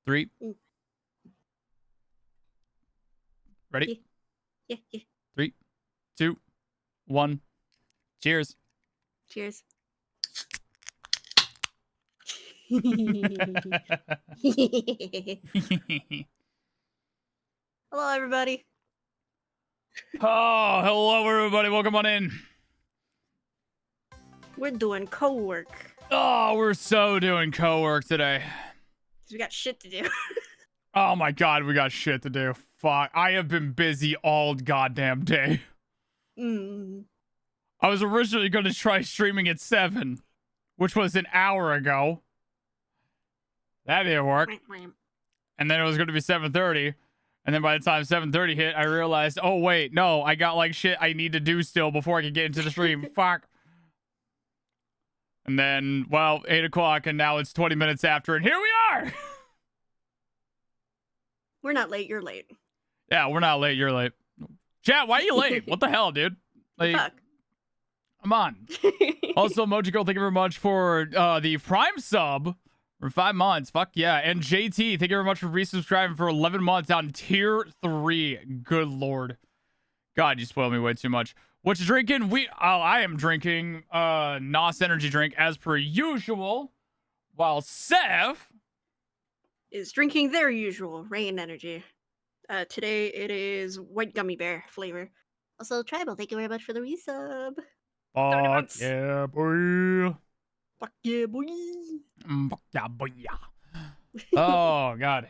3. Mm. Ready? Yeah. 3, 2, 1. Cheers. Cheers. Hello, everybody. Oh, hello, everybody. Welcome on in. We're doing co-work. Oh, we're so doing co-work today. Because we got shit to do. Oh my god, we got shit to do. Fuck. I have been busy all goddamn day. I was originally going to try streaming at 7, which was an hour ago. That didn't work. And then it was going to be 7:30. And then by the time 7:30 hit, I realized, oh, wait, no, I got like shit I need to do still before I can get into the stream. Fuck. And then, well, 8 o'clock, and now it's 20 minutes after, and here we are. We're not late, you're late. Yeah, we're not late, you're late. Chat, why are you late? What the hell, dude? Like, Fuck. come on. Also, Moji Girl, thank you very much for the Prime sub for 5 months. Fuck yeah. And JT, thank you very much for resubscribing for 11 months on tier 3. Good lord. God, you spoiled me way too much. What you drinking? I am drinking NOS energy drink as per usual, while Seph is drinking their usual rain energy. Today it is white gummy bear flavor. Also, Tribal, thank you very much for the resub. Fuck yeah, boy. Fuck yeah, boy. Fuck yeah, boy. Oh, God.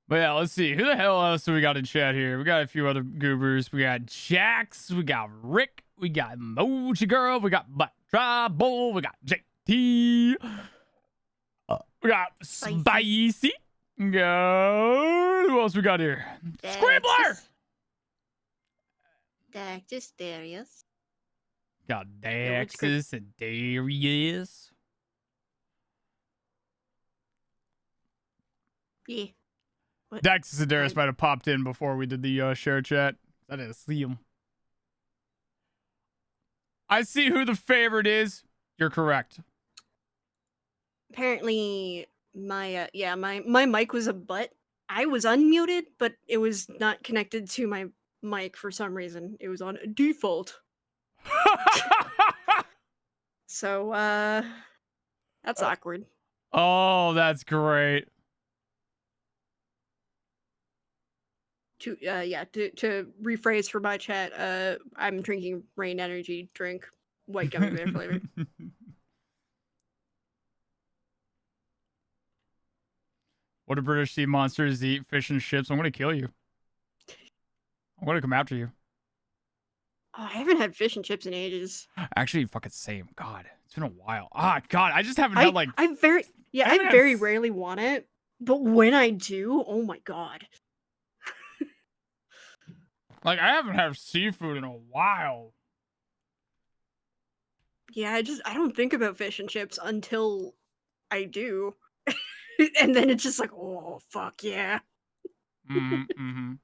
But yeah, let's see. Who the hell else do we got in chat here? We got a few other goobers. We got Jax. We got Rick. We got Moji Girl. We got Black Tribal. We got JT. We got Spicy. Who else we got here? Scribbler. Daxus, Darius. Got Daxus and Darius. Yeah. What? Daxus and Darius might have popped in before we did the share chat. I didn't see him. I see who the favorite is. You're correct. Apparently, my mic was a butt. I was unmuted, but it was not connected to my mic for some reason. It was on default. So, that's awkward. Oh, that's great. To rephrase for my chat, I'm drinking rain energy drink, white gummy bear flavor. What do British sea monsters eat? Fish and chips? I'm gonna kill you. I'm gonna come after you. Oh, I haven't had fish and chips in ages. Actually, fucking same. God, it's been a while. Ah, God, I just haven't had like. I very rarely want it, but when I do, oh my God. Like, I haven't had seafood in a while. Yeah, I don't think about fish and chips until I do. And then it's just like, oh, fuck yeah. Mm-hmm.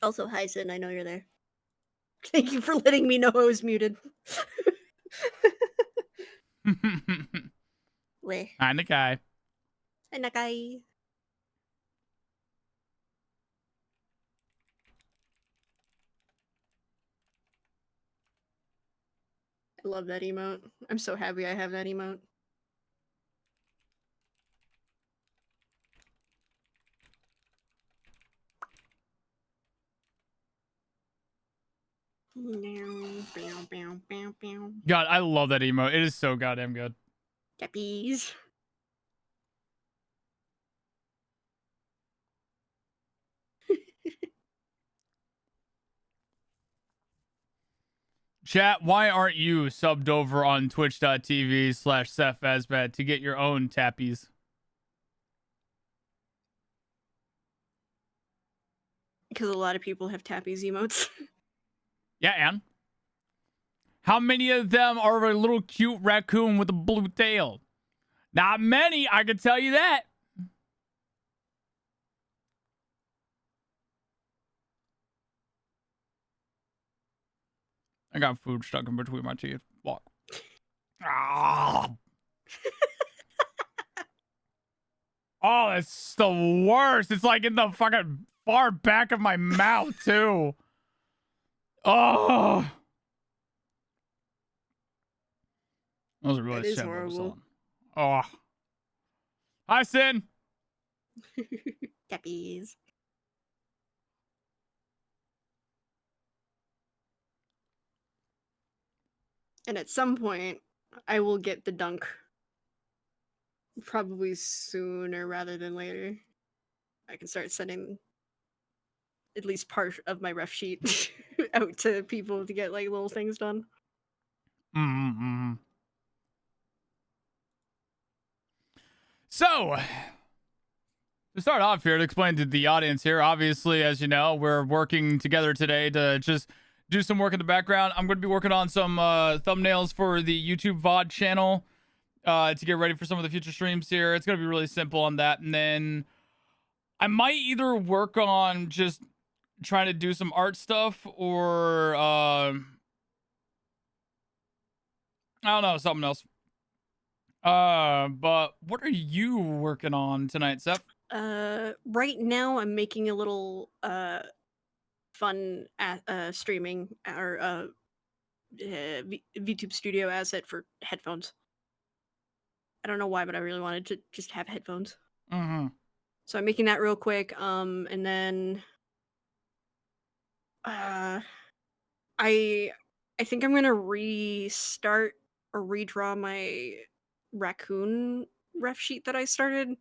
Also, hi, Sin, I know you're there. Thank you for letting me know I was muted. Weh. Hi, Nakai. Hi, Nakai. I love that emote. I'm so happy I have that emote. God, I love that emote. It is so goddamn good. Cappies. Chat, why aren't you subbed over on twitch.tv/SephAsbad to get your own tappies? Because a lot of people have tappies emotes. Yeah, and? How many of them are a little cute raccoon with a blue tail? Not many, I can tell you that. I got food stuck in between my teeth. Fuck. Ah. Oh, it's the worst. It's like in the fucking far back of my mouth, too. Oh. That was a really It is sad horrible. Oh. Hi, Sin. Cappies. And at some point, I will get the dunk. Probably sooner rather than later. I can start sending at least part of my ref sheet out to people to get like little things done. Mm-hmm. So, to start off here, to explain to the audience here, obviously, as you know, we're working together today to just do some work in the background. I'm going to be working on some thumbnails for the YouTube VOD channel to get ready for some of the future streams here. It's going to be really simple on that. And then I might either work on just trying to do some art stuff or, I don't know, something else. But what are you working on tonight, Seph? Right now I'm making a little fun streaming or VTube Studio asset for headphones. I don't know why, but I really wanted to just have headphones. Mm-hmm. So I'm making that real quick. And then I think I'm gonna restart or redraw my raccoon ref sheet that I started,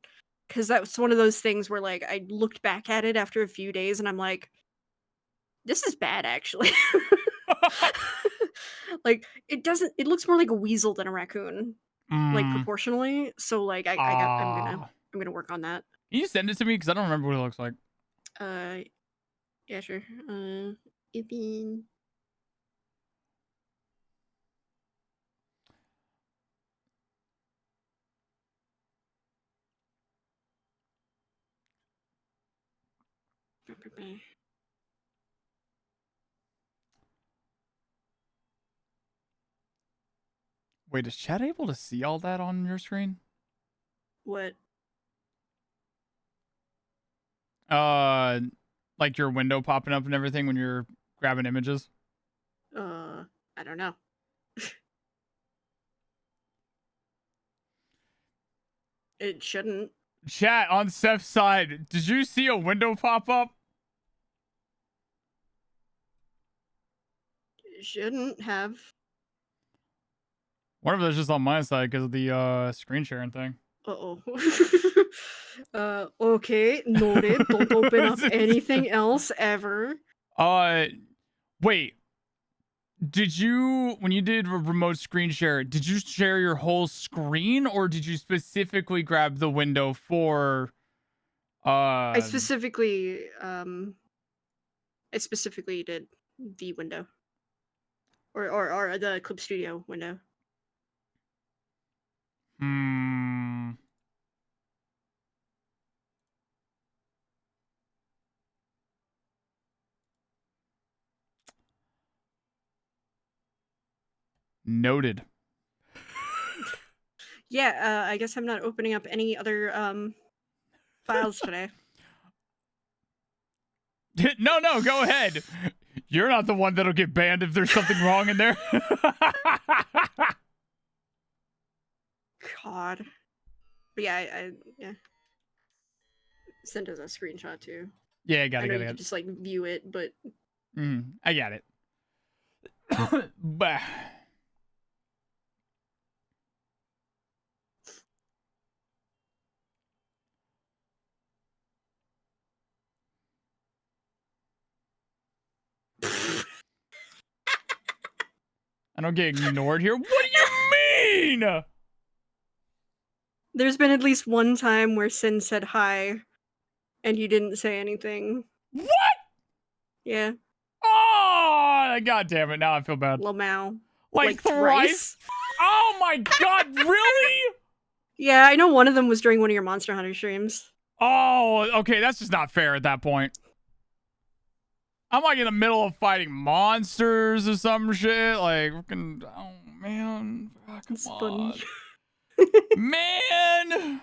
because that's one of those things where like I looked back at it after a few days and I'm like, this is bad actually. Like it looks more like a weasel than a raccoon, like proportionally. So like I'm gonna work on that. Can you send it to me? Because I don't remember what it looks like. Yeah, sure. Open. Wait, is chat able to see all that on your screen? What? Like your window popping up and everything when you're grabbing images? I don't know. It shouldn't. Chat, on Seph's side, did you see a window pop up? It shouldn't have. One of those just on my side because of the screen sharing thing. Uh-oh. Okay, noted. Don't open up anything else ever. Wait. Did you, when you did remote screen share, did you share your whole screen or did you specifically grab the window for I specifically did the window. Or the Clip Studio window. Noted. Yeah, I guess I'm not opening up any other files today. No, go ahead. You're not the one that'll get banned if there's something wrong in there. God. But yeah, yeah. Send us a screenshot too. Yeah, I know you can just like view it, but I got it. Bah. I don't get ignored here. What do you mean? There's been at least one time where Sin said hi and you didn't say anything. What? Yeah. Oh, god damn it. Now I feel bad. Lamau. Like thrice? Oh my god, really? Yeah, I know one of them was during one of your Monster Hunter streams. Oh, okay. That's just not fair at that point. I'm like in the middle of fighting monsters or some shit. Like, fucking, oh man, come It's on, funny. man.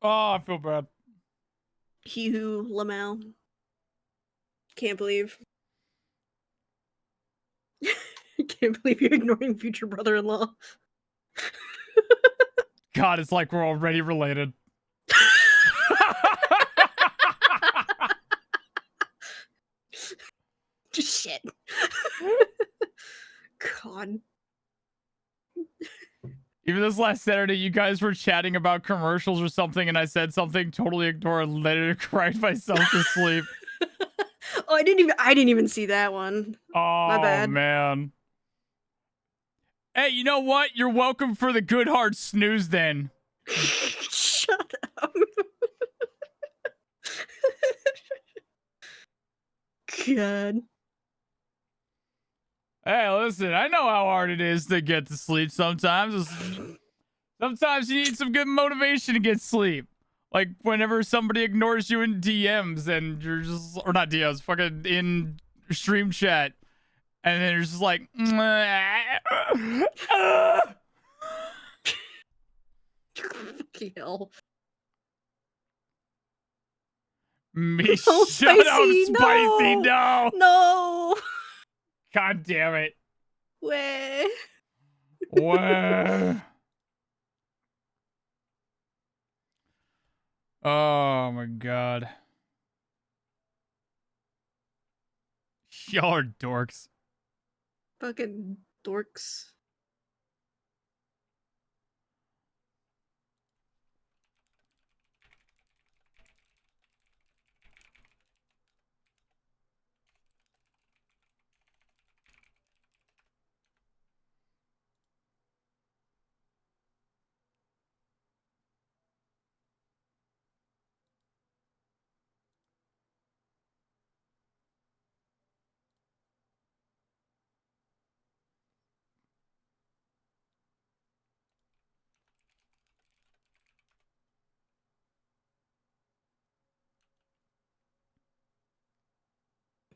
Oh, I feel bad. Hugh Lamau. Can't believe. Can't believe you're ignoring future brother-in-law. God, it's like we're already related. Just shit. God. Even this last Saturday, you guys were chatting about commercials or something, and I said something, totally ignored, let it cried myself to sleep. Oh, I didn't even see that one. Oh, My bad. man. Hey, you know what? You're welcome for the good hard snooze then. Shut up. God. Hey, listen, I know how hard it is to get to sleep sometimes. Sometimes you need some good motivation to get sleep. Like whenever somebody ignores you in DMs and you're just, or not DMs, fucking in stream chat. And then you're just like, Hell. me, No, shut up, Spicy, Spicy, no. no. No. God damn it. Where? Where? Oh my god. Y'all are dorks. Fucking dorks.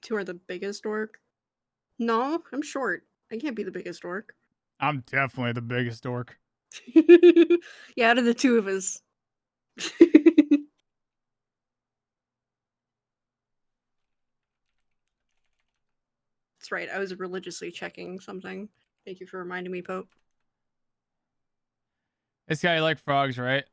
Two are the biggest dork. No, I'm short. I can't be the biggest dork. I'm definitely the biggest dork. Yeah, out of the two of us. That's right. I was religiously checking something. Thank you for reminding me, Pope. This guy like frogs, right?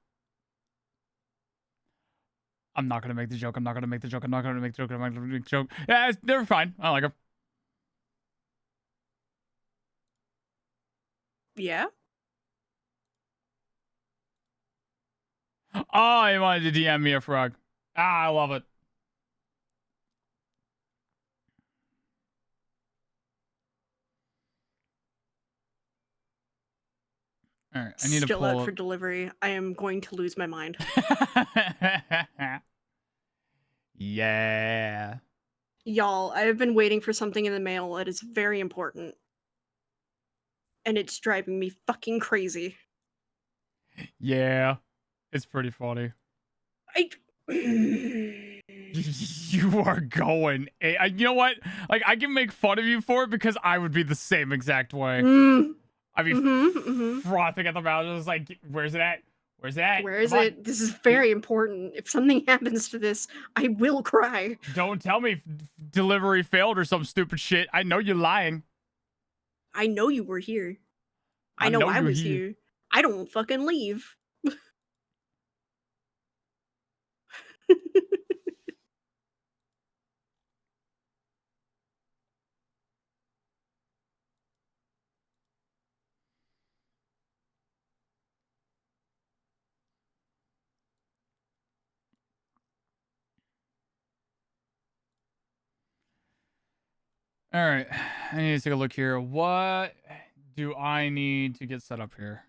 I'm not gonna make the joke. I'm not gonna make the joke. I'm not gonna make the joke. I'm not gonna make the joke. Yeah, they're fine. I like them. Yeah? Oh, he wanted to DM me a frog. Ah, I love it. All right, I need Still to out pull for up. delivery. I am going to lose my mind. Yeah. Y'all, I have been waiting for something in the mail that is very important. And it's driving me fucking crazy. Yeah. It's pretty funny. You are going. You know what? Like, I can make fun of you for it because I would be the same exact way. I'd be frothing at the mouth. Just like, where's it at? Where's it at? Where is it? This is very important. If something happens to this, I will cry. Don't tell me delivery failed or some stupid shit. I know you're lying. I know you were here. I know I was here. I don't fucking leave. All right. I need to take a look here. What do I need to get set up here?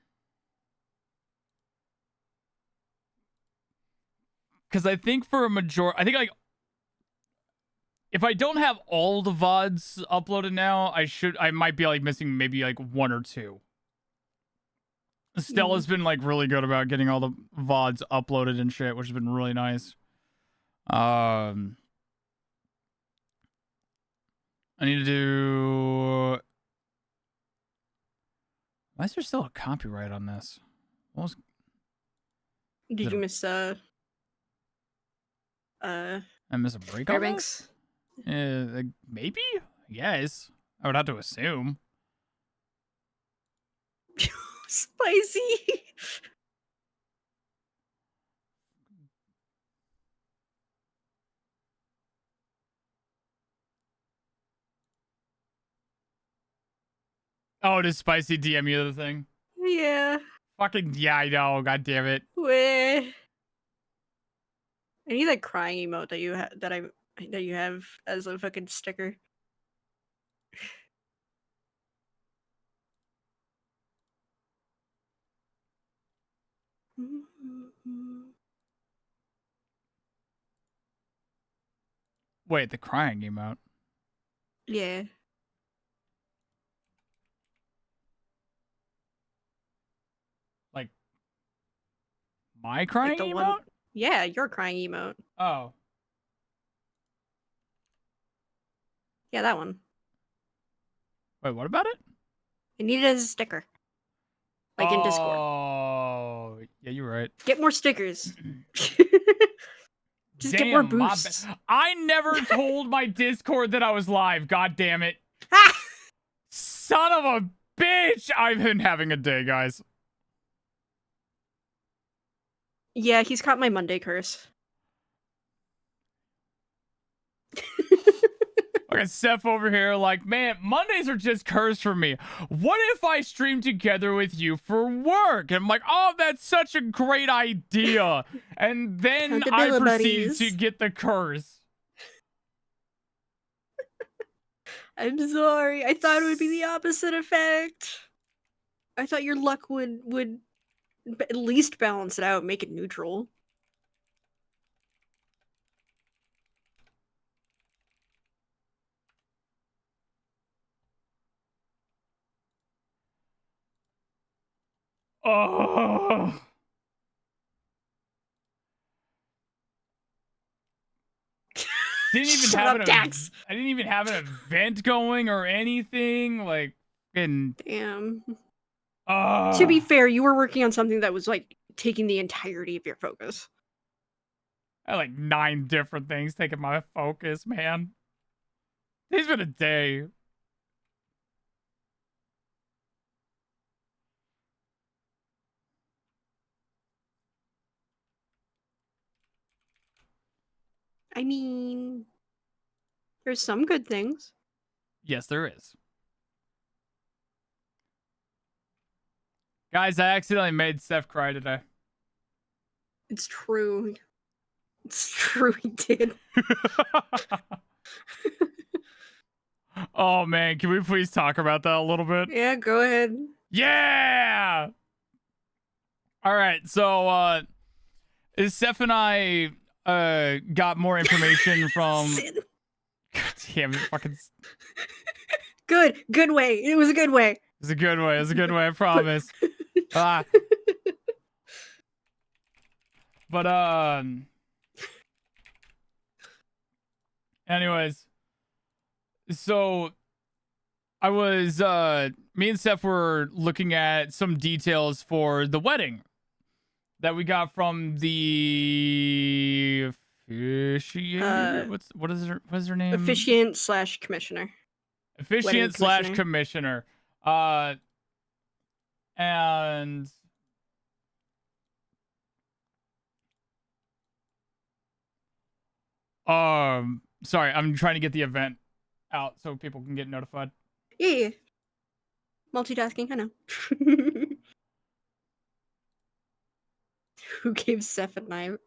Because I think for a I think like if I don't have all the VODs uploaded now, I might be like missing maybe like one or two. Stella's been like really good about getting all the VODs uploaded and shit, which has been really nice. I need to do. Why is there still a copyright on this? What was? Did you miss I miss a break on Fairbanks? this? Maybe. Yes. I would have to assume. Spicy. Oh, it is spicy DM you the thing. Yeah. Fucking yeah, I know. God damn it. Weh. I need that crying emote that you that you have as a fucking sticker. Wait, the crying emote. Yeah. Like my crying Like the emote? one. Yeah, your crying emote. Oh. Yeah, that one. Wait, what about it? I need it as a sticker. Like in Discord. Oh, yeah, you're right. Get more stickers. Just Damn, get more boosts. I never told my Discord that I was live. God damn it. Ah! Son of a bitch. I've been having a day, guys. Yeah, he's caught my Monday curse. Okay, Seph over here, like, man, Mondays are just cursed for me. What if I stream together with you for work? And I'm like, oh, that's such a great idea. And then I proceed to get the curse. I'm sorry. I thought it would be the opposite effect. I thought your luck would at least balance it out, make it neutral. Oh. Didn't even have Dax. I didn't even have an event going or anything. Like, and damn. To be fair, you were working on something that was like taking the entirety of your focus. I had like 9 different things taking my focus, man. It's been a day. I mean, there's some good things. Yes, there is. Guys, I accidentally made Seph cry today. It's true. It's true, he did. Oh, man. Can we please talk about that a little bit? Yeah, go ahead. Yeah! All right. So, Seph and I got more information from... God damn it. Fucking... Good way. It was a good way. It was a good way. It was a good way. I promise. But, anyways, so I was, me and Seph were looking at some details for the wedding that we got from the officiator. What is her name? Officiant / commissioner. Officiant / commissioner. And sorry, I'm trying to get the event out so people can get notified. Yeah. Multitasking, I know. Who gave Seph a knife?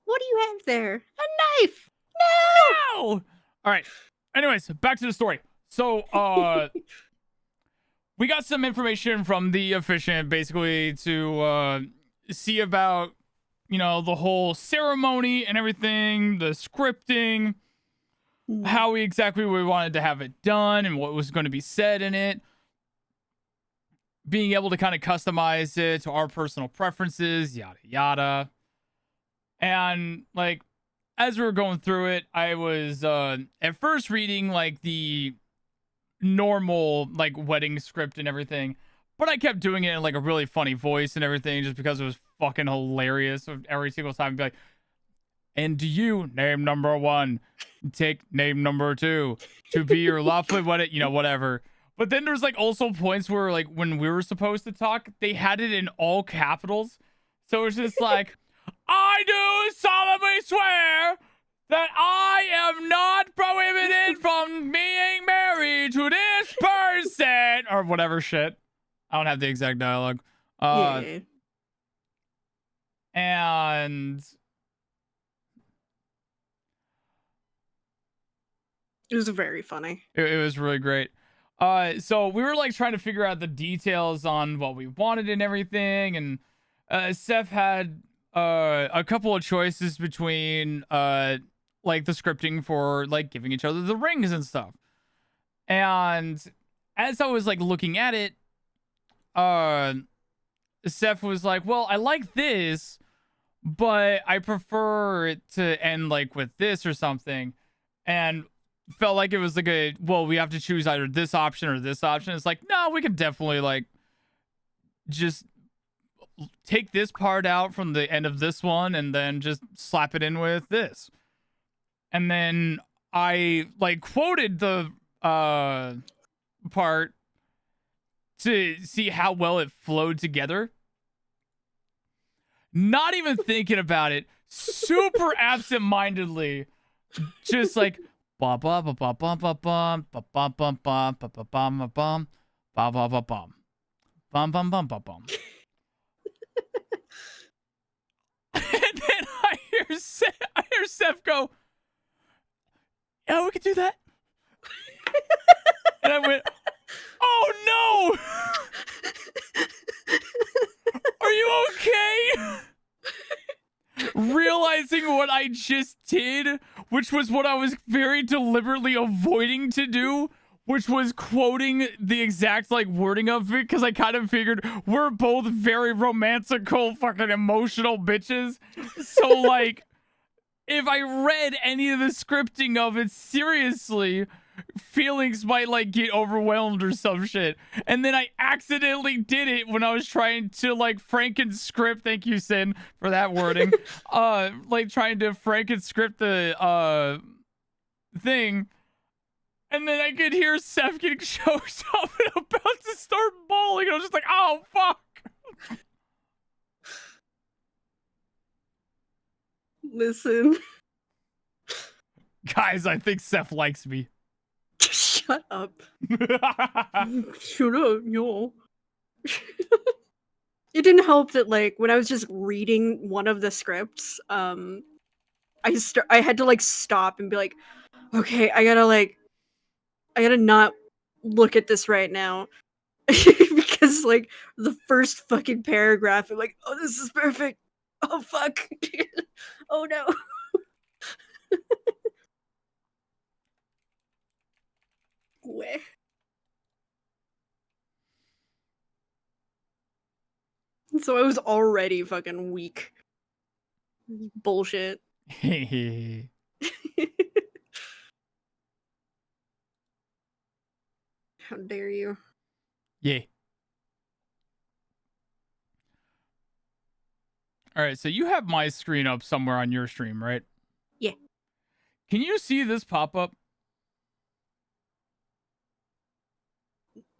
What do you have there? A knife! No! All right. Anyways, back to the story. So, we got some information from the officiant basically to see about, the whole ceremony and everything, the scripting, how exactly we wanted to have it done and what was going to be said in it. Being able to kind of customize it to our personal preferences, yada, yada. And, like, as we were going through it, I was at first reading like the normal like wedding script and everything, but I kept doing it in like a really funny voice and everything just because it was fucking hilarious every single time. I'd be like, and do you name number 1 take name number 2 to be your lawfully wedded, whatever. But then there's like also points where like when we were supposed to talk, they had it in all capitals. So it's just like, I do solemnly swear that I am not prohibited from being married to this person or whatever shit. I don't have the exact dialogue. Yeah. And It was very funny. it was really great. So we were like trying to figure out the details on what we wanted and everything, and Seph had a couple of choices between like the scripting for like giving each other the rings and stuff. And as I was like looking at it, Seph was like, well, I like this, but I prefer it to end like with this or something. And felt like it was like well, we have to choose either this option or this option. It's like, no, we can definitely like just take this part out from the end of this one and then just slap it in with this. And then I like quoted the part to see how well it flowed together. Not even thinking about it, super absent-mindedly, just like ba ba ba ba ba ba bum ba ba bum bum ba ba bum ba bum ba ba ba bum bum bum bum ba bum. And then I hear Seph go, "Yeah, we could do that." And I went, "Oh no! Are you okay?" Realizing what I just did, which was what I was very deliberately avoiding to do, which was quoting the exact like wording of it, because I kind of figured we're both very romantical, fucking emotional bitches. So like, if I read any of the scripting of it seriously, feelings might like get overwhelmed or some shit. And then I accidentally did it when I was trying to like Frankenscript, thank you Sin for that wording, like trying to Frankenscript the thing, and then I could hear Seph getting choked up and about to start bawling, and I was just like, oh fuck. Listen. Guys, I think Seph likes me. Shut up. Shut up, yo. It didn't help that like when I was just reading one of the scripts, I had to like stop and be like, okay, I gotta not look at this right now. Because like the first fucking paragraph, I'm like, oh, this is perfect. Oh fuck. Oh no. Where? So I was already fucking weak. Bullshit. How dare you? Yeah. All right, so you have my screen up somewhere on your stream, right? Yeah. Can you see this pop up?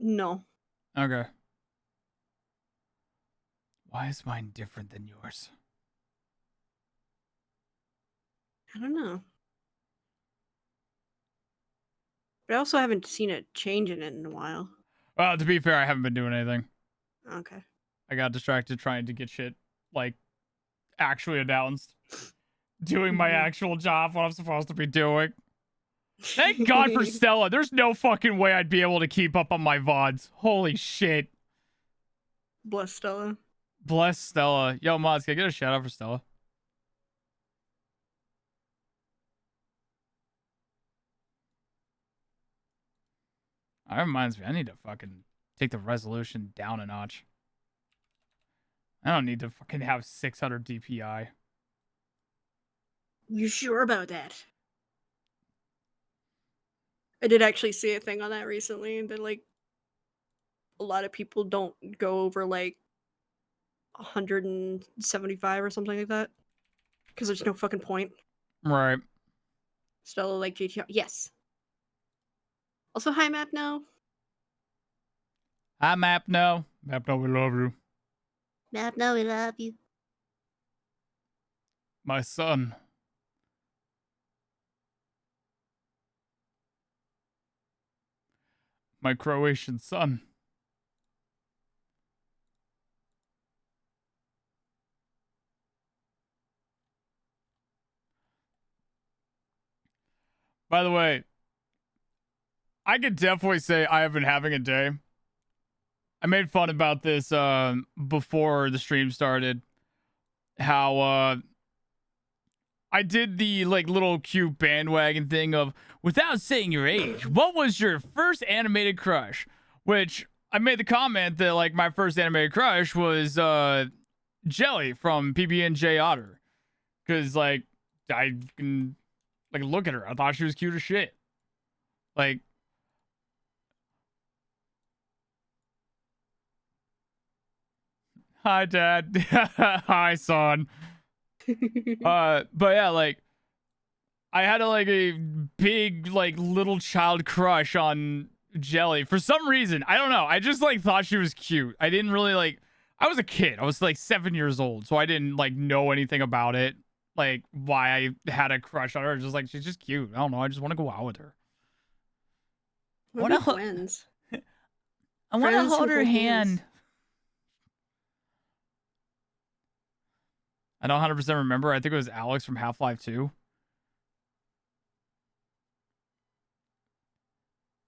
No. Okay. Why is mine different than yours? I don't know. But I also haven't seen a change in it in a while. Well, to be fair, I haven't been doing anything. Okay. I got distracted trying to get shit, like, actually announced. Doing my actual job, what I'm supposed to be doing. Thank God for Stella. There's no fucking way I'd be able to keep up on my VODs. Holy shit. Bless Stella. Bless Stella. Yo, mods, can I get a shout out for Stella? That reminds me, I need to fucking take the resolution down a notch. I don't need to fucking have 600 DPI. You sure about that? I did actually see a thing on that recently that like a lot of people don't go over like 175 or something like that because there's no fucking point. Right. Stella like GTR. Yes. Also, hi map now. Hi, Map No. Map No, we love you. Map now, we love you. My son. My Croatian son. By the way, I could definitely say I have been having a day. I made fun about this before the stream started. How I did the like little cute bandwagon thing of without saying your age, what was your first animated crush? Which I made the comment that like my first animated crush was Jelly from PB&J Otter. Cause like I can like look at her. I thought she was cute as shit. Like hi dad. Hi son. But yeah, like I had a big like little child crush on Jelly for some reason. I don't know. I just like thought she was cute. I didn't really like. I was a kid. I was like 7 years old, so I didn't like know anything about it. Like why I had a crush on her. Just like she's just cute. I don't know. I just want to go out with her. I Maybe want to. friends. I want to Friends hold who her hold hand. hands. I don't 100% remember. I think it was Alex from Half-Life 2.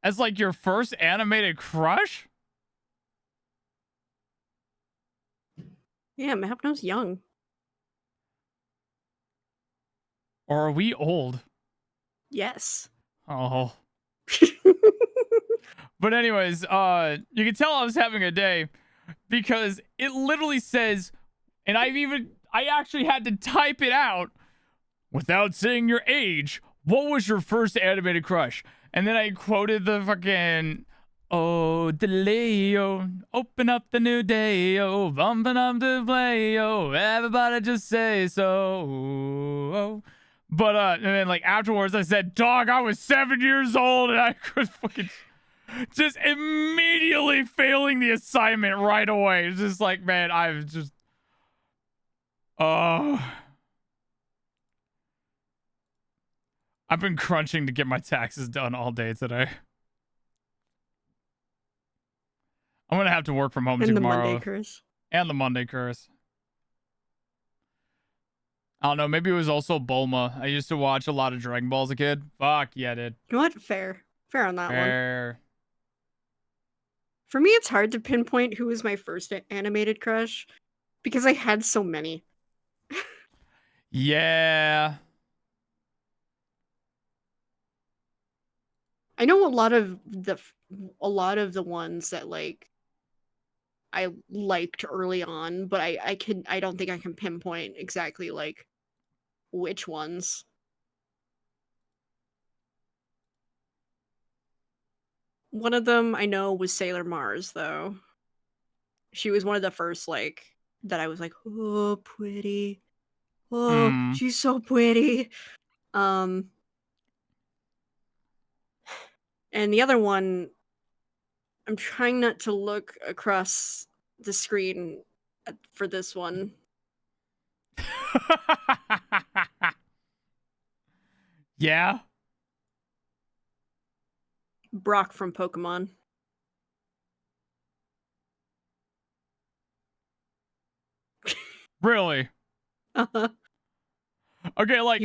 As like your first animated crush? Yeah, Mapno's young. Or are we old? Yes. Oh. But anyways, you can tell I was having a day because it literally says, and I actually had to type it out without saying your age. What was your first animated crush? And then I quoted the fucking, oh, Deleo, open up the new day, oh, bumping up to play, oh, everybody just say so. But, and then like afterwards I said, dog, I was 7 years old and I could fucking just immediately failing the assignment right away. It's just like, man, I've just, I've been crunching to get my taxes done all day today. I'm gonna have to work from home And the tomorrow. Monday curse. And the Monday curse. I don't know. Maybe it was also Bulma. I used to watch a lot of Dragon Ball as a kid. Fuck yeah, dude. You know what? Fair. Fair on that one. Fair. For me, it's hard to pinpoint who was my first animated crush because I had so many. Yeah. I know a lot of the ones that like I liked early on, but I don't think I can pinpoint exactly like which ones. One of them I know was Sailor Mars though. She was one of the first like that I was like, "Oh, pretty. Oh, she's so pretty." And the other one, I'm trying not to look across the screen for this one. Yeah. Brock from Pokemon. Really? Okay, like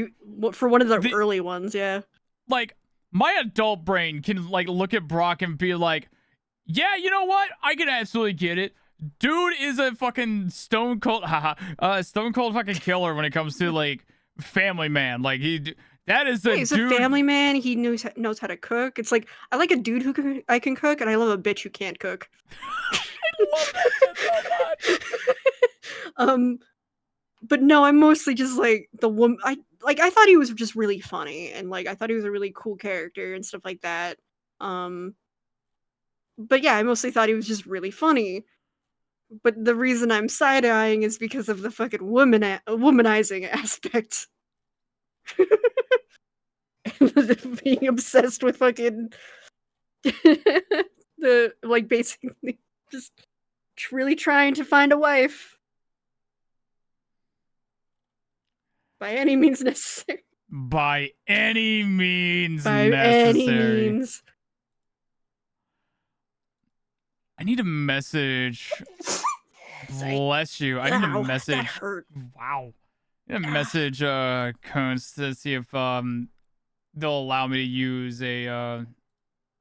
for one of the early ones, yeah. Like my adult brain can like look at Brock and be like, yeah, you know what? I can absolutely get it. Dude is a fucking stone cold fucking killer when it comes to like family man. Like that is he's dude. A family man. He knows how to cook. It's like I like a dude who I can cook, and I love a bitch who can't cook. I love that shit so much. But no, I'm mostly just like the woman. I like, I thought he was just really funny, and, like, I thought he was a really cool character and stuff like that. But yeah, I mostly thought he was just really funny. But the reason I'm side-eyeing is because of the fucking womanizing aspect. Being obsessed with fucking the like, basically just really trying to find a wife by any means necessary. By any means By any necessary. means. I need a message. Bless you. I need a Ow, that message. hurt. Wow. I need a message Cones to see if they'll allow me to use a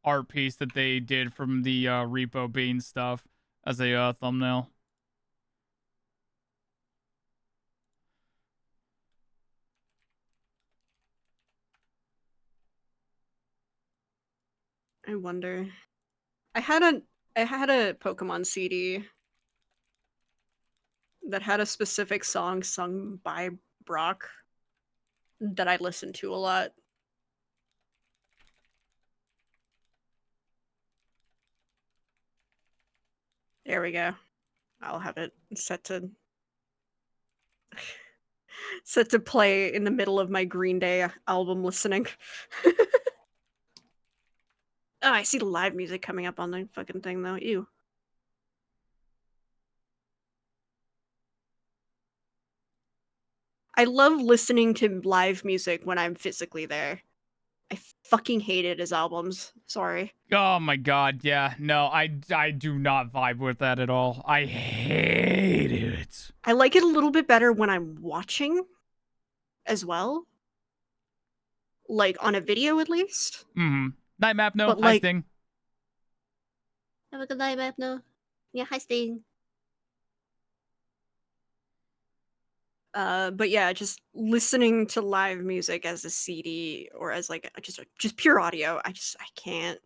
art piece that they did from the Repo Bean stuff as a thumbnail. I wonder. I had a Pokemon CD that had a specific song sung by Brock that I listened to a lot. There we go. I'll have it set to play in the middle of my Green Day album listening. Oh, I see the live music coming up on the fucking thing though. Ew. I love listening to live music when I'm physically there. I fucking hated his albums. Sorry. Oh my god, yeah. No, I do not vibe with that at all. I hate it. I like it a little bit better when I'm watching as well. Like on a video at least. Mm-hmm. Night map, no. But Hi, like, Sting. have a good night, map, no. Yeah, hi Sting. But yeah, just listening to live music as a CD or as like just pure audio. I can't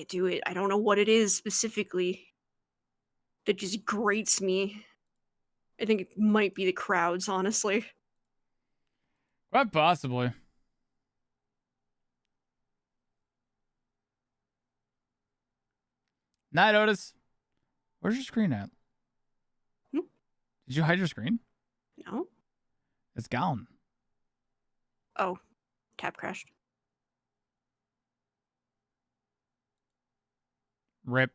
do it. I don't know what it is specifically that just grates me. I think it might be the crowds, honestly. Quite possibly. Night, Otis. Where's your screen at? Hmm? Did you hide your screen? No. It's gone. Oh, tab crashed. Rip.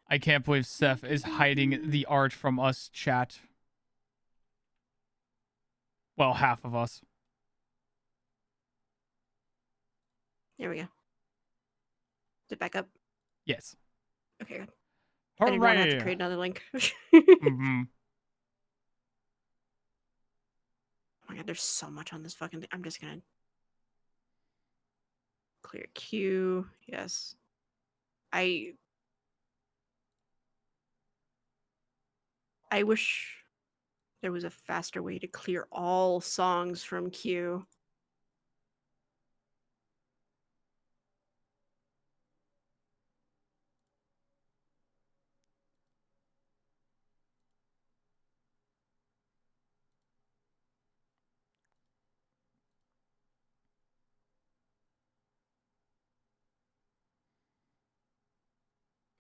I can't believe Seph is hiding the art from us, chat. Well, half of us. There we go. Is it back up? Yes. Okay, good. Hooray. I didn't want to have to create another link. Mm-hmm. Oh my god, there's so much on this fucking thing. I'm just gonna clear queue. Yes. I wish there was a faster way to clear all songs from queue.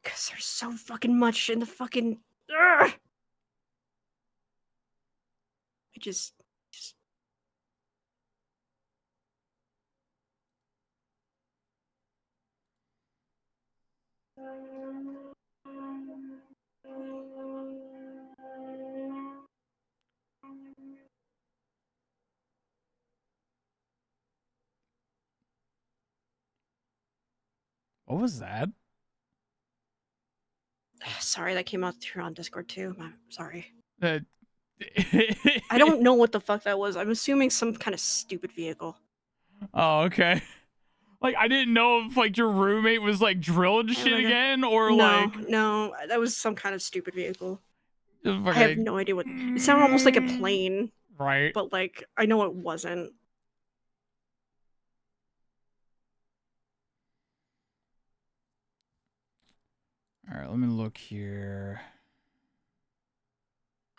Because there's so fucking much in the fucking... Ugh! I just... What was that? Sorry, that came out through on Discord too. I'm sorry. I I don't know what the fuck that was. I'm assuming some kind of stupid vehicle. Oh, okay. Like, I didn't know if, like, your roommate was, like, drilling shit again, or, like... No, that was some kind of stupid vehicle. Okay. I have no idea what... It sounded almost like a plane. Right. But, like, I know it wasn't. All right, let me look here.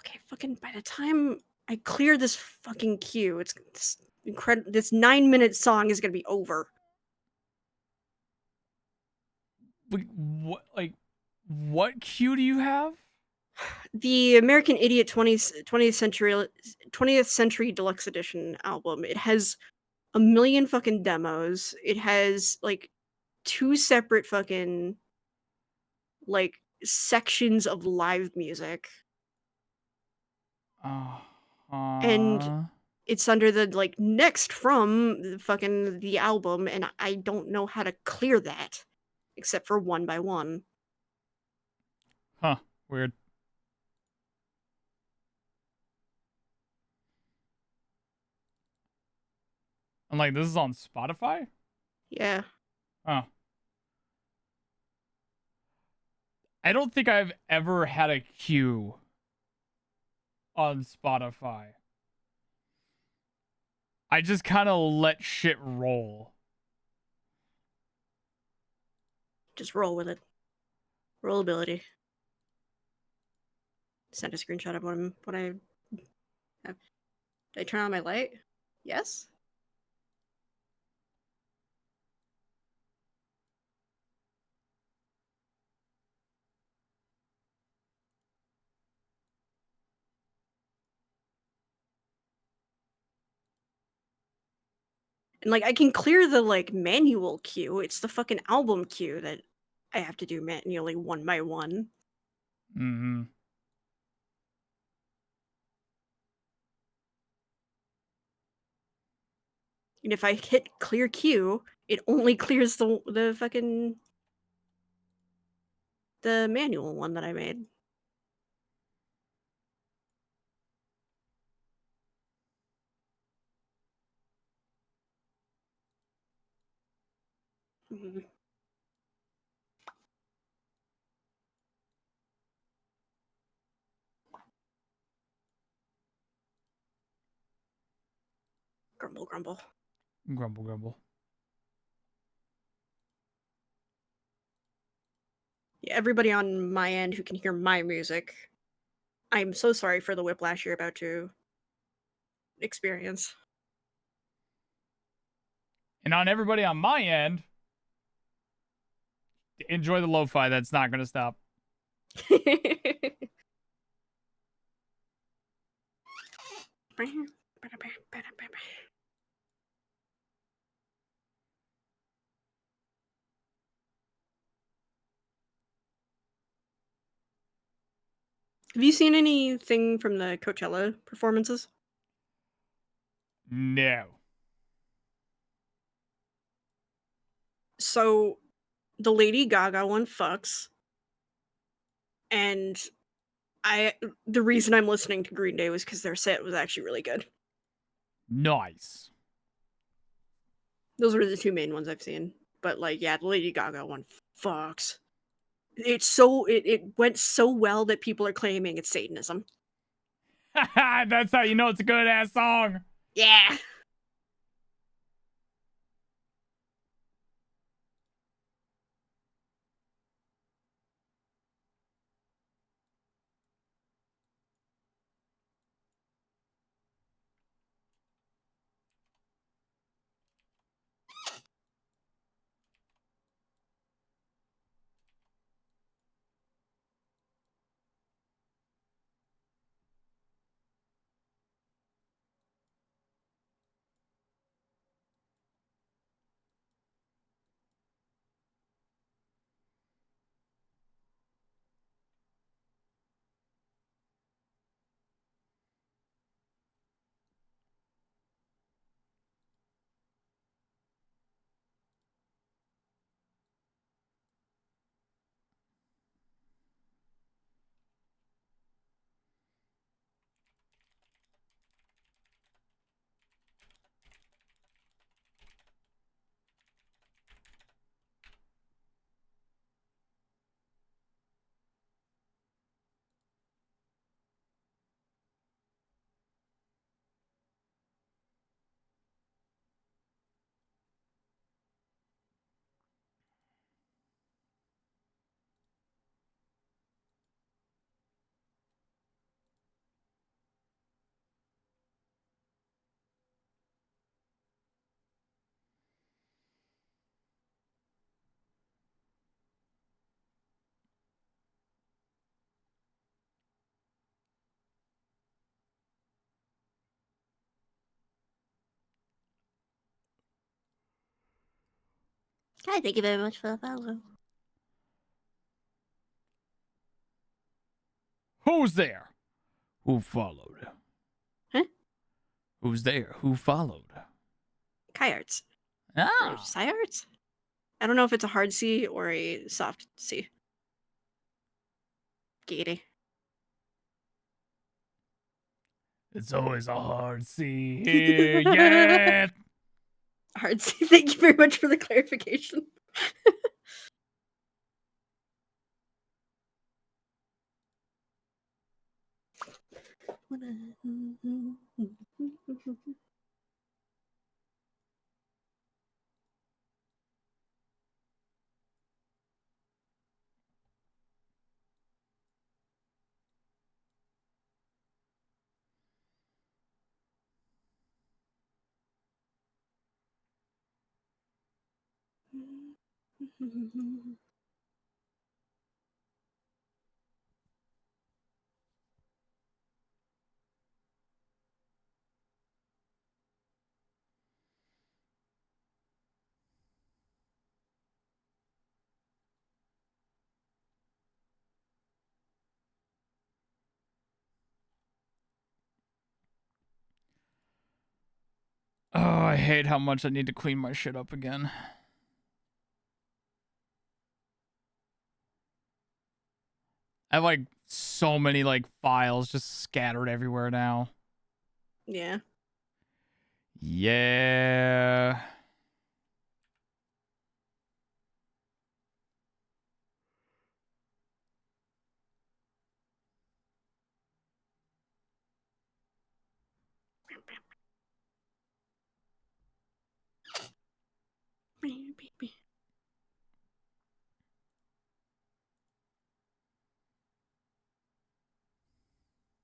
Okay, fucking by the time I clear this fucking queue, it's this incredible. This 9-minute song is gonna be over. What, like, what queue do you have? The American Idiot 20th Century Deluxe Edition album. It has a million fucking demos. It has like two separate fucking like sections of live music, and Uh-huh. it's under the like next from the album, and I don't know how to clear that except for one by one. Huh. Weird. And like, this is on Spotify? Yeah. Huh. I don't think I've ever had a queue on Spotify. I just kind of let shit roll. Just roll with it. Rollability. Send a screenshot of what I have. Did I turn on my light? Yes? And like I can clear the like manual queue. It's the fucking album queue that I have to do manually one by one. Mm-hmm. And if I hit clear queue, it only clears the fucking the manual one that I made. Mhm. Grumble, grumble. Grumble, grumble. Yeah, everybody on my end who can hear my music, I'm so sorry for the whiplash you're about to experience. And on everybody on my end, enjoy the lo-fi. That's not going to stop. Have you seen anything from the Coachella performances? No. So the Lady Gaga one fucks, and I the reason I'm listening to Green Day was because their set was actually really good. Nice. Those were the two main ones I've seen. But like, yeah, the Lady Gaga one fucks. It went so well that people are claiming it's Satanism. That's how you know it's a good ass song. Yeah. Hi, thank you very much for the follow. Who's there? Who followed? Huh? Who's there? Who followed? Kai Arts. Or Ah. Psy Arts? I don't know if it's a hard C or a soft C. Gaty. It's always a hard C here. Yeah. Hard C. Thank you very much for the clarification. Oh, I hate how much I need to clean my shit up again. I have like so many like files just scattered everywhere now. Yeah. Yeah.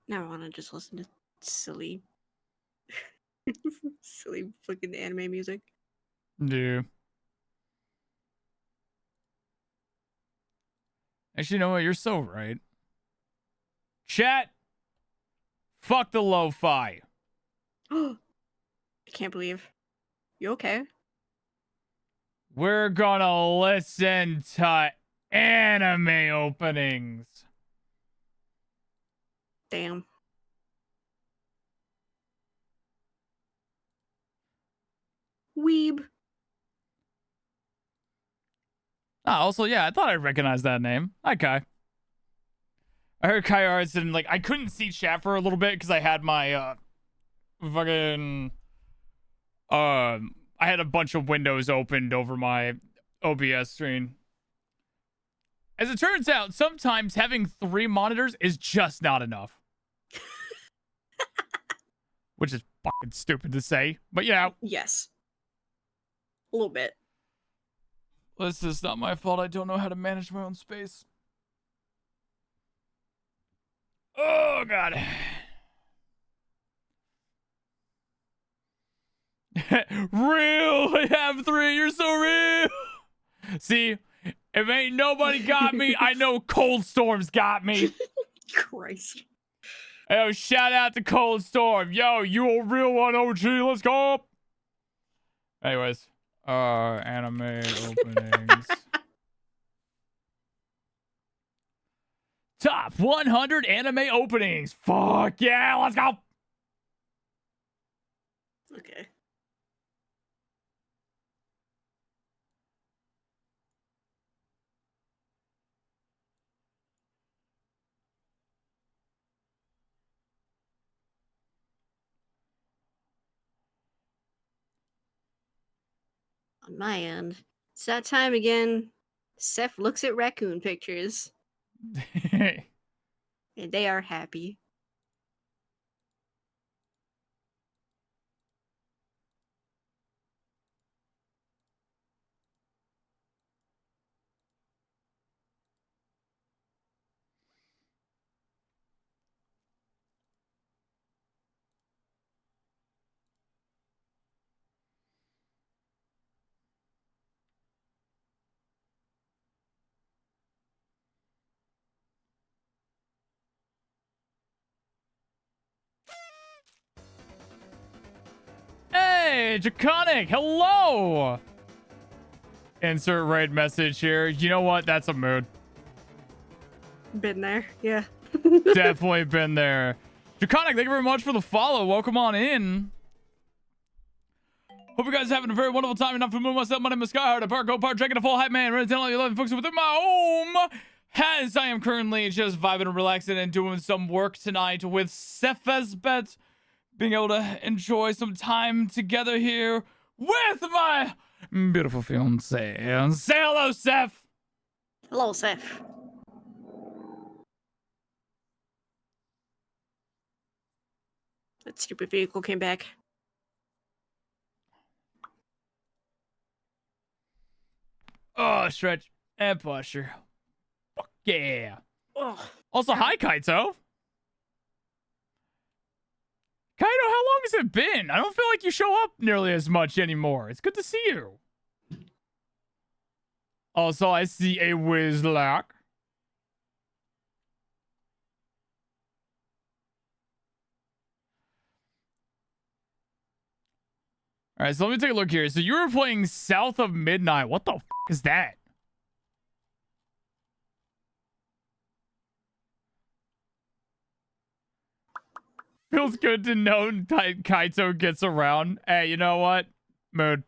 Now I want to just listen to silly, silly fucking anime music. Dude. Actually, you know what? You're so right. Chat. Fuck the lo-fi. I can't believe. You okay? We're gonna listen to anime openings. Damn. Weeb. Ah, also, yeah, I thought I recognized that name. Hi, Kai. I heard Kai Arts and like I couldn't see chat for a little bit because I had my fucking I had a bunch of windows opened over my OBS screen. As it turns out, sometimes having 3 monitors is just not enough. Which is fucking stupid to say, but yeah. Yes. A little bit. This is not my fault. I don't know how to manage my own space. Oh, God. Real. I have 3. You're so real. See, if ain't nobody got me, I know Cold Storm's got me. Christ. Yo, shout out to Cold Storm. Yo, you a real one, OG. Let's go. Anyways, anime openings. Top 100 anime openings. Fuck yeah, let's go. Okay. On my end, it's that time again. Seph looks at raccoon pictures, and they are happy. Hey, Draconic, hello. Insert right message here. You know what? That's a mood. Been there, yeah. Definitely been there. Draconic, thank you very much for the follow. Welcome on in. Hope you guys are having a very wonderful time. Enough to move myself. My name is Skyheart. A park, go park, drinking a full hype man. Ready to tell you 11 folks within my home. As I am currently just vibing and relaxing and doing some work tonight with Seph's bet. Being able to enjoy some time together here with my beautiful fiance. Say hello, Seph. Hello, Seph. That stupid vehicle came back. Oh, stretch and posture. Fuck yeah. Oh, Also, hi, Kaito. Kaito, how long has it been? I don't feel like you show up nearly as much anymore. It's good to see you. Also, I see a Whizlock. All right, so let me take a look here. So you were playing South of Midnight. What the f is that? Feels good to know Kaito gets around. Hey, you know what? Mood.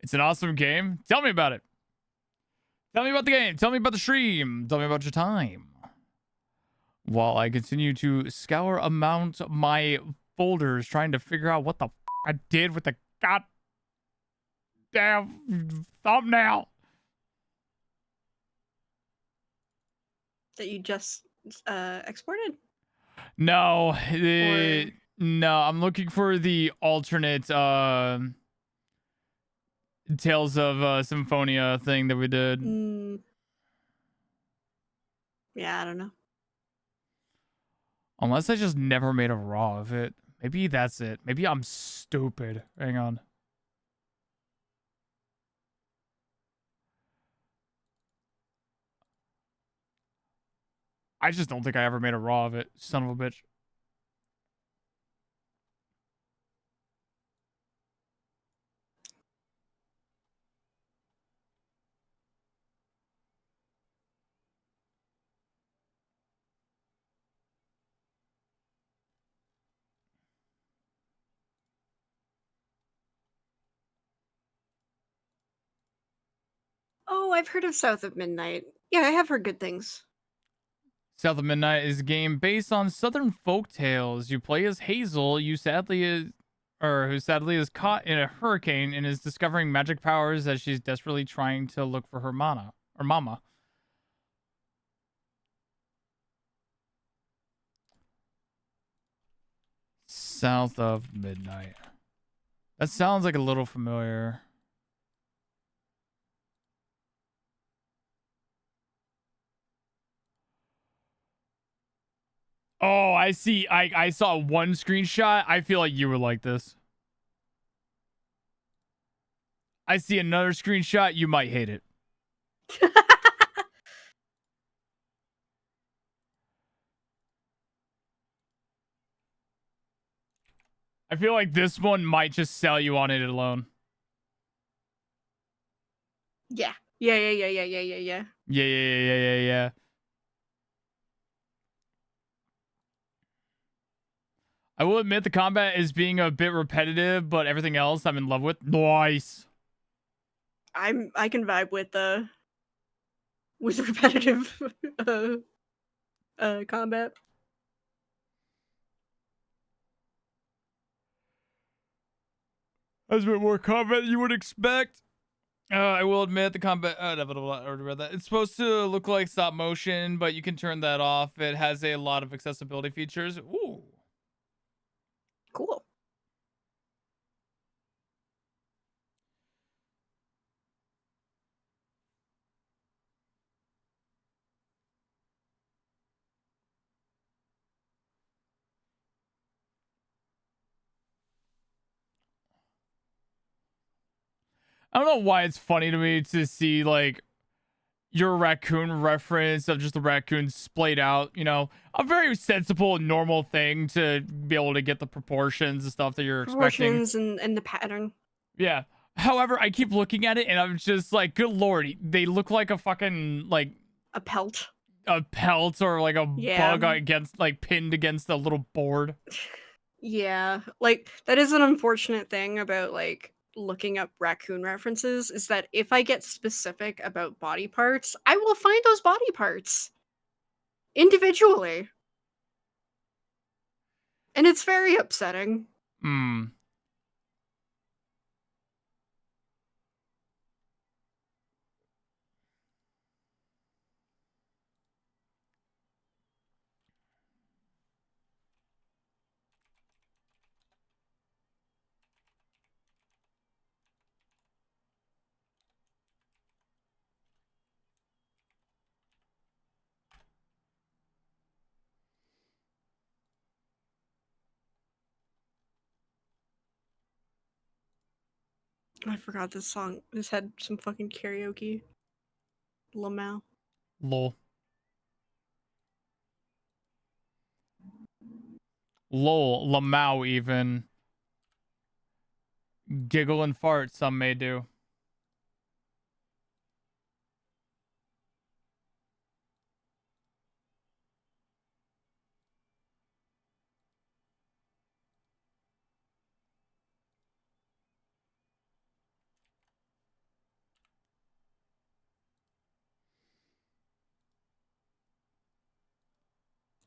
It's an awesome game. Tell me about it. Tell me about the game. Tell me about the stream. Tell me about your time. While I continue to scour amount my folders trying to figure out what the f I did with the goddamn thumbnail. that you just exported? No, Or... no, I'm looking for the alternate Tales of Symphonia thing that we did. Yeah, I don't know. Unless I just never made a raw of it. Maybe that's it. Maybe I'm stupid. Hang on. I just don't think I ever made a raw of it. Son of a bitch. Oh, I've heard of South of Midnight. Yeah, I have heard good things. South of Midnight is a game based on Southern folk tales. You play as Hazel, who sadly is caught in a hurricane and is discovering magic powers as she's desperately trying to look for her mama. South of Midnight. That sounds like a little familiar. Oh, I see. I saw one screenshot. I feel like you would like this. I see another screenshot. You might hate it. I feel like this one might just sell you on it alone. Yeah. Yeah. I will admit the combat is being a bit repetitive, but everything else I'm in love with. Nice. I can vibe with repetitive combat. That's a bit more combat than you would expect. I will admit the combat. I already read that. It's supposed to look like stop motion, but you can turn that off. It has a lot of accessibility features. Ooh. Cool. I don't know why it's funny to me to see like your raccoon reference of just the raccoon splayed out, you know, a very sensible and normal thing to be able to get the proportions and stuff that you're expecting. Proportions and the pattern. Yeah. However, I keep looking at it and I'm just like, good lord, they look like a fucking like A pelt. a pelt or like a Yeah. bug against like pinned against a little board. Yeah, like, that is an unfortunate thing about, like, looking up raccoon references, is that if I get specific about body parts, I will find those body parts individually. And it's very upsetting. Hmm. I forgot this song. This had some fucking karaoke. Lamau. Lol. Lol. Lamau even. Giggle and fart, some may do.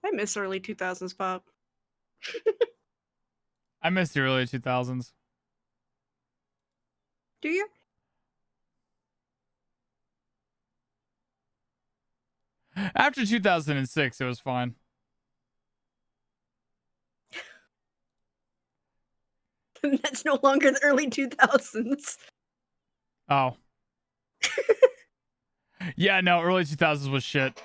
I miss early 2000s pop. I miss the early 2000s. Do you? After 2006, it was fine. That's no longer the early 2000s. Oh. Yeah, no, early 2000s was shit.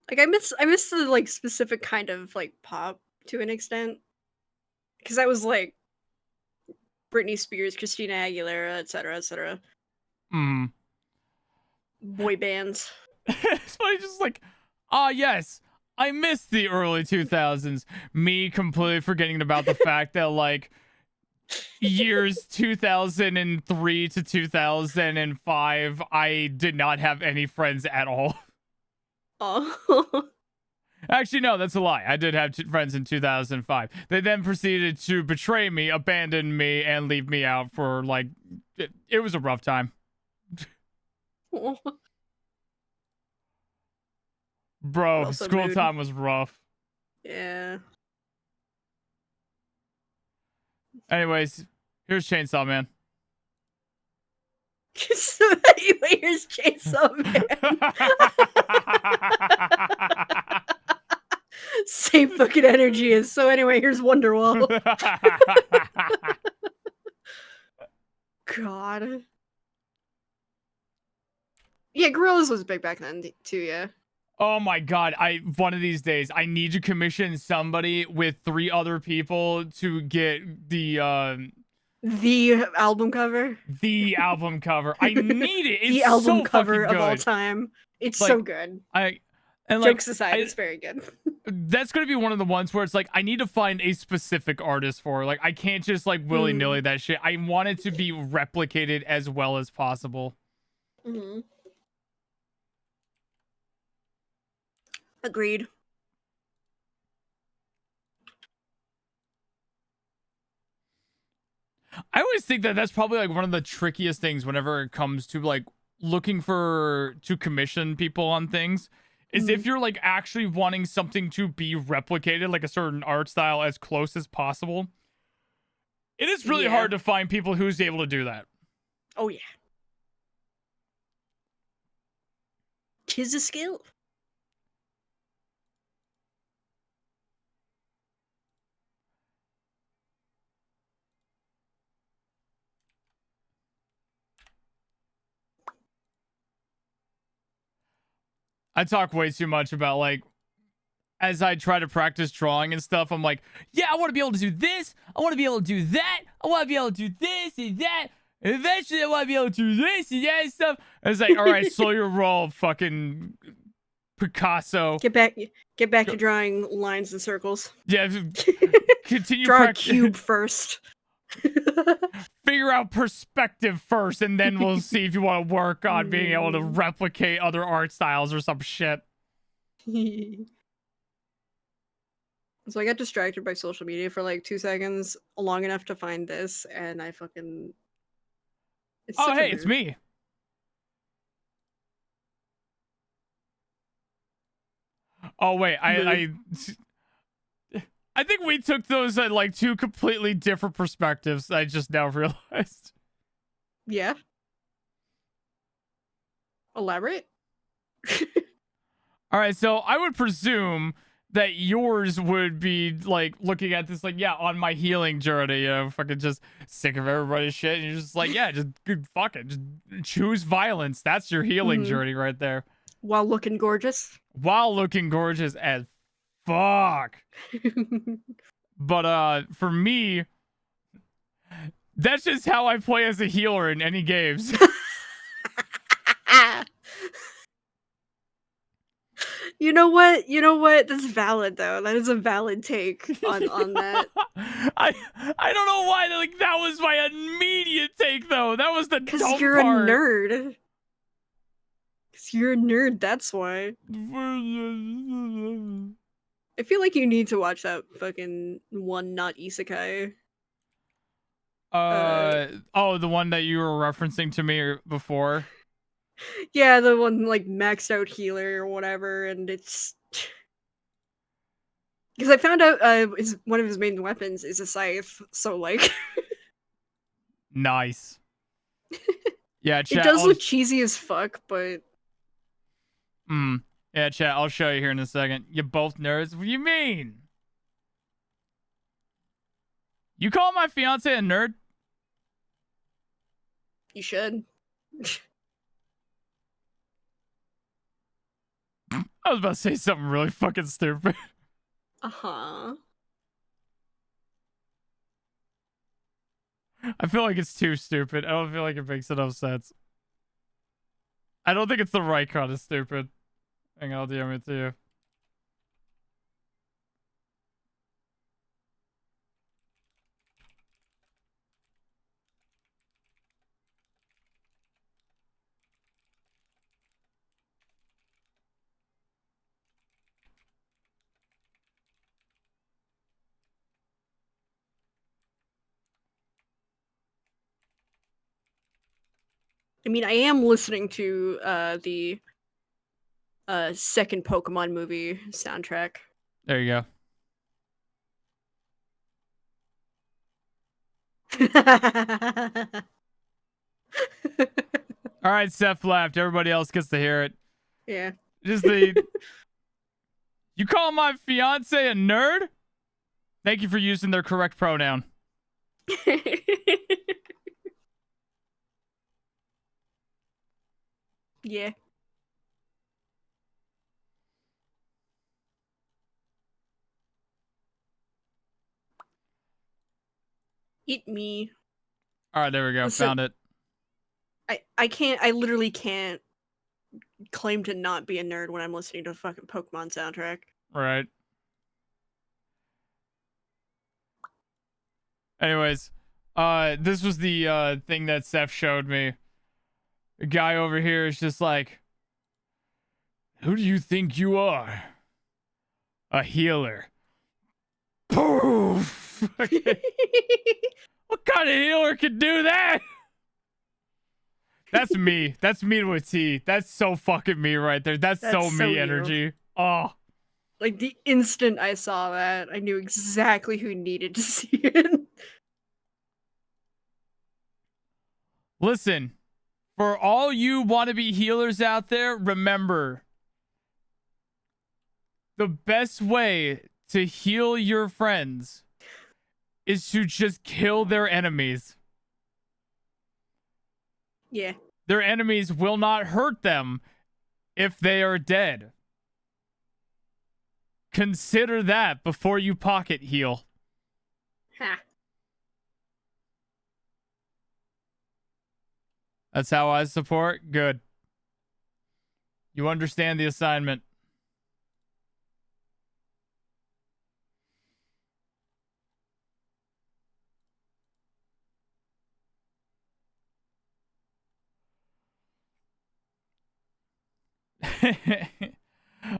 Like, I miss the, like, specific kind of, like, pop to an extent. Because that was, like, Britney Spears, Christina Aguilera, etc., etc. Hmm. Boy bands. It's funny, just like, yes, I missed the early 2000s. Me completely forgetting about the fact that, like, years 2003 to 2005, I did not have any friends at all. Oh. Actually, no, that's a lie. I did have friends in 2005. They then proceeded to betray me, abandon me, and leave me out for, like, it was a rough time. Bro, Also school mood. time was rough. Yeah. Anyways, here's Chainsaw Man. So anyway, here's Chainsaw Man. Same fucking energy as so anyway, here's Wonderwall. God. Yeah, Gorillas was big back then too, yeah. Oh my god, one of these days I need to commission somebody with 3 other people to get the album cover. album cover. I need it. It's The album so cover fucking of all good. time. It's Like, so good. Jokes aside, it's very good. That's gonna be one of the ones where it's like I need to find a specific artist for. Like, I can't just like willy-nilly that shit. I want it to be replicated as well as possible. Mm-hmm. Agreed. I always think that that's probably like one of the trickiest things whenever it comes to like looking to commission people on things is if you're like actually wanting something to be replicated, like a certain art style as close as possible. It is really hard to find people who's able to do that. Oh yeah. 'Tis a skill. I talk way too much about like as I try to practice drawing and stuff, I'm like, yeah, I want to be able to do this. I want to be able to do that. I want to be able to do this and that. And eventually, I want to be able to do this and that and stuff. And it's like, all right, slow your roll, fucking Picasso. Get back to drawing lines and circles. Yeah, continue. Draw a cube first. Figure out perspective first, and then we'll see if you want to work on being able to replicate other art styles or some shit. So I got distracted by social media for like 2 seconds, long enough to find this, and I fucking... It's oh, hey, it's me. Oh, wait, I think we took those at like 2 completely different perspectives. I just now realized. Yeah. Elaborate? All right, so I would presume that yours would be like looking at this like, yeah, on my healing journey, you know, fucking just sick of everybody's shit. And you're just like, yeah, just fuck it. Just choose violence. That's your healing journey right there. While looking gorgeous. While looking gorgeous as fuck. But for me, that's just how I play as a healer in any games. You know what? That's valid though. That is a valid take on that. I don't know why like that was my immediate take though. That was the dumb part. Because you're a nerd. Because you're a nerd, that's why. I feel like you need to watch that fucking one not isekai. Oh, the one that you were referencing to me before. Yeah, the one like maxed out healer or whatever, and it's because I found out one of his main weapons is a scythe, so like nice. Yeah, chat, it does look cheesy as fuck, but yeah, chat, I'll show you here in a second. You both nerds? What do you mean? You call my fiance a nerd? You should. I was about to say something really fucking stupid. Uh-huh. I feel like it's too stupid. I don't feel like it makes enough sense. I don't think it's the right kind of stupid. Hang on, I'll DM it to you. I mean, I am listening to the second Pokemon movie soundtrack. There you go. All right, Seph left. Everybody else gets to hear it. Yeah. Just the... You call my fiance a nerd? Thank you for using their correct pronoun. Yeah. Eat me. All right, there we go. Listen, found it. I literally can't claim to not be a nerd when I'm listening to a fucking Pokemon soundtrack. Right. Anyways, this was the thing that Seph showed me. The guy over here is just like, who do you think you are? A healer. Poof! What kind of healer could do that? That's me. That's me to a T. That's so fucking me right there. That's so me you. energy. Oh. Like, the instant I saw that, I knew exactly who needed to see it. Listen, for all you wannabe healers out there, remember, the best way to heal your friends is to just kill their enemies. Yeah. Their enemies will not hurt them if they are dead. Consider that before you pocket heal. Ha. That's how I support. Good. You understand the assignment.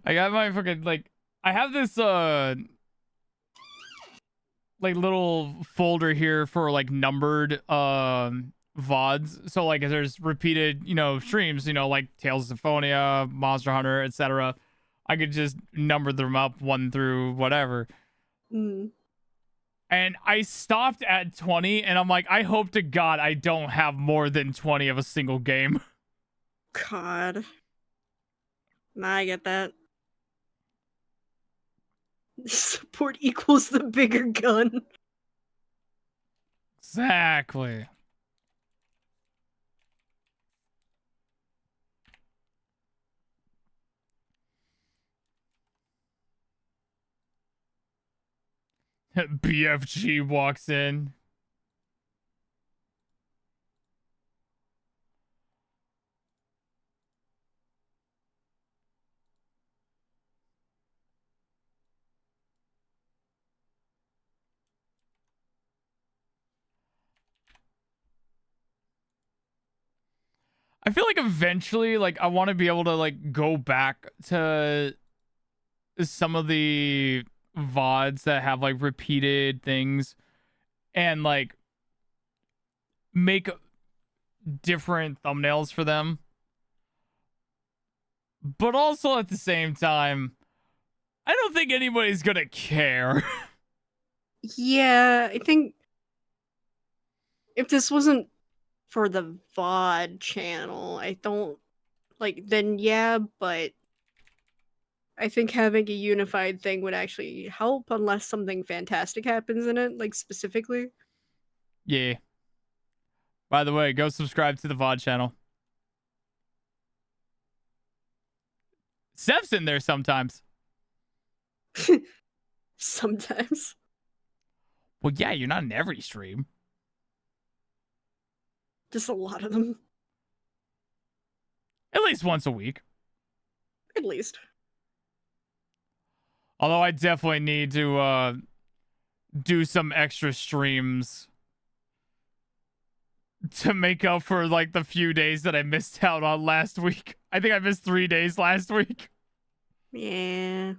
I got my fucking like I have this like little folder here for like numbered VODs. So like there's repeated, streams, like Tales of Symphonia, Monster Hunter, etc. I could just number them up 1 through whatever. Mm. And I stopped at 20 and I'm like, I hope to God I don't have more than 20 of a single game. God. Nah, I get that. Support equals the bigger gun. Exactly. BFG walks in. I feel like eventually, like, I want to be able to, like, go back to some of the VODs that have, like, repeated things and, like, make different thumbnails for them. But also at the same time, I don't think anybody's gonna care. Yeah, I think if this wasn't for the VOD channel, I don't then yeah, but I think having a unified thing would actually help unless something fantastic happens in it, like specifically. Yeah. By the way, go subscribe to the VOD channel. Seph's in there sometimes. Sometimes. Well, yeah, you're not in every stream. Just a lot of them. At least once a week. At least. Although I definitely need to do some extra streams to make up for like the few days that I missed out on last week. I think I missed 3 days last week. Yeah.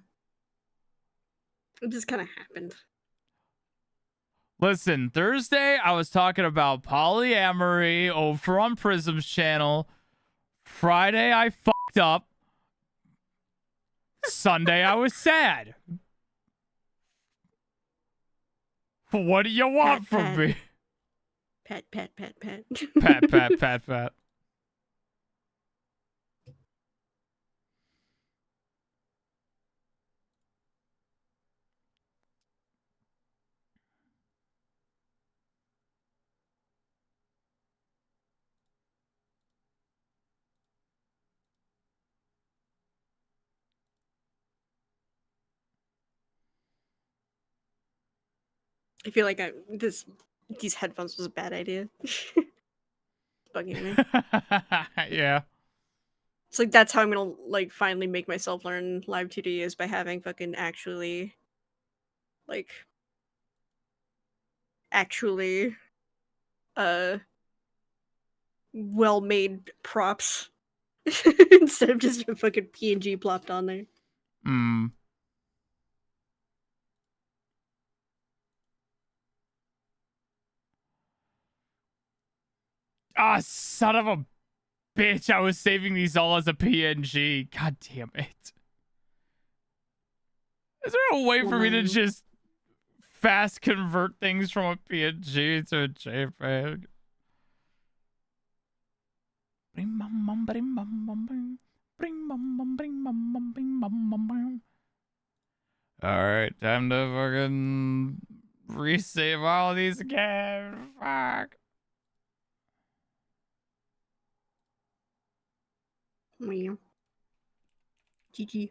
It just kind of happened. Listen, Thursday I was talking about polyamory over on Prism's channel. Friday I fucked up. Sunday I was sad. What do you want Pat, from pat. me? Pat, pat, pat, pat. Pat, pat, pat, pat. I feel like these headphones was a bad idea. Bugging me. Yeah. It's like that's how I'm gonna like finally make myself learn live 2D is by having fucking like actually uh well made props instead of just a fucking PNG plopped on there. Hmm. Ah, son of a bitch. I was saving these all as a PNG. God damn it. Is there a way for me to just fast convert things from a PNG to a JPEG? Alright, time to fucking resave all of these again. Fuck. Meow. GG.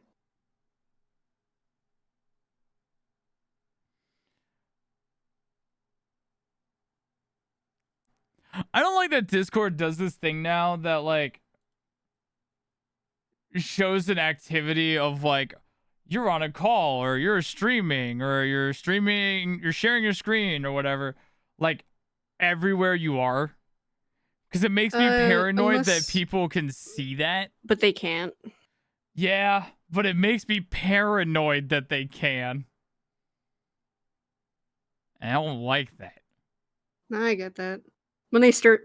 I don't like that Discord does this thing now that like shows an activity of like you're on a call or you're streaming or you're sharing your screen or whatever, like everywhere you are. Because it makes me paranoid that people can see that. But they can't. Yeah, but it makes me paranoid that they can. And I don't like that. No, I get that. When they when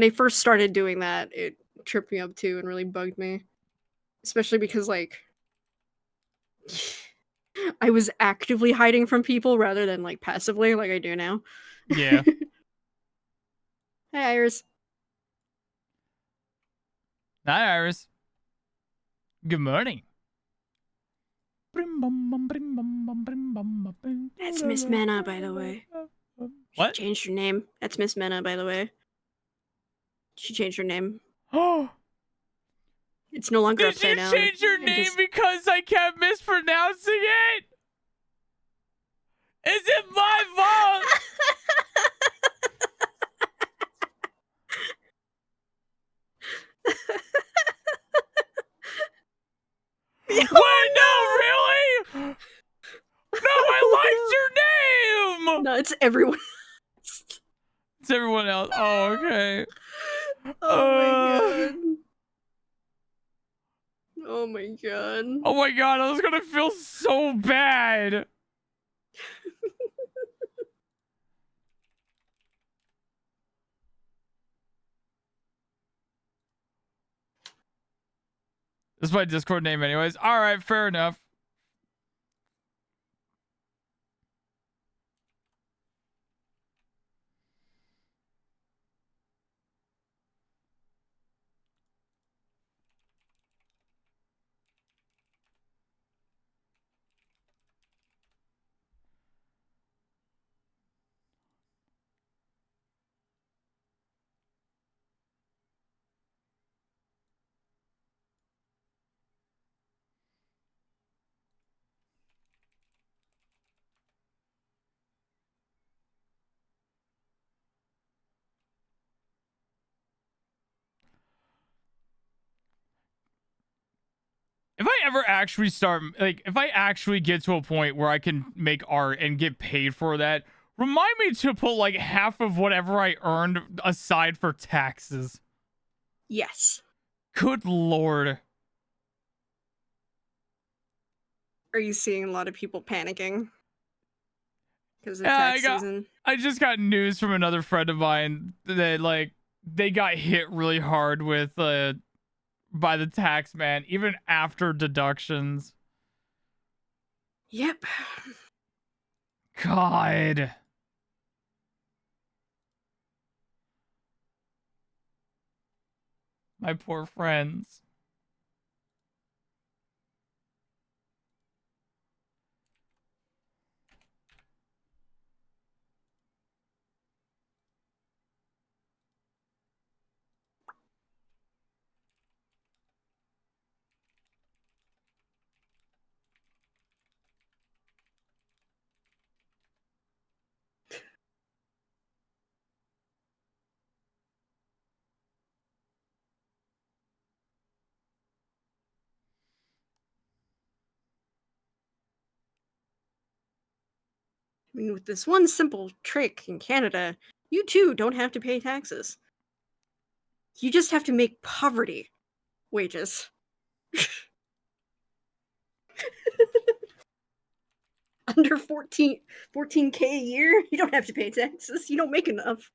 they first started doing that, it tripped me up too and really bugged me. Especially because like I was actively hiding from people rather than like passively like I do now. Yeah. Hey Iris. Hi, Iris. Good morning. That's Miss Mena, by the way. What? She changed her name. That's Miss Mena, by the way. She changed her name. Oh. It's no longer Did upside you down. change your name because I kept mispronouncing it? Is it my fault? Wait, no, really? No, I liked your name! No, it's everyone. It's everyone else. Oh, okay. Oh my god. Oh my god. Oh my god, I was gonna feel so bad. This is my Discord name anyways. Alright, fair enough. If I ever actually start, like, if I actually get to a point where I can make art and get paid for that, remind me to put, like, half of whatever I earned aside for taxes. Yes. Good lord. Are you seeing a lot of people panicking? Because of tax season? I just got news from another friend of mine that, like, they got hit really hard with, by the tax man, even after deductions. Yep. God. My poor friends. I mean, with this one simple trick in Canada, you too don't have to pay taxes. You just have to make poverty wages. Under 14K a year, you don't have to pay taxes. You don't make enough.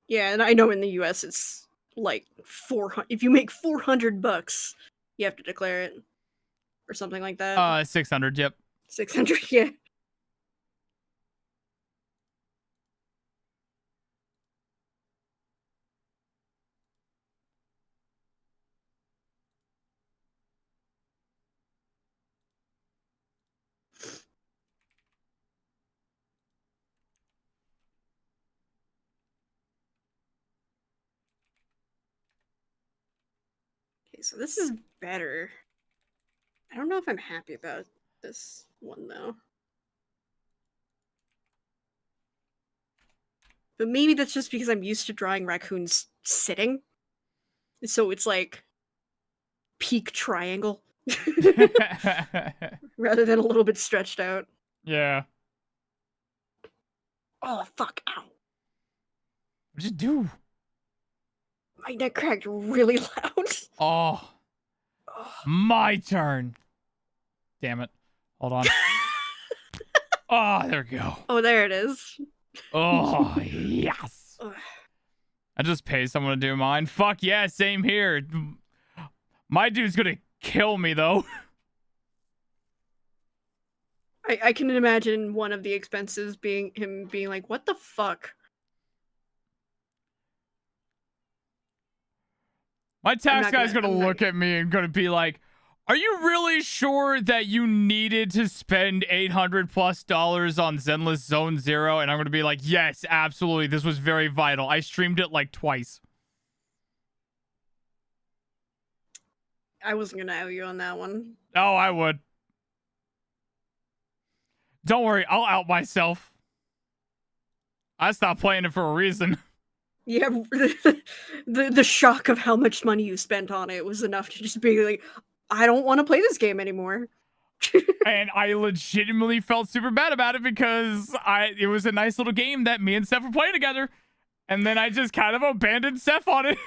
Yeah, and I know in the US it's like 400. If you make $400, you have to declare it or something like that. 600, yep. 600, yeah. so this is better. I don't know if I'm happy about this one though. But maybe that's just because I'm used to drawing raccoons sitting. So it's like peak triangle rather than a little bit stretched out. Yeah. Oh, fuck. Ow. What'd you do? My neck cracked really loud. Oh, Oh. my turn. Damn it. Hold on. Oh, there we go. Oh, there it is. Oh, yes. Ugh. I just pay someone to do mine. Fuck yeah, same here. My dude's gonna kill me, though. I can imagine one of the expenses being him being like, what the fuck? My tax not guy's gonna- gonna I'm not look at me and gonna be like, are you really sure that you needed to spend $800+ on Zenless Zone Zero? And I'm gonna be like, yes, absolutely. This was very vital. I streamed it like twice. I wasn't gonna out you on that one. Oh, I would. Don't worry, I'll out myself. I stopped playing it for a reason. Yeah, the shock of how much money you spent on it was enough to just be like, I don't want to play this game anymore. And I legitimately felt super bad about it because it was a nice little game that me and Seph were playing together. And then I just kind of abandoned Seph on it.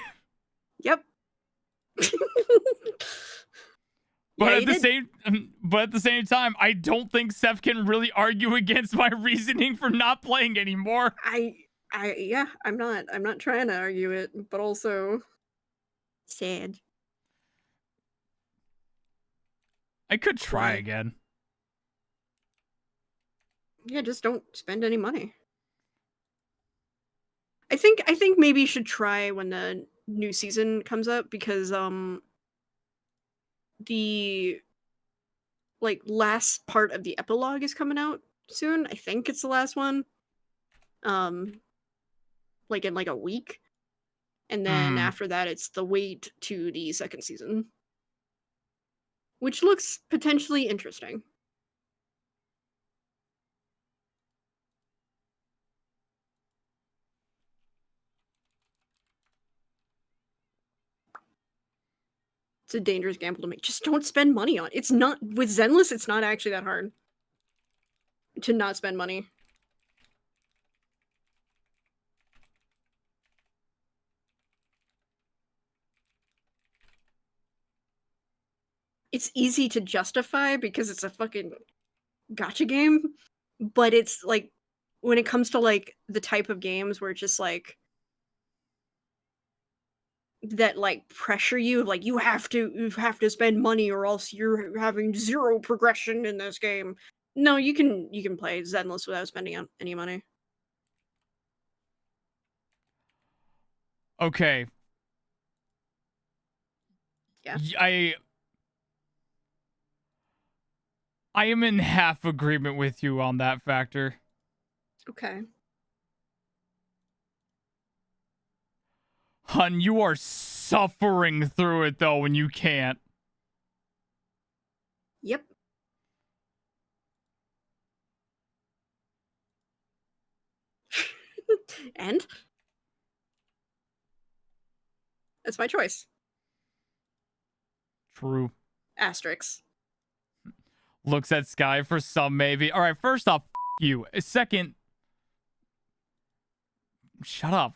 Yep. But Yeah, at you the did. same time, I don't think Seph can really argue against my reasoning for not playing anymore. Yeah, I'm not trying to argue it, but also sad. I could try Why? again. Yeah, just don't spend any money. I think maybe you should try when the new season comes up because the like last part of the epilogue is coming out soon. I think it's the last one. Like in like a week. And then Hmm. after that it's the wait to the second season. Which looks potentially interesting. It's a dangerous gamble to make. Just don't spend money on it. It's not with Zenless, it's not actually that hard to not spend money. It's easy to justify because it's a fucking gotcha game, but it's like when it comes to like the type of games where it's just like that like pressure you like you have to spend money or else you're having zero progression in this game. No, you can play Zenless without spending any money. Okay. Yeah. I am in half agreement with you on that factor. Okay. Hun, you are suffering through it though when you can't. Yep. And that's my choice. True. Asterix. Looks at sky for some maybe. All right, first off, you. Second, shut up.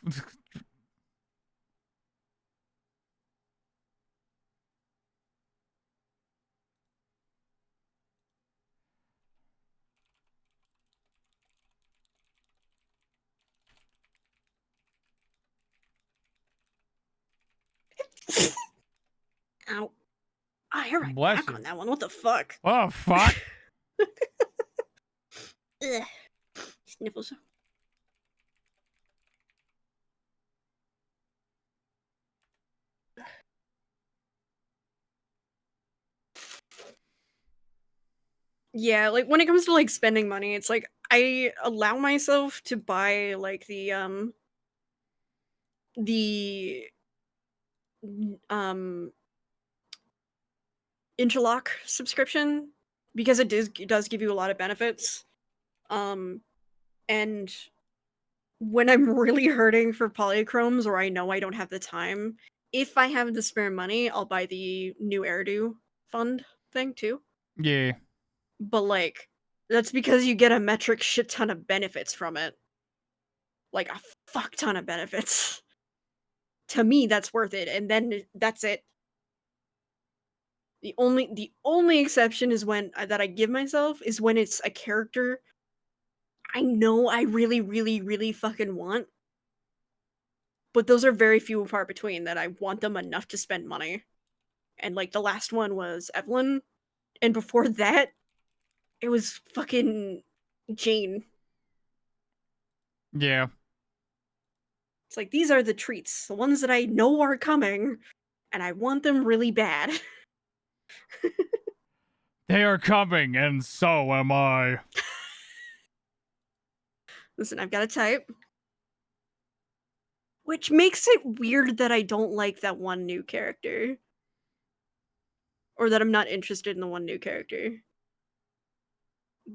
Ow. I heard my Bless back you. on that one. What the fuck? Oh, fuck. Ugh. Sniffles. Yeah, like when it comes to like spending money, it's like I allow myself to buy like the n- um interlock subscription because it does give you a lot of benefits. And when I'm really hurting for polychromes or I know I don't have the time, if I have the spare money, I'll buy the new Airdo fund thing too. Yeah. But like, that's because you get a metric shit ton of benefits from it. Like a fuck ton of benefits. To me, that's worth it, and then that's it. The only exception is when that I give myself is when it's a character I know I really, really, really fucking want, but those are very few and far between that I want them enough to spend money. And like the last one was Evelyn, and before that, it was fucking Jane. Yeah. It's like these are the treats, the ones that I know are coming, and I want them really bad. They are coming, and so am I. Listen, I've got to type. Which makes it weird that I don't like that one new character. Or that I'm not interested in the one new character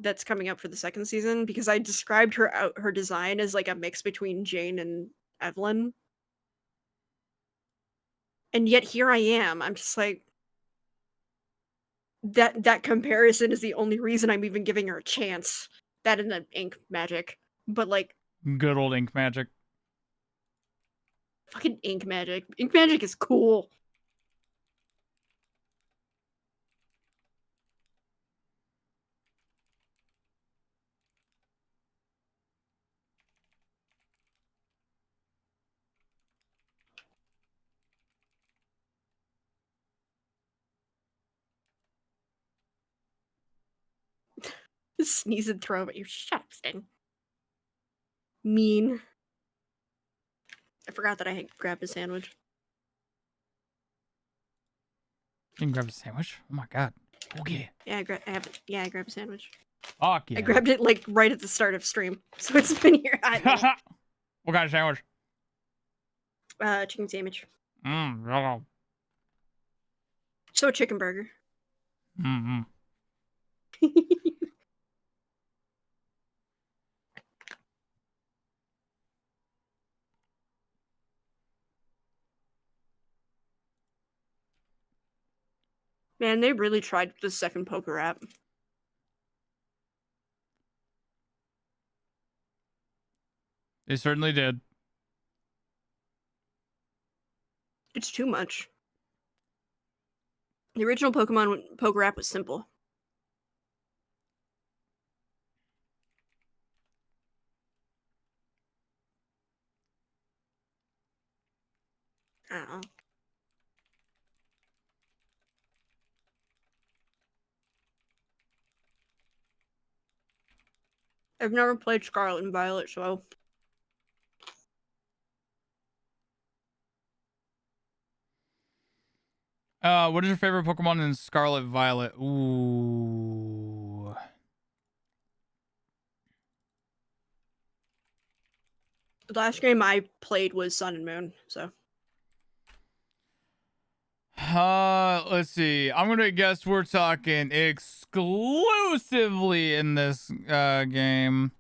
that's coming up for the second season, because I described her design as like a mix between Jane and Evelyn. And yet here I am. I'm just like that comparison is the only reason I'm even giving her a chance. That and the ink magic. But like Good old ink magic. fucking ink magic. Ink magic is cool. Sneeze and throw at you. Shut up, Sting. Mean. I forgot that I had grabbed a sandwich. You can grab a sandwich. Oh my god. Oh yeah. Yeah, I grabbed a sandwich. Fuck yeah. I grabbed it like right at the start of stream, so it's been here a hot minute. What kind of sandwich? Chicken sandwich. Mmm. So a chicken burger. Mm-hmm. Man, they really tried the second poker app. They certainly did. It's too much. The original Pokemon poker app was simple. I don't know. I've never played Scarlet and Violet, so What is your favorite Pokemon in Scarlet Violet? Ooh. the last game I played was Sun and Moon, so Let's see. I'm gonna guess we're talking exclusively in this game.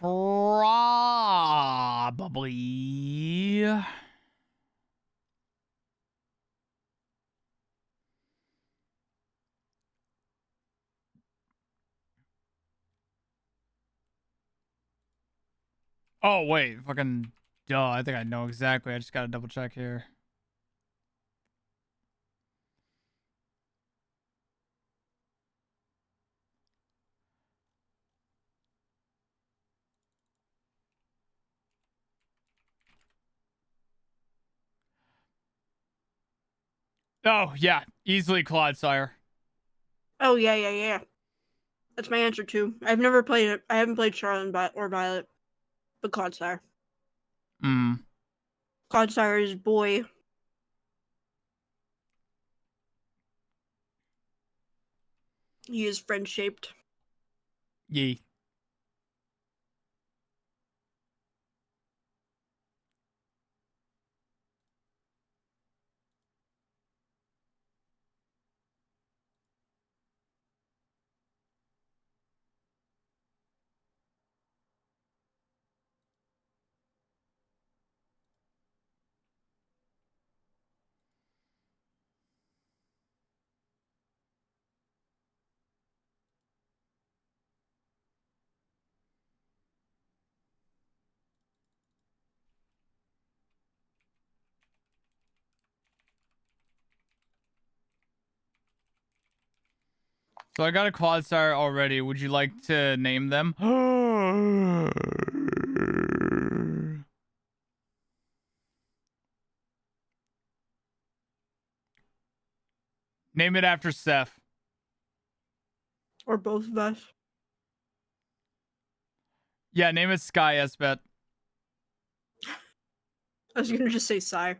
Probably. Oh wait, fucking duh. I think I know exactly. I just gotta double check here. Oh yeah, easily Clodsire. oh yeah. That's my answer too. I've never played it. I haven't played Charlotte or Violet, but Clodsire. Hmm. Clodsire is boy. He is friend shaped. Yee. So I got a quad sire already. Would you like to name them? Name it after Seph. Or both of us. Yeah, name it Sky Esbet. I was gonna just say Psy.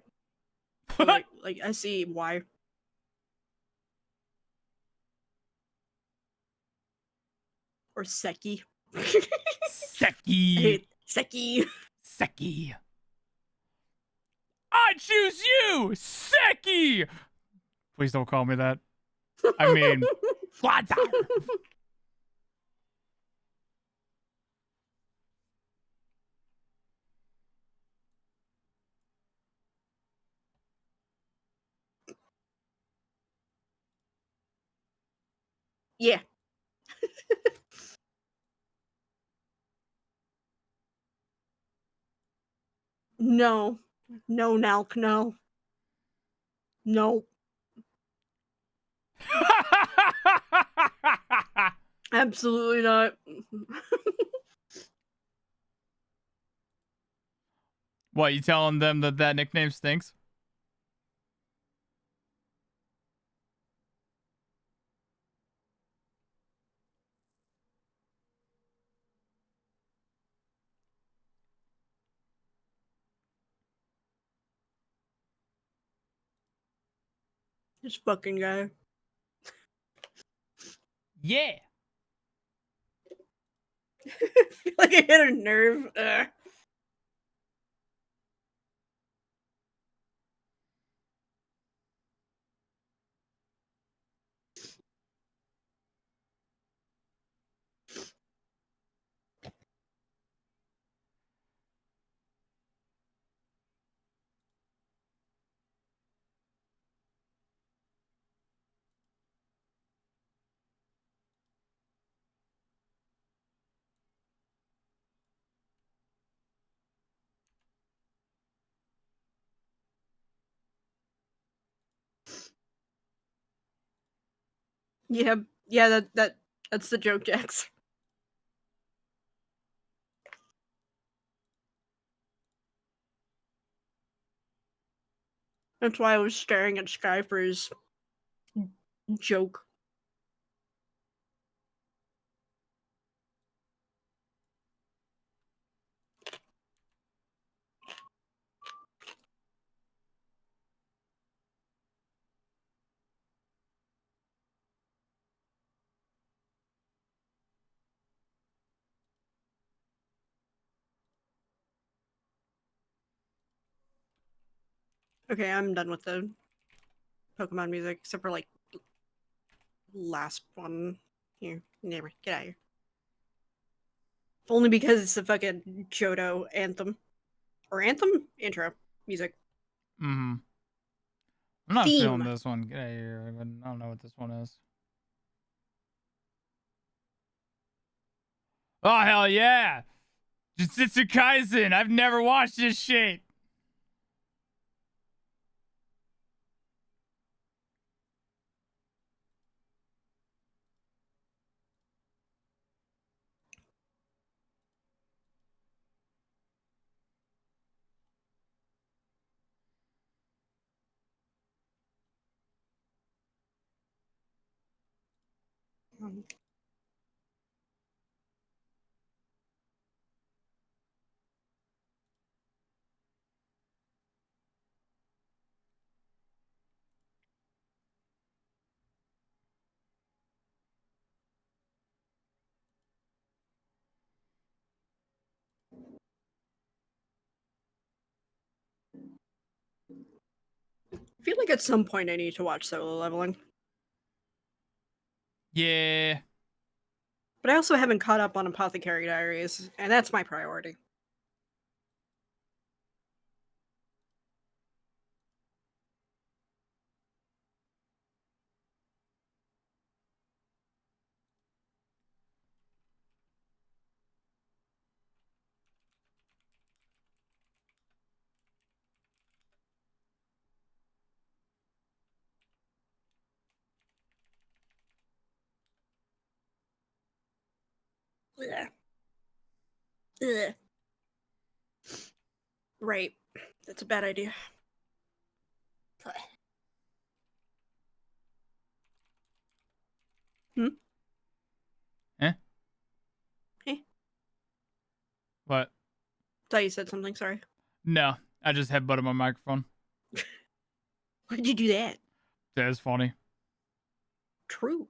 Like I see why. Or Seki. I Seki. hate Seki. Seki. I choose you, Seki. Please don't call me that. I mean, quad sire. Yeah. No. No, Nalk, no. No. Absolutely not. What, you telling them that that nickname stinks? This fucking guy. Yeah. I feel like I hit a nerve. Ugh. Yeah, yeah, that's the joke, Jax. That's why I was staring at Sky for his joke. Okay, I'm done with the Pokemon music, except for like last one. Here, never get out of here. Only because it's the fucking Johto anthem. Or anthem? Intro. Music. Mm-hmm. I'm not feeling Theme. this one. Get out of here. I don't know what this one is. Oh, hell yeah. Jujutsu Kaisen. I've never watched this shit. I feel like at some point I need to watch Solo Leveling. Yeah. But I also haven't caught up on Apothecary Diaries, and that's my priority. Ugh. Ugh. Right. That's a bad idea. Hmm? Eh? Hey. What? Thought you said something, sorry. No, I just headbutted my microphone. Why did you do that? That is funny. True.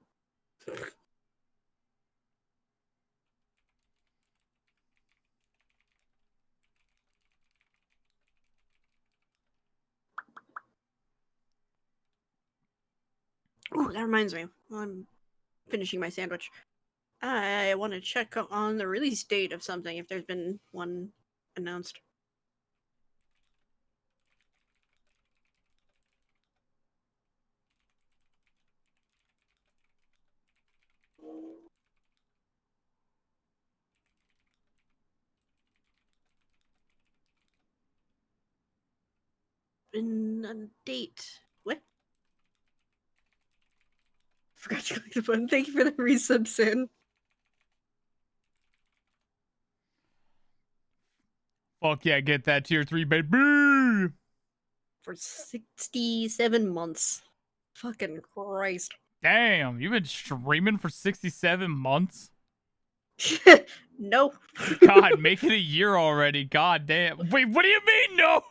Ooh, that reminds me. While I'm finishing my sandwich, I want to check on the release date of something if there's been one announced. Been a date. What? Forgot to click the button. Thank you for the resub, Sin. Fuck yeah, get that tier 3, baby! For 67 months. Fucking Christ. Damn, you've been streaming for 67 months? No. God, make it a year already. God damn. Wait, what do you mean, no?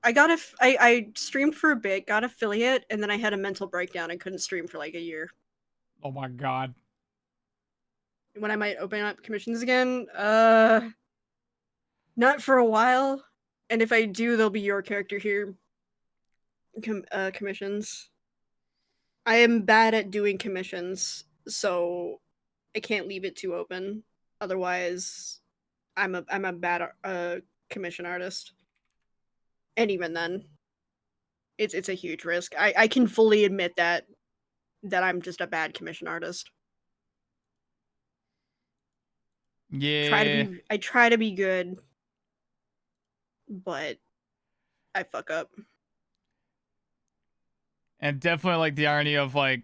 I streamed for a bit, got affiliate, and then I had a mental breakdown and couldn't stream for like a year. Oh my god. When I might open up commissions again, not for a while. And if I do, there'll be your character here. Commissions. I am bad at doing commissions, so I can't leave it too open. Otherwise, I'm a bad commission artist. And even then, it's a huge risk. I can fully admit that I'm just a bad commission artist. Yeah. I try to be good, but I fuck up. And definitely like the irony of like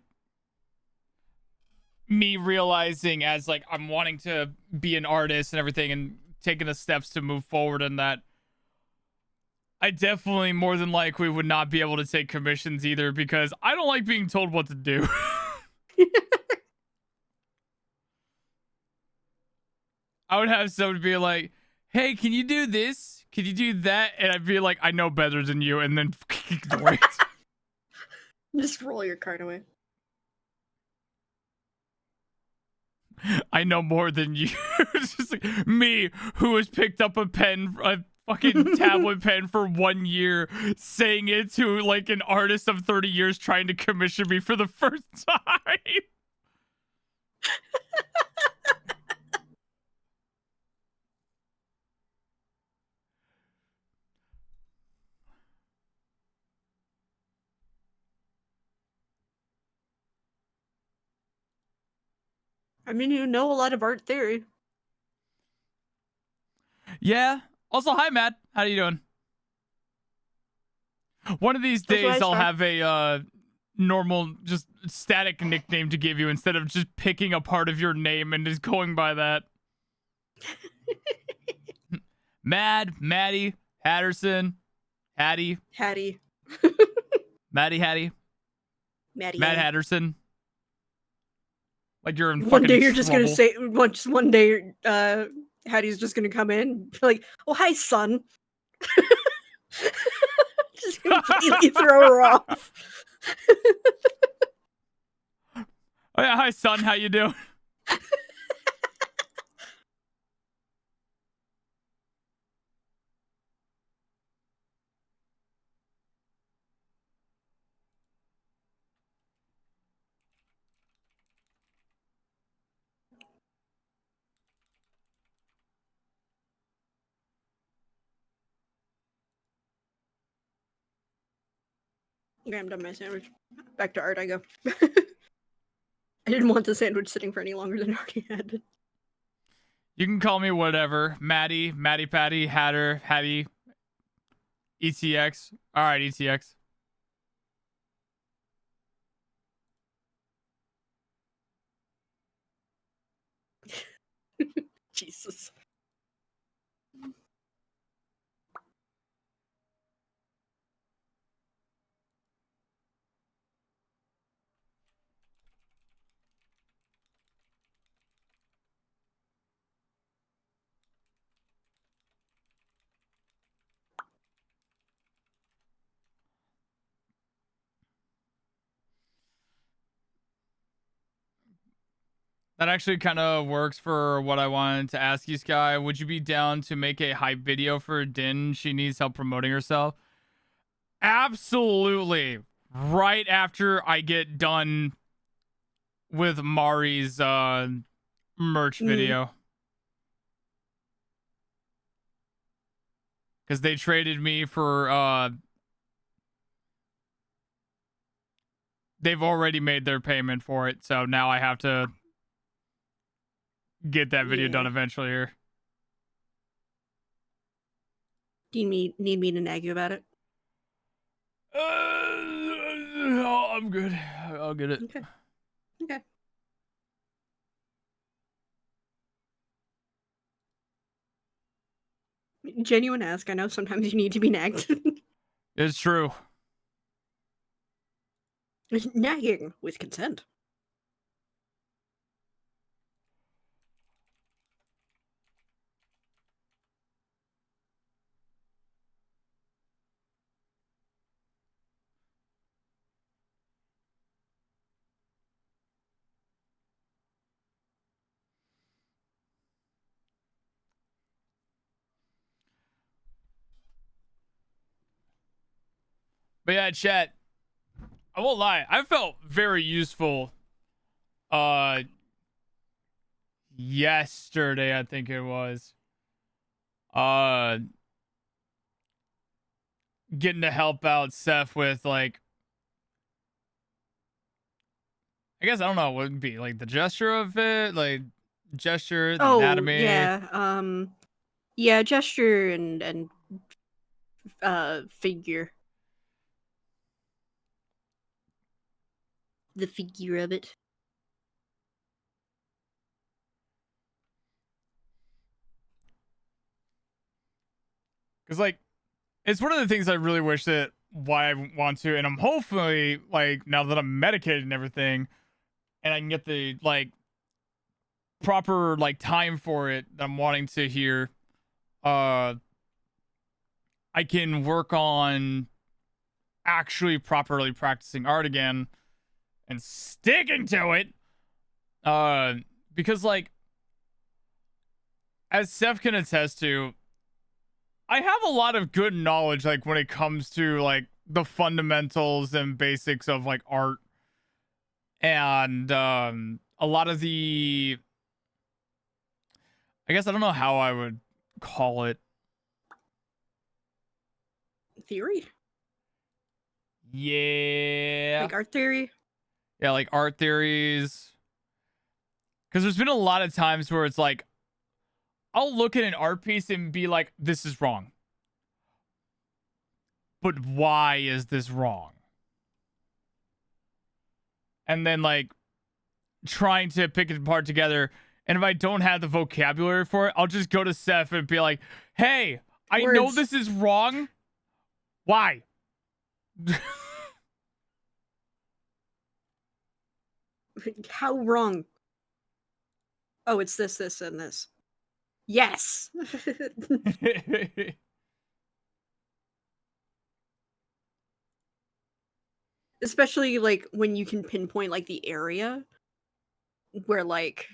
me realizing as like I'm wanting to be an artist and everything and taking the steps to move forward in that. I definitely more than likely would not be able to take commissions either because I don't like being told what to do. I would have someone be like, hey, can you do this? Can you do that? And I'd be like, I know better than you, and then ignore it. Just roll your card away. I know more than you. It's just like me who has picked up a fucking tablet pen for 1 year, saying it to like an artist of 30 years trying to commission me for the first time. I mean, you know a lot of art theory. Yeah. Also, hi, Matt. How you doing? One of these days, I'll have a normal, just static nickname to give you instead of just picking a part of your name and just going by that. Maddie, Hatterson, Hattie. Hattie. Maddie, Hattie. Maddie. Matt Hatterson. Like you're in one day you're trouble. just gonna say one day Hattie's just gonna come in and be like, oh hi son. Just completely throw her off. Oh yeah, hi son, how you doing? Okay, I'm done my sandwich. Back to art I go. I didn't want the sandwich sitting for any longer than I already had. You can call me whatever. Maddie, Patty, Hatter, Hattie, ETX. All right, ETX. Jesus. That actually kind of works for what I wanted to ask you, Sky. Would you be down to make a hype video for Din? She needs help promoting herself. Absolutely. Right after I get done with Mari's merch video. Because they traded me for they've already made their payment for it, so now I have to get that video done eventually here. Do you need me to nag you about it? No, I'm good. I'll get it. Okay. Genuine ask. I know sometimes you need to be nagged. It's true. Nagging with consent. But yeah, chat. I won't lie. I felt very useful yesterday, I think it was. Getting to help out Seph with, like, I guess I don't know what would be like the gesture of it, like gesture, the anatomy. Yeah, gesture and figure. The figure of it. Because, like, it's one of the things I really wish that why I want to, and I'm hopefully, like, now that I'm medicated and everything, and I can get the, like, proper, like, time for it that I'm wanting to hear, I can work on actually properly practicing art again and sticking to it. Because, like, as Seph can attest to, I have a lot of good knowledge, like, when it comes to, like, the fundamentals and basics of, like, art. And a lot of the, I guess I don't know how I would call it. Theory? Yeah. Like art theory? Yeah, like art theories. Because there's been a lot of times where it's like, I'll look at an art piece and be like, this is wrong. But why is this wrong? And then, like, trying to pick it apart together. And if I don't have the vocabulary for it, I'll just go to Seph and be like, hey, I know this is wrong. Why? How wrong? Oh, it's this, this, and this. Yes! Especially, like, when you can pinpoint, like, the area where, like,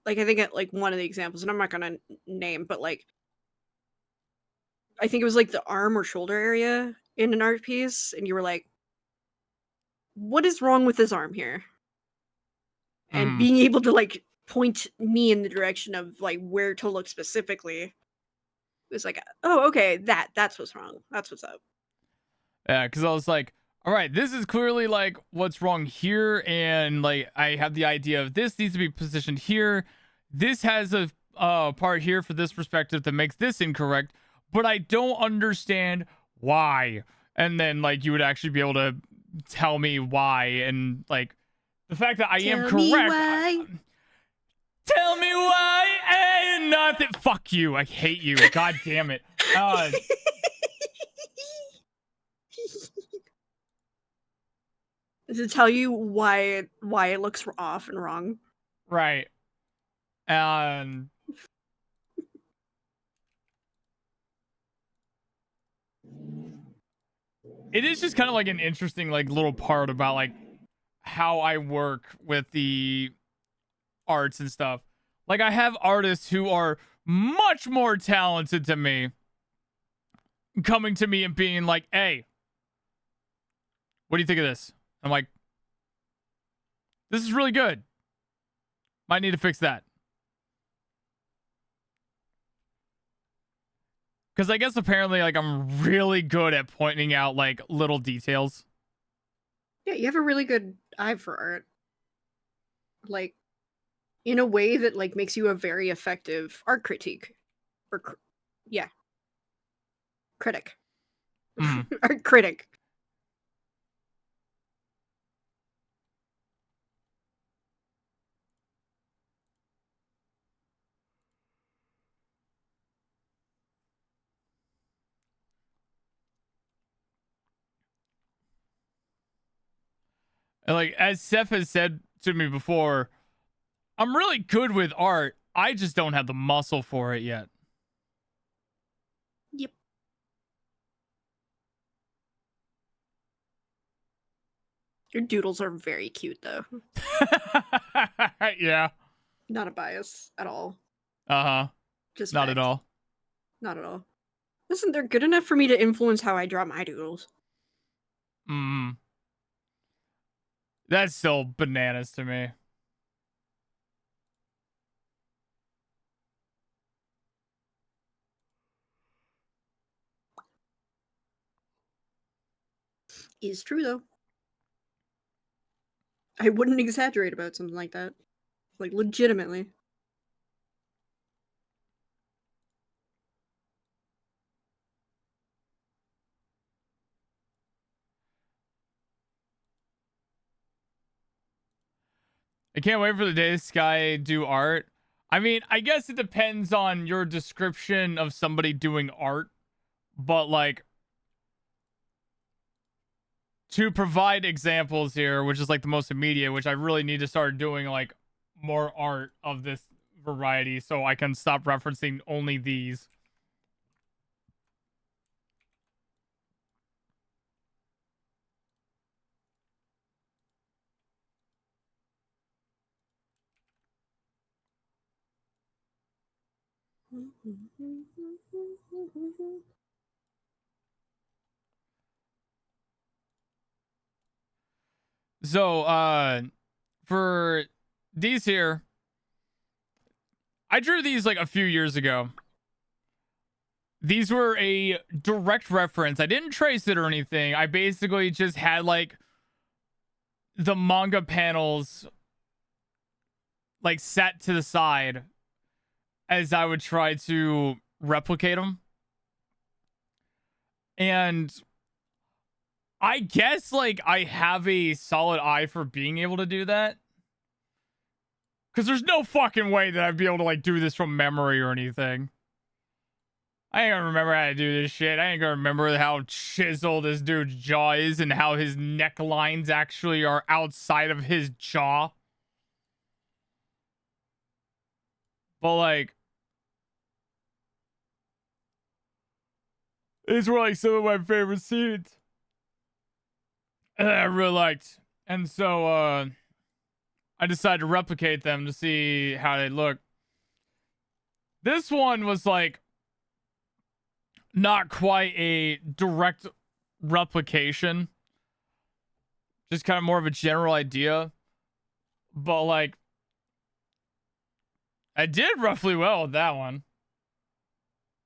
I think at, like, one of the examples, and I'm not gonna name, but, like, I think it was, like, the arm or shoulder area in an art piece, and you were like, what is wrong with this arm here? And being able to, like, point me in the direction of, like, where to look specifically was like, oh, okay, that's what's wrong. That's what's up. Yeah, because I was like, all right, this is clearly, like, what's wrong here. And, like, I have the idea of this needs to be positioned here. This has a part here for this perspective that makes this incorrect, but I don't understand why. And then, like, you would actually be able to tell me why. And, like, the fact that I am correct. Tell me why ain't nothing. Fuck you. I hate you. God damn it. To tell you why it looks off and wrong. Right. And it is just kind of like an interesting like little part about like how I work with the arts and stuff. Like I have artists who are much more talented to me coming to me and being like, "Hey, what do you think of this?" I'm like, "This is really good. Might need to fix that." Because I guess apparently like I'm really good at pointing out like little details. Yeah, you have a really good eye for art. Like, in a way that like makes you a very effective art critique. Or yeah. Critic. Mhm. Art critic. And like as Seph has said to me before, I'm really good with art. I just don't have the muscle for it yet. Yep. Your doodles are very cute though. Yeah. Not a bias at all. Uh-huh. Just Not fact. at all. Not at all. Listen, they're good enough for me to influence how I draw my doodles. Mm. That's still bananas to me. Is true though. I wouldn't exaggerate about something like that. Like legitimately. I can't wait for the day this guy do art. I mean, I guess it depends on your description of somebody doing art, but like to provide examples here, which is like the most immediate, which I really need to start doing like more art of this variety so I can stop referencing only these. So, for these here, I drew these like a few years ago. These were a direct reference. I didn't trace it or anything. I basically just had like the manga panels like set to the side as I would try to replicate them. And I guess like I have a solid eye for being able to do that. Because there's no fucking way that I'd be able to like do this from memory or anything. I ain't gonna remember how to do this shit. I ain't gonna remember how chiseled this dude's jaw is and how his necklines actually are outside of his jaw. But like, these were like some of my favorite scenes that I really liked. And so I decided to replicate them to see how they look. This one was like not quite a direct replication, just kind of more of a general idea. But like, I did roughly well with that one.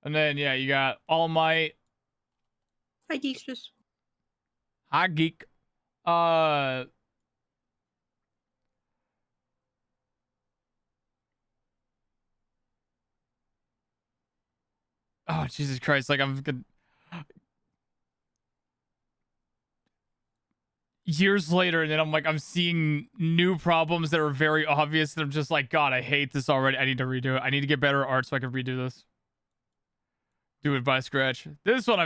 And then yeah, you got All Might. Hi Geeksters. Hi Geek. Uh oh Jesus Christ, like I'm gonna years later, and then I'm seeing new problems that are very obvious, and I'm just like, God, I hate this already. I need to redo it. I need to get better art so I can redo this. Do it by scratch. This was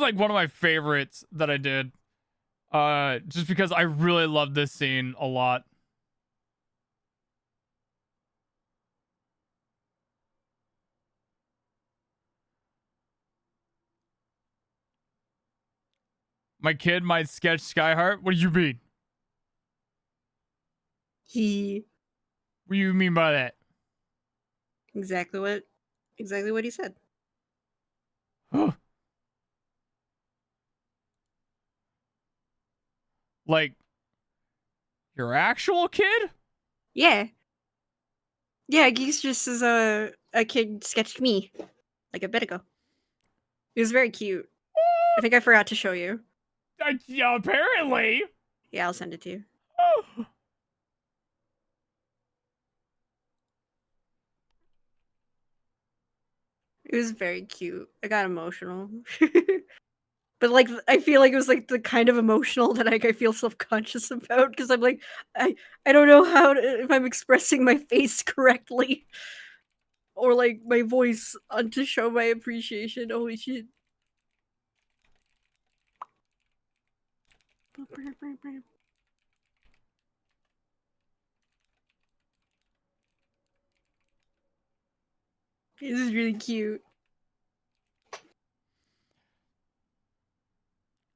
like one of my favorites that I did. Just because I really love this scene a lot. My kid might sketch Skyheart. What do you mean? What do you mean by that? Exactly what he said. Like, your actual kid? Yeah. Yeah, Geese just as a kid sketched me like a bit ago. It was very cute. I think I forgot to show you. Yeah, apparently. Yeah, I'll send it to you. It was very cute. I got emotional. But like I feel like it was like the kind of emotional that like I feel self-conscious about because I'm like I don't know if I'm expressing my face correctly or like my voice to show my appreciation. Holy shit. This is really cute.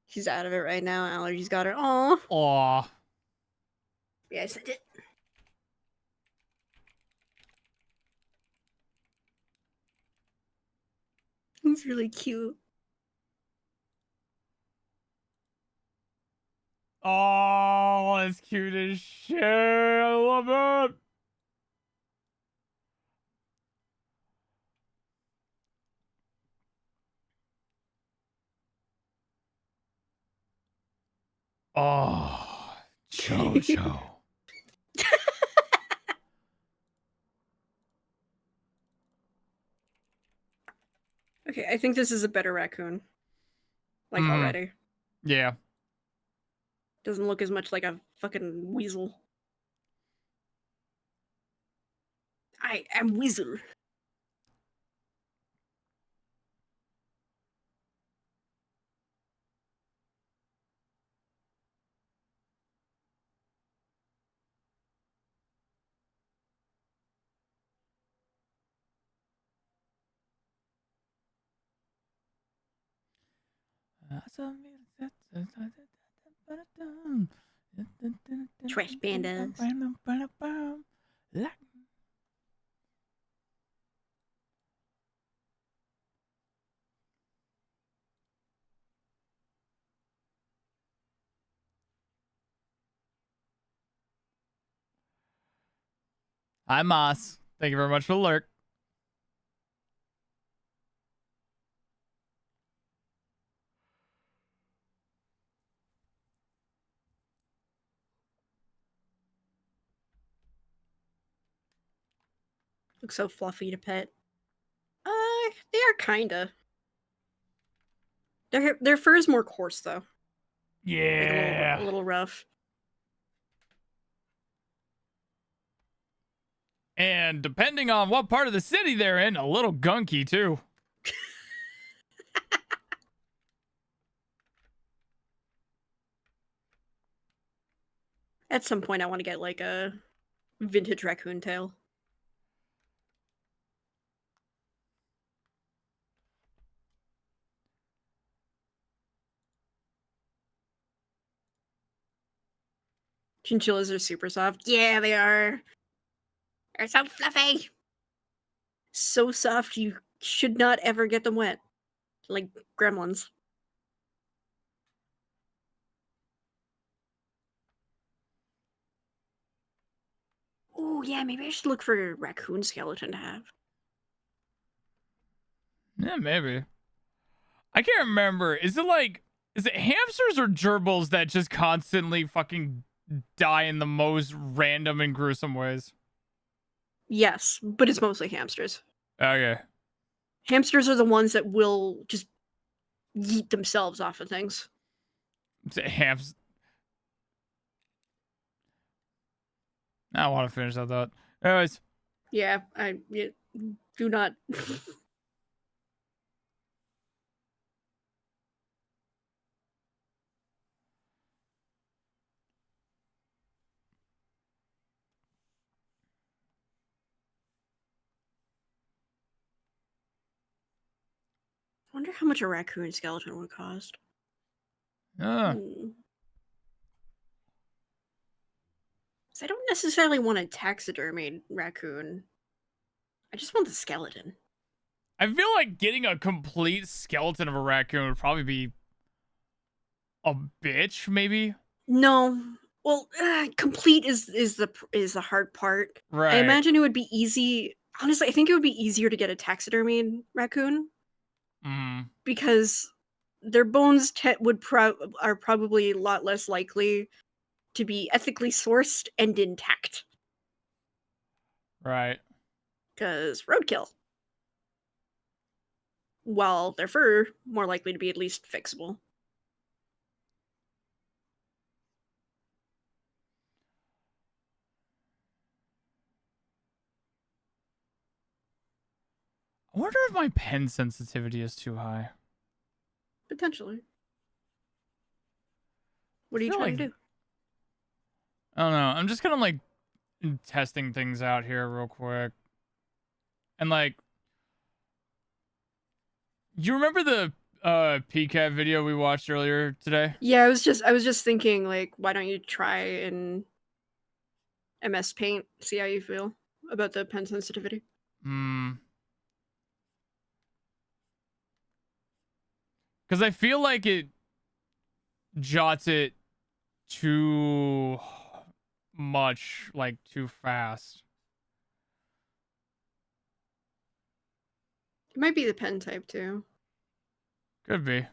She's out of it right now. Allergies got her. Aw. Yeah, I sent it. It's really cute. Oh, it's cute as shit. I love it. Oh, Jojo. Okay, I think this is a better raccoon. Like already. Yeah. Doesn't look as much like a fucking weasel. I am weasel. Trash pandas. Hi, Moss. Thank you very much for the lurk. Looks so fluffy to pet. They are kinda. Their fur is more coarse though. Yeah. Like a little rough. And depending on what part of the city they're in, a little gunky too. At some point I want to get like a vintage raccoon tail. Chinchillas are super soft. Yeah, they are. They're so fluffy. So soft you should not ever get them wet. Like gremlins. Oh yeah, maybe I should look for a raccoon skeleton to have. Yeah, maybe. I can't remember. Is it hamsters or gerbils that just constantly fucking die in the most random and gruesome ways? Yes, but it's mostly hamsters. Okay. Hamsters are the ones that will just yeet themselves off of things. Hams. I want to finish that thought. Anyways, Yeah, do not. Wonder how much a raccoon skeleton would cost. uh, 'Cause I don't necessarily want a taxidermied raccoon. I just want the skeleton. I feel like getting a complete skeleton of a raccoon would probably be a bitch, maybe. No. Well, complete is the hard part. I Right. imagine it would be easy. Honestly, I think it would be easier to get a taxidermied raccoon Mm, because their bones are probably a lot less likely to be ethically sourced and intact. right. Because roadkill. While their fur more likely to be at least fixable. I wonder if my pen sensitivity is too high. Potentially. I What are you feel trying like to do? I don't know. I'm just kind of like testing things out here real quick. And like, you remember the PCAT video we watched earlier today? Yeah, I was just thinking like why don't you try in MS Paint, see how you feel about the pen sensitivity? Hmm. Because I feel like it jots it too much, like too fast. It might be the pen type too. Could be.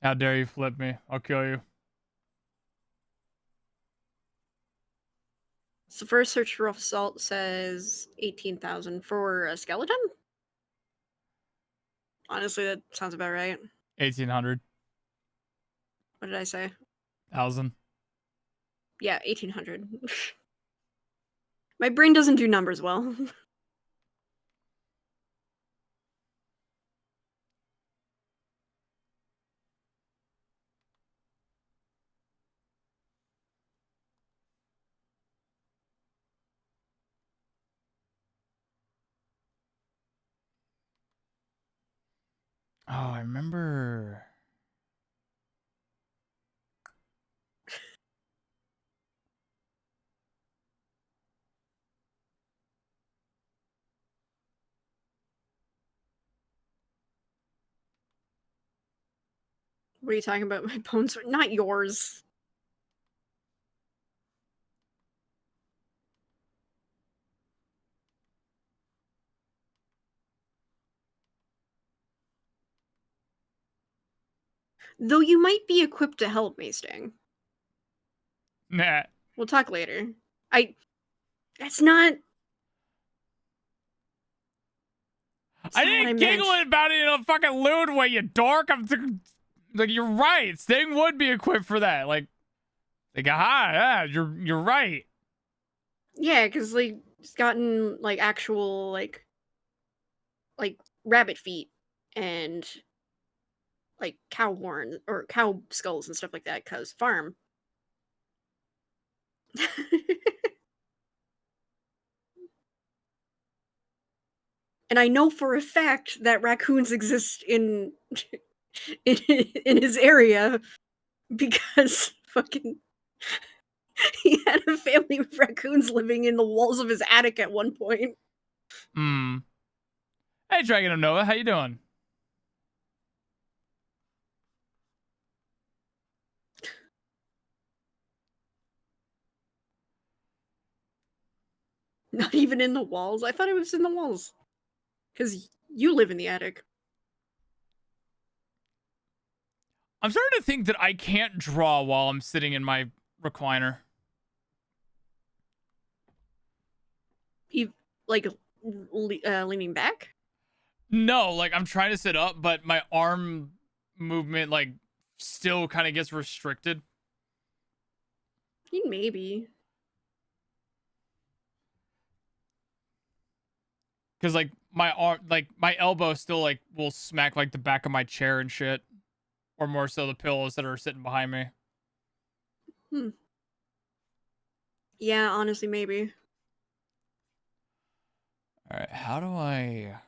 How dare you flip me? I'll kill you. So first search result says 18,000 for a skeleton? Honestly, that sounds about right. 1800. What did I say? 1000. Yeah, 1800. My brain doesn't do numbers well. Oh, I remember. What are you talking about? My bones are not yours. Though you might be equipped to help me, Sting. Nah. We'll talk later. I. That's not. That's I not what I didn't meant. giggle about it in a fucking lewd way, you dork. Like, you're right. Sting would be equipped for that. Like, aha, yeah, you're right. Yeah, because like it's gotten like actual like rabbit feet and like cow horn or cow skulls and stuff like that. Cause farm. And I know for a fact that raccoons exist in his area because fucking he had a family of raccoons living in the walls of his attic at one point. Hmm. Hey, Dragon of Noah, how you doing? Not even in the walls. I thought it was in the walls. Because you live in the attic. I'm starting to think that I can't draw while I'm sitting in my recliner. You like leaning back? No, like I'm trying to sit up, but my arm movement like still kind of gets restricted. Maybe. Cause like my arm, like my elbow still like will smack like the back of my chair and shit. Or more so the pillows that are sitting behind me. Hmm. Yeah, honestly, maybe. Alright, how do I...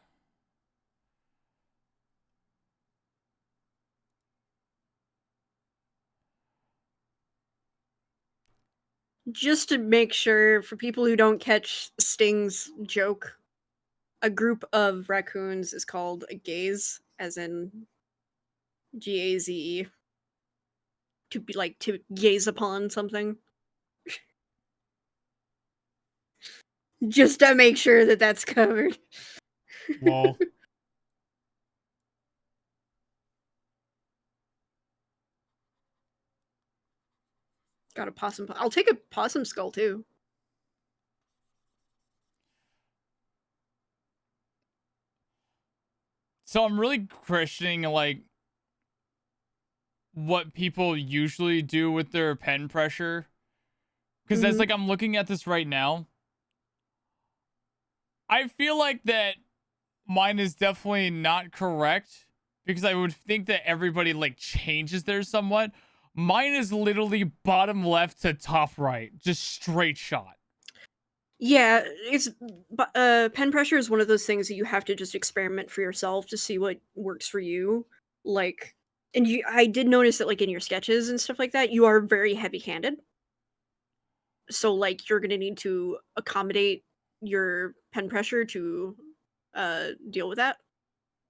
Just to make sure, for people who don't catch Sting's joke, a group of raccoons is called a gaze, as in GAZE, to be like to gaze upon something. Just to make sure that that's covered. Lol. Got a possum. I'll take a possum skull too. So I'm really questioning like what people usually do with their pen pressure. Because as Mhm. like I'm looking at this right now, I feel like that mine is definitely not correct. Because I would think that everybody like changes theirs somewhat. Mine is literally bottom left to top right. Just straight shot. Yeah, it's pen pressure is one of those things that you have to just experiment for yourself to see what works for you. Like, and I did notice that, like in your sketches and stuff like that, you are very heavy-handed. So, like, you're gonna need to accommodate your pen pressure to deal with that.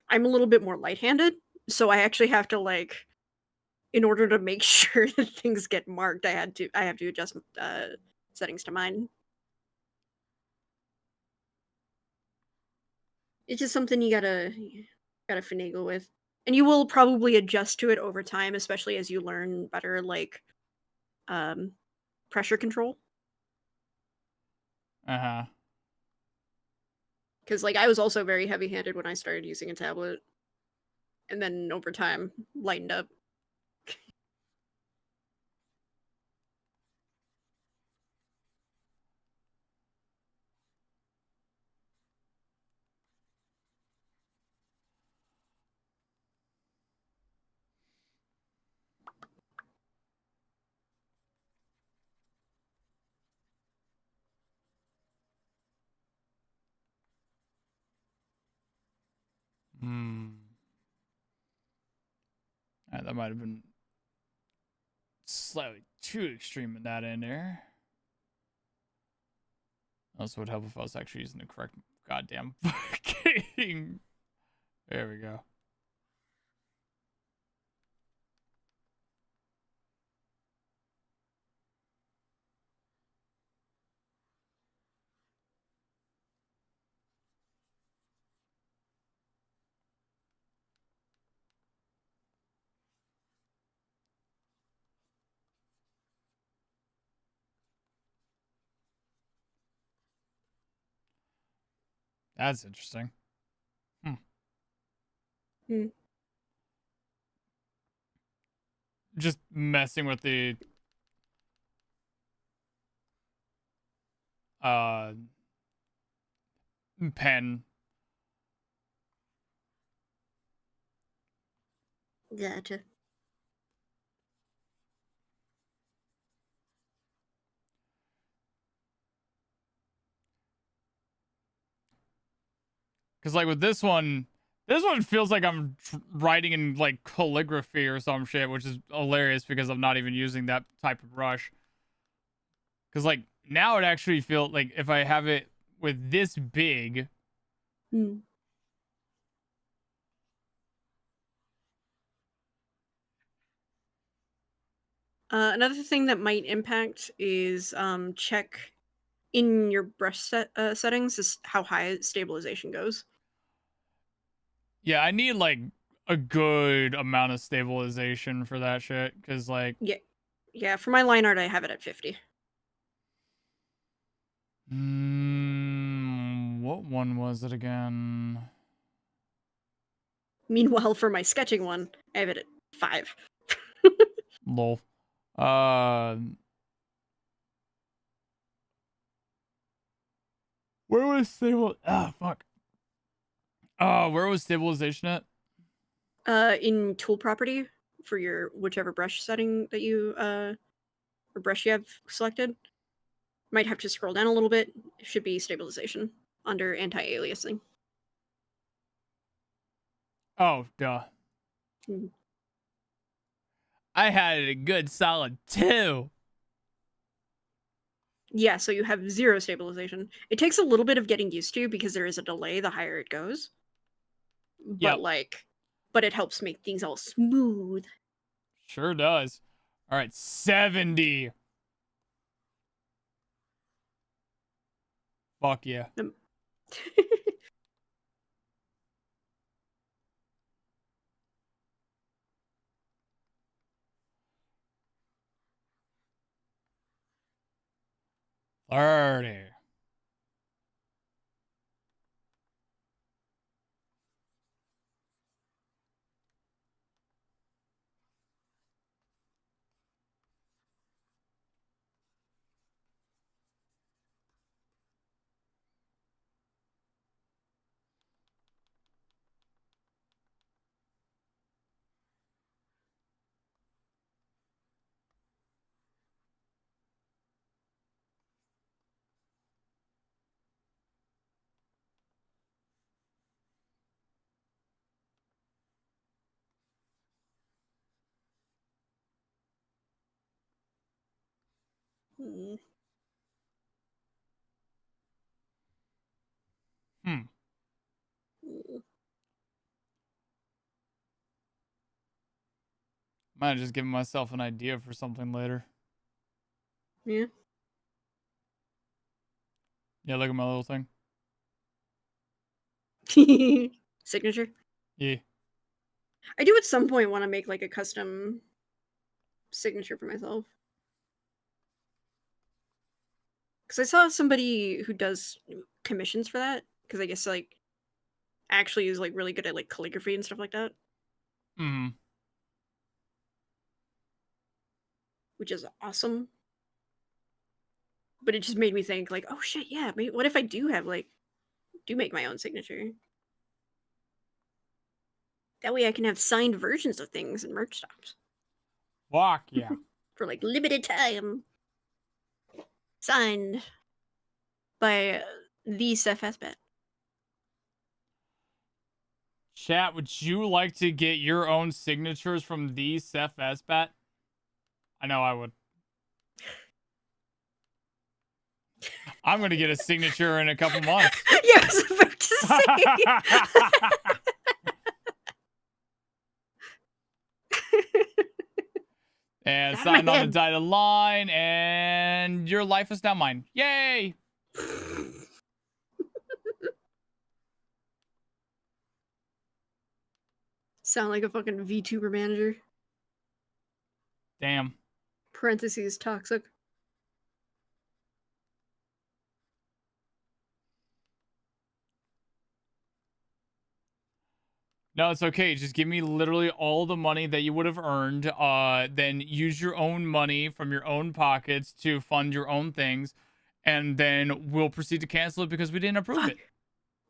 I'm a little bit more light-handed, so I actually have to like, in order to make sure that things get marked, I have to adjust settings to mine. It's just something you gotta finagle with. And you will probably adjust to it over time, especially as you learn better, like, um, pressure control. Uh-huh. Because like, I was also very heavy-handed when I started using a tablet, and then over time, lightened up. Hmm. That might have been slightly too extreme in that end there. Also would help if I was actually using the correct goddamn fucking. There we go. That's interesting. Hmm. Hmm. Just messing with the uh pen. Gotcha. Because like with this one feels like I'm writing in like calligraphy or some shit, which is hilarious because I'm not even using that type of brush. Because like now it actually feels like if I have it with this big, Hmm. Another thing that might impact is check in your brush settings is how high stabilization goes. yeah, I need like a good amount of stabilization for that shit. Because, like, Yeah, for my line art, I have it at 50. what one was it again? Meanwhile, for my sketching one, I have it at 5. Lol. Where was stable? Ah, fuck. Where was stabilization at? In tool property for your whichever brush setting that you or brush you have selected. Might have to scroll down a little bit. It should be stabilization under anti-aliasing. Oh, duh. Mhm. I had it a good solid 2. Yeah, so you have 0 stabilization. It takes a little bit of getting used to because there is a delay the higher it goes. But Yep. but it helps make things all smooth. Sure does. All right, 70. Fuck yeah. $30. Mm. Hmm. Mm. Might have just given myself an idea for something later. Yeah. Yeah, look at my little thing. Signature. Yeah. I do at some point want to make like a custom signature for myself. Because I saw somebody who does commissions for that. Because I guess like actually is like really good at like calligraphy and stuff like that, Hmm. which is awesome. But it just made me think like, oh shit, yeah. Maybe, what if I do have like do make my own signature? That way I can have signed versions of things in merch shops Fuck yeah. for like limited time. Signed by the Seph. Chat, would you like to get your own signatures from the Seph Esbat? I know I would. I'm gonna get a signature in a couple months. Yeah, I was about to say. And Got in my signed on the head. dotted line, and your life is now mine. Yay! Sound like a fucking VTuber manager. Damn. Parentheses toxic. No, it's okay. Just give me literally all the money that you would have earned. Then use your own money from your own pockets to fund your own things, and then we'll proceed to cancel it because we didn't approve Fuck. it.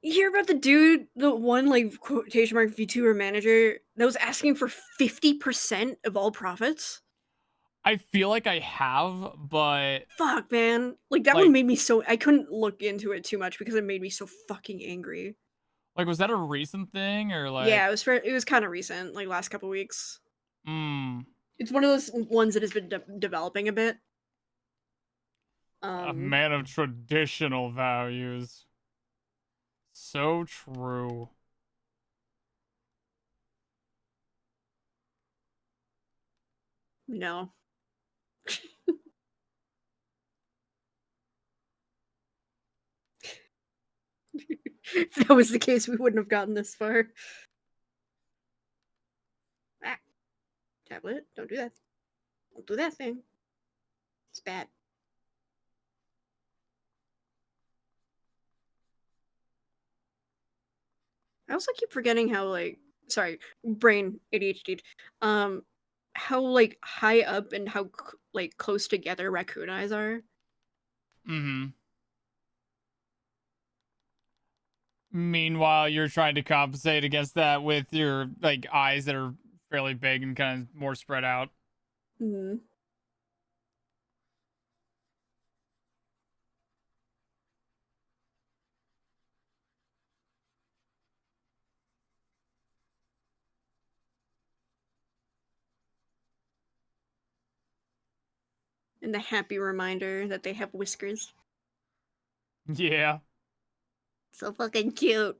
You hear about the dude, the one like quotation mark VTuber manager that was asking for 50% of all profits? I feel like I have, but Fuck, man. Like that one like, made me so I couldn't look into it too much because it made me so fucking angry. was that a recent thing or Yeah, like? it was kind of recent, like last couple weeks. Hmm. It's one of those ones that has been developing a bit. A man of traditional values. So true. No. If that was the case, we wouldn't have gotten this far. Tablet, don't do that. Don't do that thing. It's bad. I also keep forgetting how like sorry, brain ADHD. How like high up and how like close together raccoon eyes are. Mm-hmm. Meanwhile, you're trying to compensate against that with your like eyes that are fairly big and kind of more spread out. Mm-hmm. And the happy reminder that they have whiskers. Yeah. So fucking cute.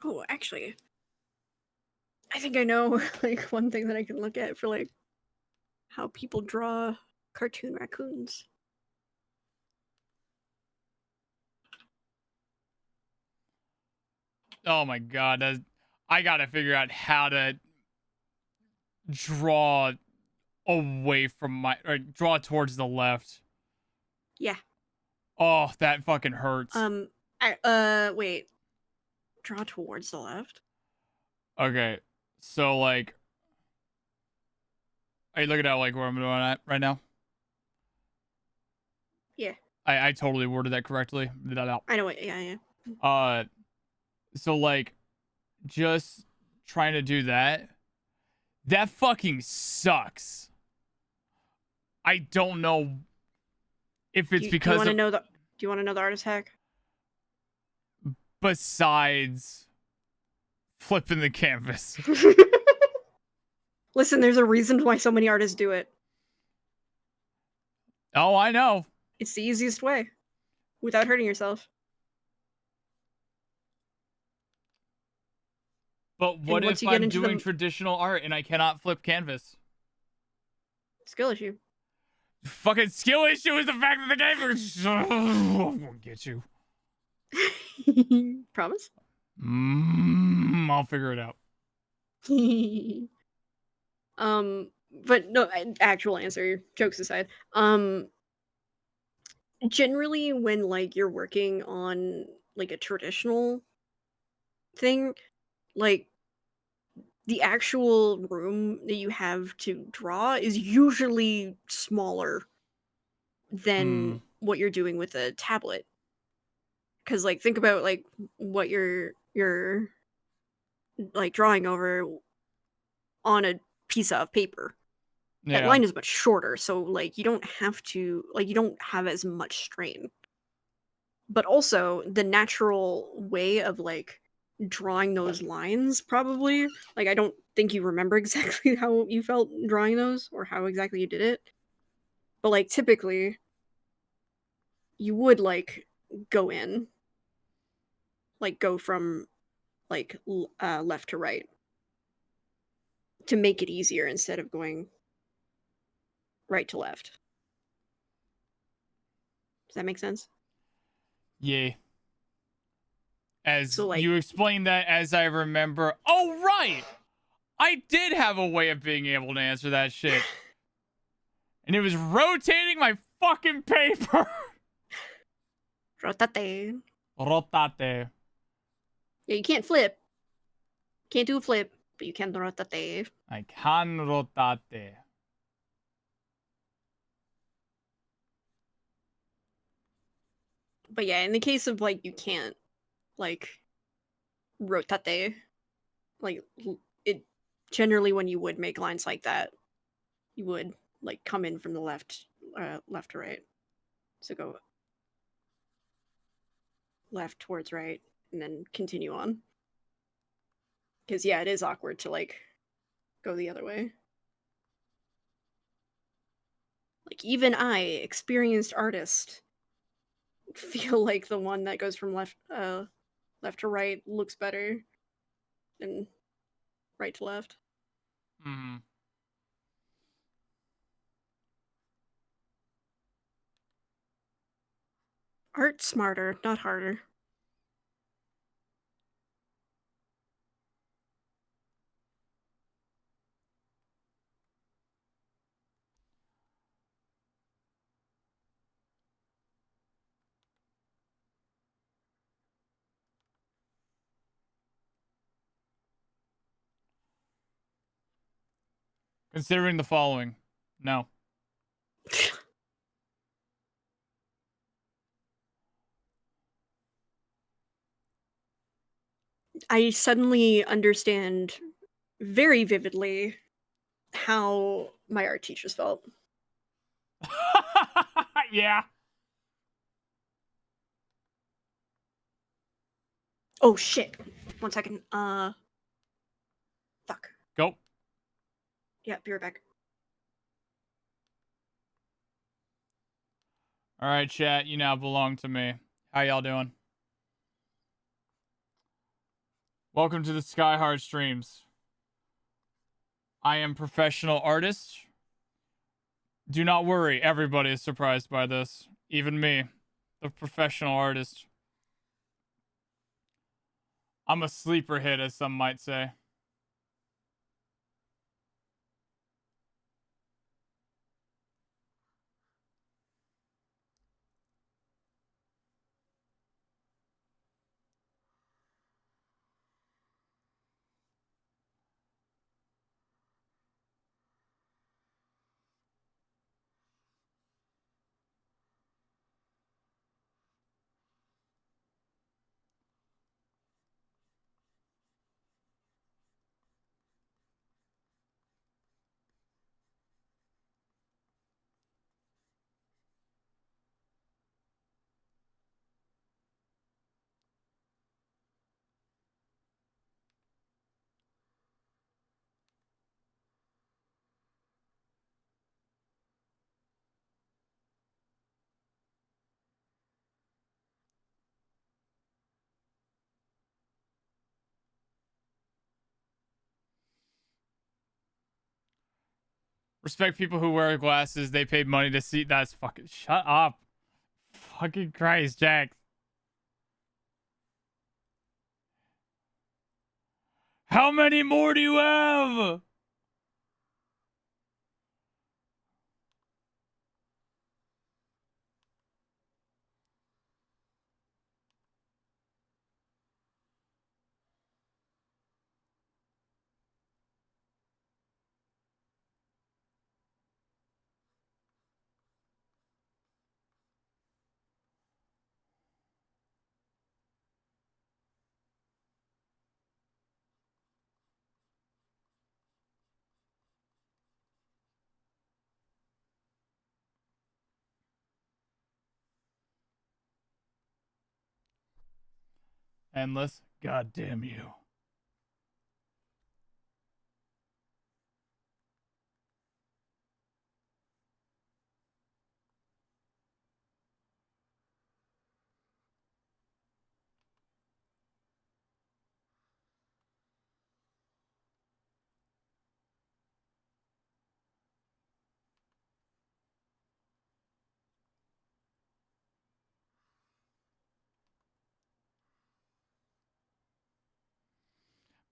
Oh, actually, I think I know like one thing that I can look at for like how people draw cartoon raccoons. Oh my god, I gotta figure out how to draw away from my or draw towards the left. Yeah. Oh, that fucking hurts. Wait. Draw towards the left. Okay, so like, are you looking at like where I'm doing at right now? Yeah. I totally worded that correctly. I know what. Yeah, yeah. So like, just trying to do that. That fucking sucks. I don't know if it's Do you because want to of know the? Do you want to know the artist hack? besides flipping the canvas. Listen, there's a reason why so many artists do it. Oh, I know. It's the easiest way, without hurting yourself. But what And once if you get I'm into doing the traditional art and I cannot flip canvas? skill issue, Fucking skill issue is the fact that the game is. I'm gonna get you. promise. I'll figure it out. But no, actual answer. Jokes aside, generally when like you're working on like a traditional thing, like the actual room that you have to draw is usually smaller than Hmm. what you're doing with a tablet. Because like think about like what you're like drawing over on a piece of paper. That Yeah. line is much shorter, so like you don't have to like you don't have as much strain. But also the natural way of like drawing those lines probably like I don't think you remember exactly how you felt drawing those or how exactly you did it. But like typically you would like go in like go from like left to right to make it easier instead of going right to left. Does that make sense? Yeah. As So like you explained that, as I remember. Oh, right. I did have a way of being able to answer that shit. And it was rotating my fucking paper. rotate. Rotate. Yeah, you can't flip. Can't do a flip, but you can rotate. I can rotate. But yeah, in the case of like you can't like rotate. Like it generally when you would make lines like that, you would like come in from the left to right. So go left towards right and then continue on. Because yeah, it is awkward to like go the other way. Like even I, experienced artist, feel like the one that goes from left to right looks better than right to left. Mm-hmm. Art smarter, not harder. Considering the following. No. I suddenly understand very vividly how my art teachers felt. Yeah. Oh shit. 1 second. Fuck. Go. Yeah, be right back. All right, chat. You now belong to me. How y'all doing? Welcome to the Skyheart streams. I am professional artist. Do not worry. Everybody is surprised by this. Even me, the professional artist. I'm a sleeper hit, as some might say. Respect people who wear glasses. They paid money to see. That's fucking. Shut up. Fucking Christ, Jax. How many more do you have? Endless. God damn you.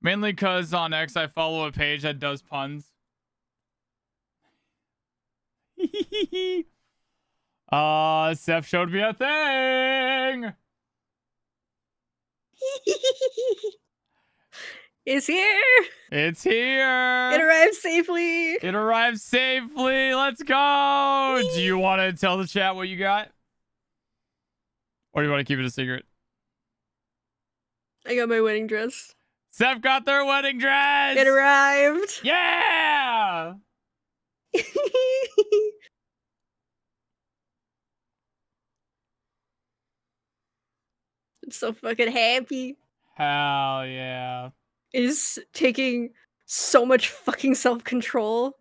Mainly because on X I follow a page that does puns. Seph showed me a thing. It's here. It's here. It arrived safely. It arrived safely. Let's go. Do you want to tell the chat what you got? Or do you want to keep it a secret? I got my wedding dress. Seph got their wedding dress. It arrived. Yeah. I'm so fucking happy. Hell yeah. It is taking so much fucking self-control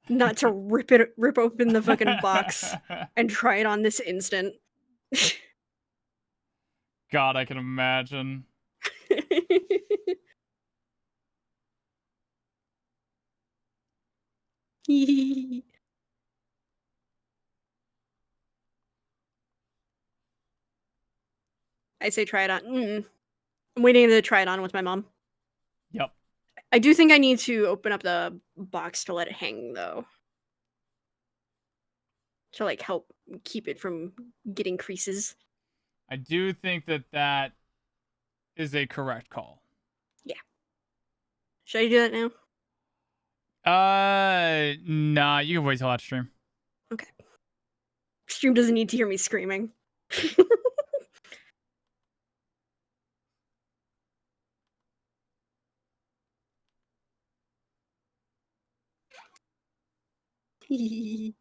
not to rip open the fucking box and try it on this instant. God, I can imagine. I say try it on. I'm waiting to try it on with my mom. Yep. I do think I need to open up the box to let it hang, though. To, like, help keep it from getting creases. I do think that is a correct call. Yeah. Should I do that now? Nah, you can wait till that stream. Okay. Stream doesn't need to hear me screaming. I'm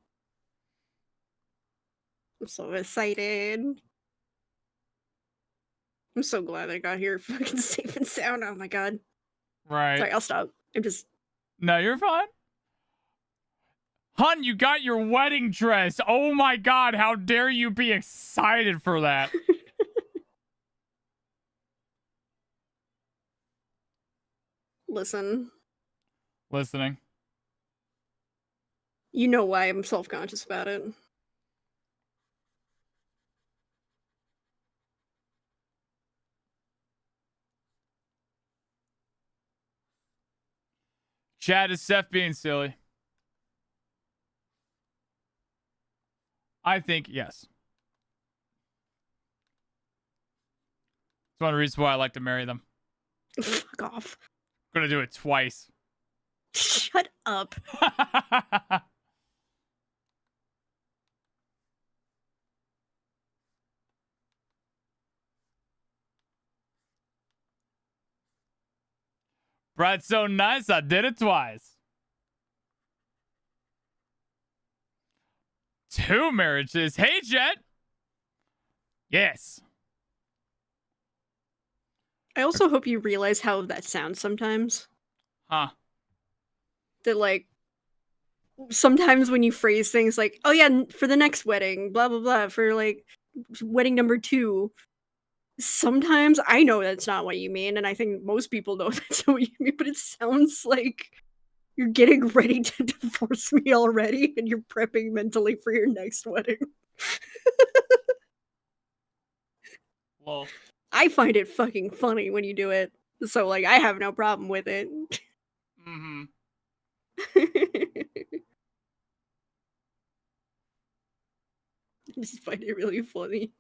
so excited. I'm so glad I got here fucking safe and sound. Oh my god. Right. Sorry, I'll stop. I'm just. No, you're fine. Hun, you got your wedding dress. Oh my god, how dare you be excited for that? Listen. Listening. You know why I'm self-conscious about it. Chad, is Seph being silly? I think yes. It's one of the reasons why I like to marry them. Fuck off. I'm gonna do it twice. Shut up. Brad's so nice, I did it twice. 2 marriages. Hey, Jet. Yes. I also hope you realize how that sounds sometimes. Huh. That, like, sometimes when you phrase things like, oh yeah, for the next wedding, blah, blah, blah, for, like, wedding number 2, sometimes I know that's not what you mean, and I think most people know that's not what you mean, but it sounds like you're getting ready to divorce me already, and you're prepping mentally for your next wedding. Lol. I find it fucking funny when you do it, so, like, I have no problem with it. Mm-hmm. I just find it really funny.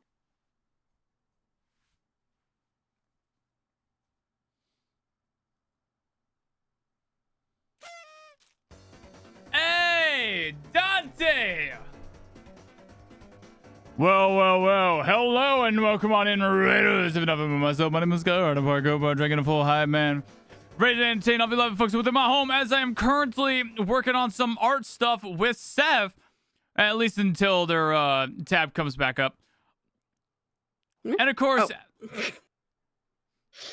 Hey, Dante! Well. Hello and welcome on in, Raiders. If enough of myself, my name is Skylar. I'm Go drinking a full high, man. Ready to entertain all the 11 folks within my home as I am currently working on some art stuff with Seph, at least until their tab comes back up. And of course,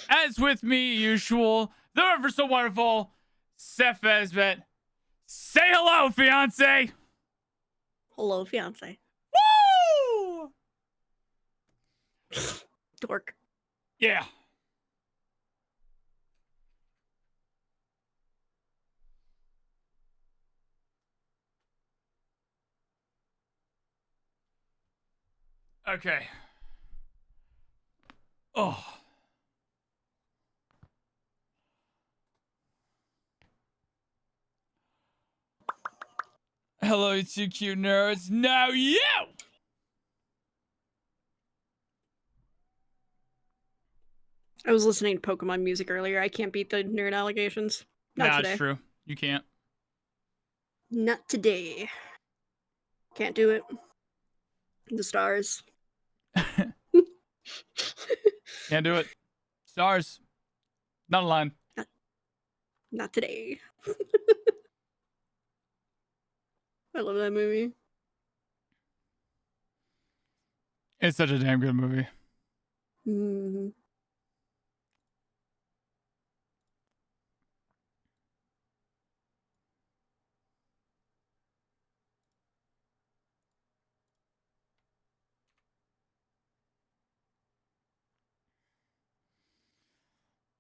as with me usual, the ever so wonderful Seph Esbet. Say hello, fiance. Hello, fiance. Woo! Dork. Yeah. Okay. Oh. Hello, you two cute nerds. Now you! I was listening to Pokemon music earlier. I can't beat the nerd allegations. Not Nah, today. it's true. You can't. Not today. Can't do it. The stars. Can't do it. Stars. Not a line. Not today. I love that movie. It's such a damn good movie. Mm-hmm.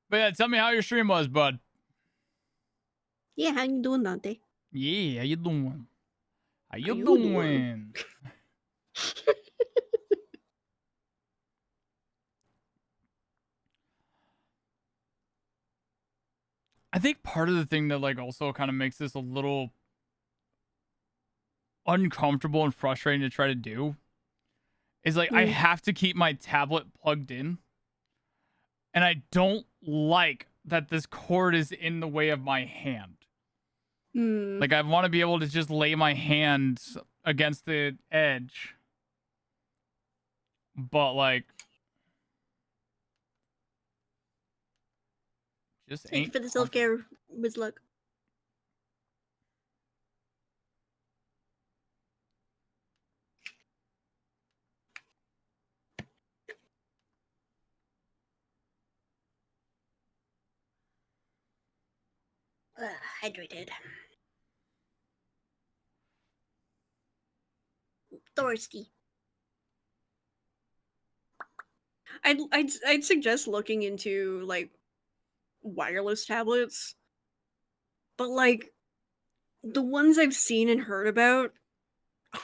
But yeah, tell me how your stream was, bud. Yeah, how you doing, Dante? Yeah, how you doing? How you you doing? doing? I think part of the thing that like also kind of makes this a little uncomfortable and frustrating to try to do is like I have to keep my tablet plugged in, and I don't like that this cord is in the way of my hand. Like I want to be able to just lay my hand against the edge, but like just Thank you ain't for the comfortable. self-care, Ms. Luck. Hydrated. Thirsty. I'd suggest looking into like wireless tablets, but like the ones I've seen and heard about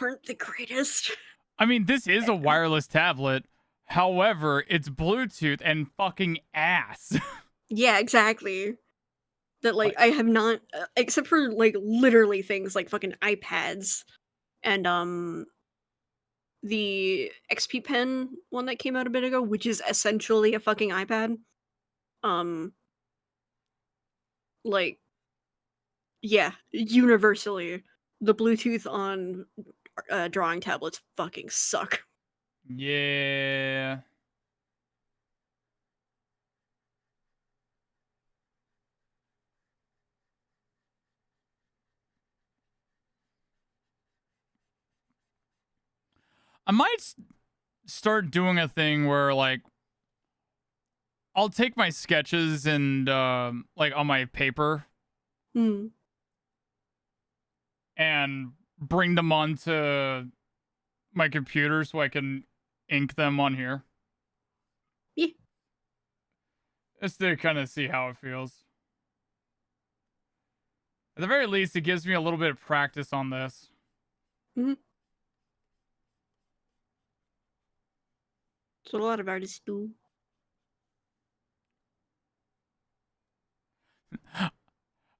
aren't the greatest. I mean, this is a wireless tablet. However, it's Bluetooth and fucking ass. Yeah, exactly. That like Like, I have not, except for like literally things like fucking iPads and the XP Pen one that came out a bit ago, which is essentially a fucking iPad. Um, like yeah, universally, the Bluetooth on drawing tablets fucking suck. yeah. I might start doing a thing where like I'll take my sketches and like on my paper Hmm. and bring them onto my computer so I can ink them on here. Yeah. Just to kind of see how it feels. At the very least, it gives me a little bit of practice on this. Mm-hmm. That's what a lot of artists do.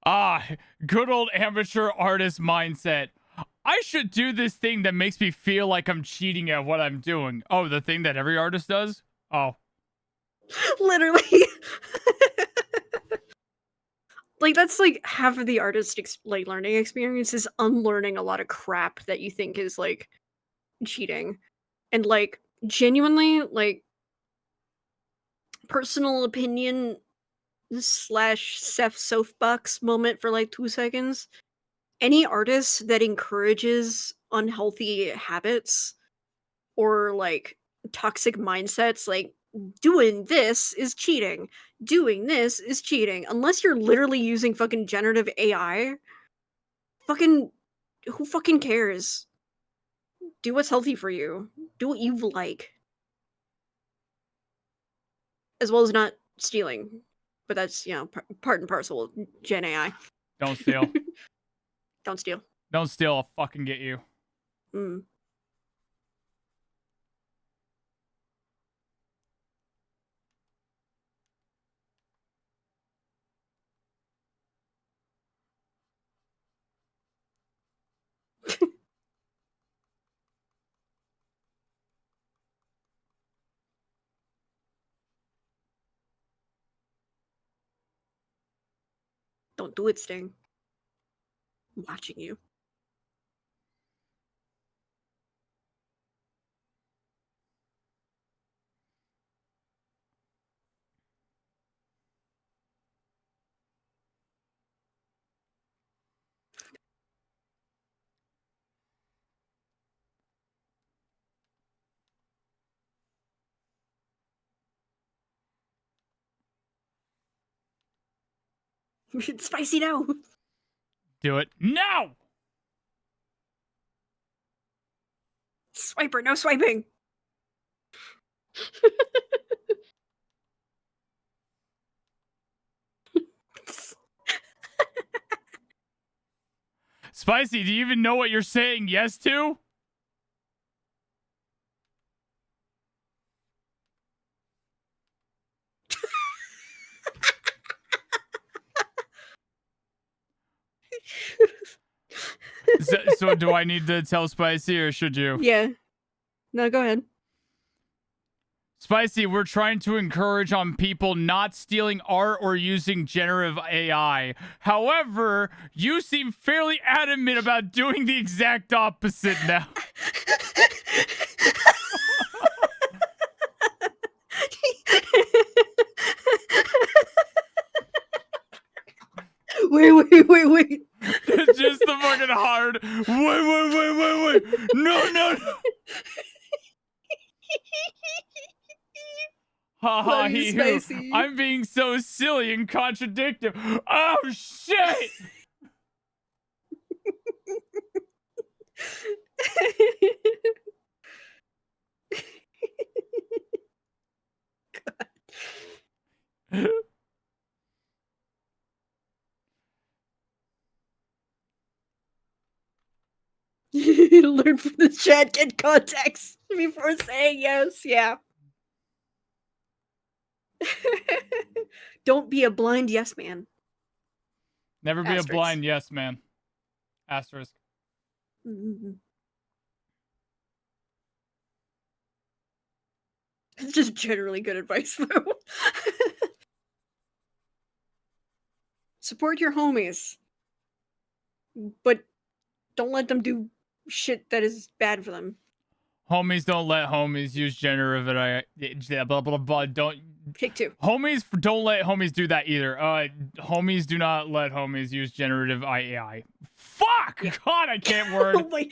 Ah, good old amateur artist mindset. I should do this thing that makes me feel like I'm cheating at what I'm doing. Oh, the thing that every artist does? Oh. Literally. Like that's like half of the artist like learning experience is unlearning a lot of crap that you think is like cheating. And like genuinely like personal opinion slash Seph soapbox moment for like 2 seconds. Any artist that encourages unhealthy habits or like toxic mindsets, like doing this is cheating, doing this is cheating, unless you're literally using fucking generative AI. Fucking who fucking cares? Do what's healthy for you. Do what you like, as well as not stealing. But that's part and parcel of Gen AI. Don't steal. Don't steal. Don't steal. I'll fucking get you. Mm. Don't do it, Sting. I'm watching you. Spicy no. Do it now. Swiper, no swiping. Spicy, do you even know what you're saying yes to? So do I need to tell Spicy or should you? Yeah. No, go ahead. Spicy, we're trying to encourage on people not stealing art or using generative AI. However, you seem fairly adamant about doing the exact opposite now. Wait. Just the fucking hard. Wait. No. Haha, he who. I'm being so silly and contradictive. Oh, shit. Learn from the chat, get context before saying yes. Yeah. Don't be a blind yes man. Never be a blind yes man. Asterisk. Mm-hmm. It's just generally good advice, though. Support your homies, but don't let them do shit that is bad for them. Homies don't let homies use generative AI. Blah, blah, blah. Don't. Take two. Homies don't let homies do that either. Homies do not let homies use generative AI. Fuck! Yeah. God, I can't word. Oh my.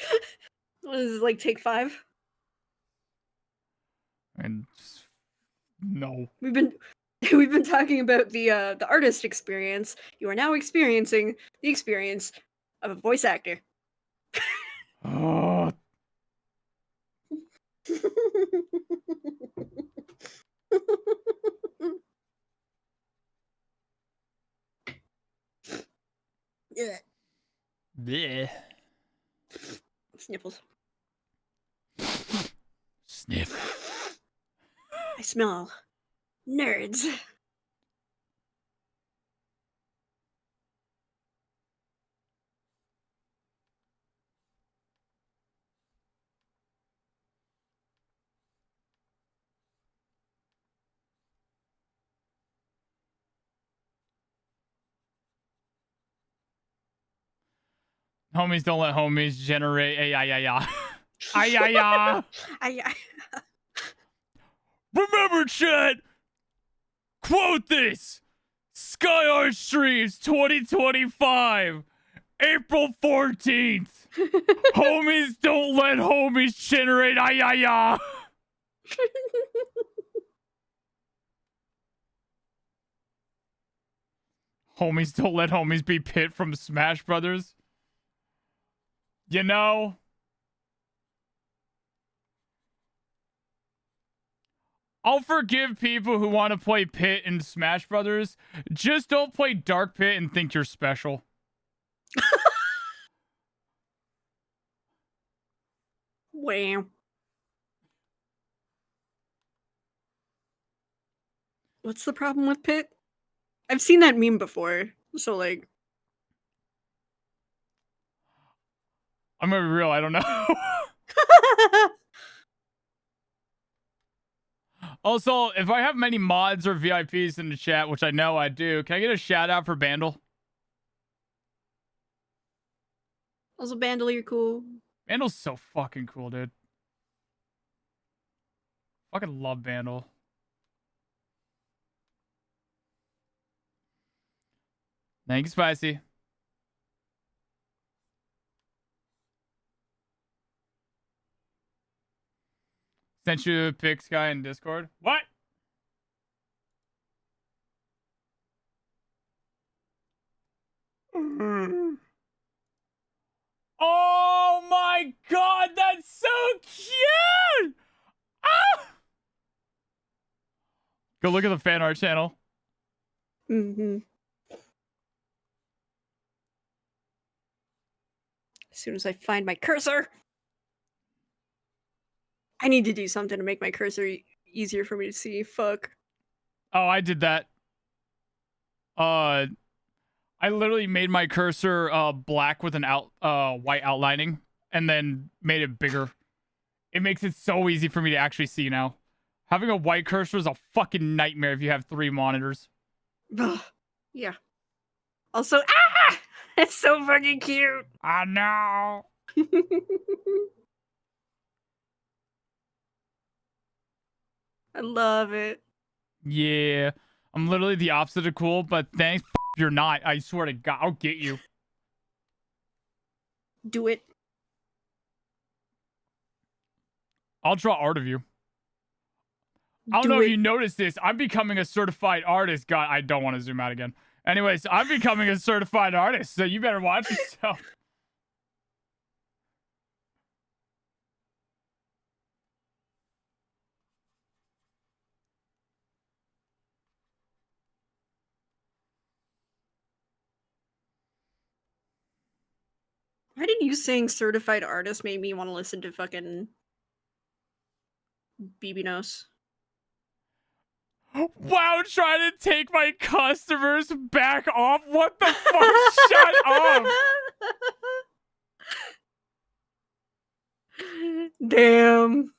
What is it, like take 5? And no. We've been talking about the artist experience. You are now experiencing the experience of a voice actor. Oh. Bleh. Sniffles. Sniff. I smell nerds. Homies don't let homies generate AI. Remember, chat. Quote this. Sky Art Streams 2025, April 14th. Homies don't let homies generate Homies don't let homies be Pit from Smash Brothers. You know, I'll forgive people who want to play Pit in Smash Brothers. Just don't play Dark Pit and think you're special. Wow. What's the problem with Pit? I've seen that meme before, so like... I'm gonna be real, I don't know. Also, if I have many mods or VIPs in the chat, which I know I do, can I get a shout out for Bandle? Also, Bandle, you're cool. Bandle's so fucking cool, dude. Fucking love Bandle. Thank you, Spicy. Sent you a pic, Sky, in Discord. What? Oh my god, that's so cute! Ah! Go look at the fan art channel. Mm-hmm. As soon as I find my cursor. I need to do something to make my cursor easier for me to see. Fuck. Oh, I did that. I literally made my cursor black with an white outlining and then made it bigger. It makes it so easy for me to actually see now. Having a white cursor is a fucking nightmare if you have 3 monitors. Yeah. Also, it's so fucking cute. I know. I love it. Yeah. I'm literally the opposite of cool, but thanks. You're not. I swear to God, I'll get you. Do it. I'll draw art of you. I don't Do know if it. you noticed this. I'm becoming a certified artist. God, I don't want to zoom out again. Anyways, I'm becoming a certified artist, so you better watch yourself. Why did you saying certified artist make me want to listen to fucking BB Wow, trying to take my customers back off? What the fuck? Shut up. Damn.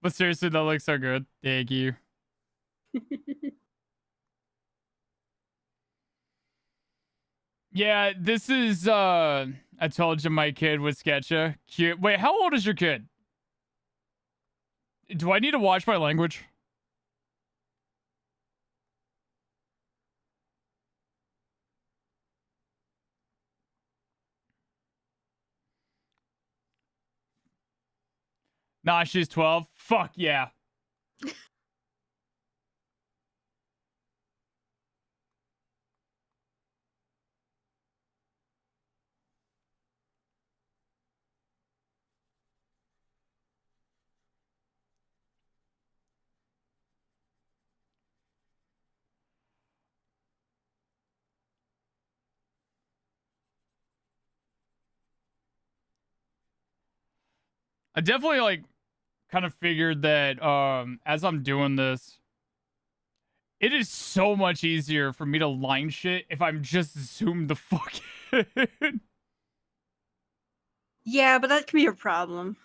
But seriously, that looks so good. Thank you. Yeah, this is I told you my kid would sketch you. Cute. Wait, how old is your kid? Do I need to watch my language? Nah, she's 12. Fuck yeah. I definitely like kind of figured that as I'm doing this, it is so much easier for me to line shit if I'm just zoomed the fuck in. Yeah, but that can be a problem.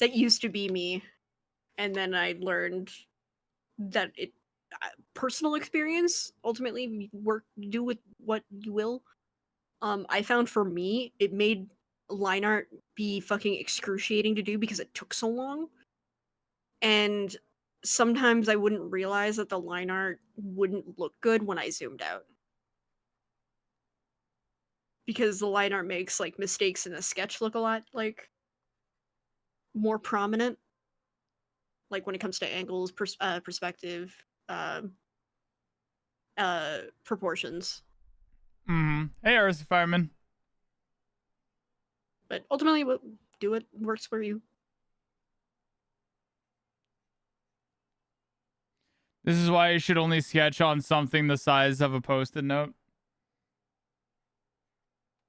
That used to be me. And then I learned that personal experience ultimately do with what you will. I found for me, it made line art be fucking excruciating to do because it took so long. And sometimes I wouldn't realize that the line art wouldn't look good when I zoomed out. Because the line art makes like mistakes in the sketch look a lot like more prominent. Like when it comes to angles, perspective, proportions. Hey, Arisa Fireman. But ultimately, do what works for you. This is why you should only sketch on something the size of a post-it note.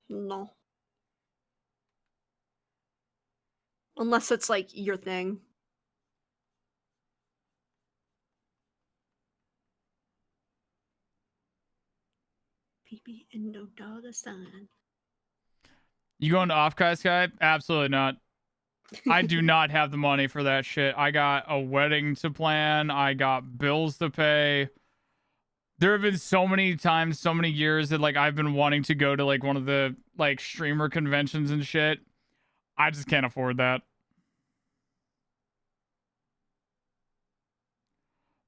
No. Unless it's like your thing. Baby and no dollar sign. You going to Offkai Sky? Absolutely not. I do not have the money for that shit. I got a wedding to plan. I got bills to pay. There have been so many times, so many years that like I've been wanting to go to like one of the like streamer conventions and shit. I just can't afford that.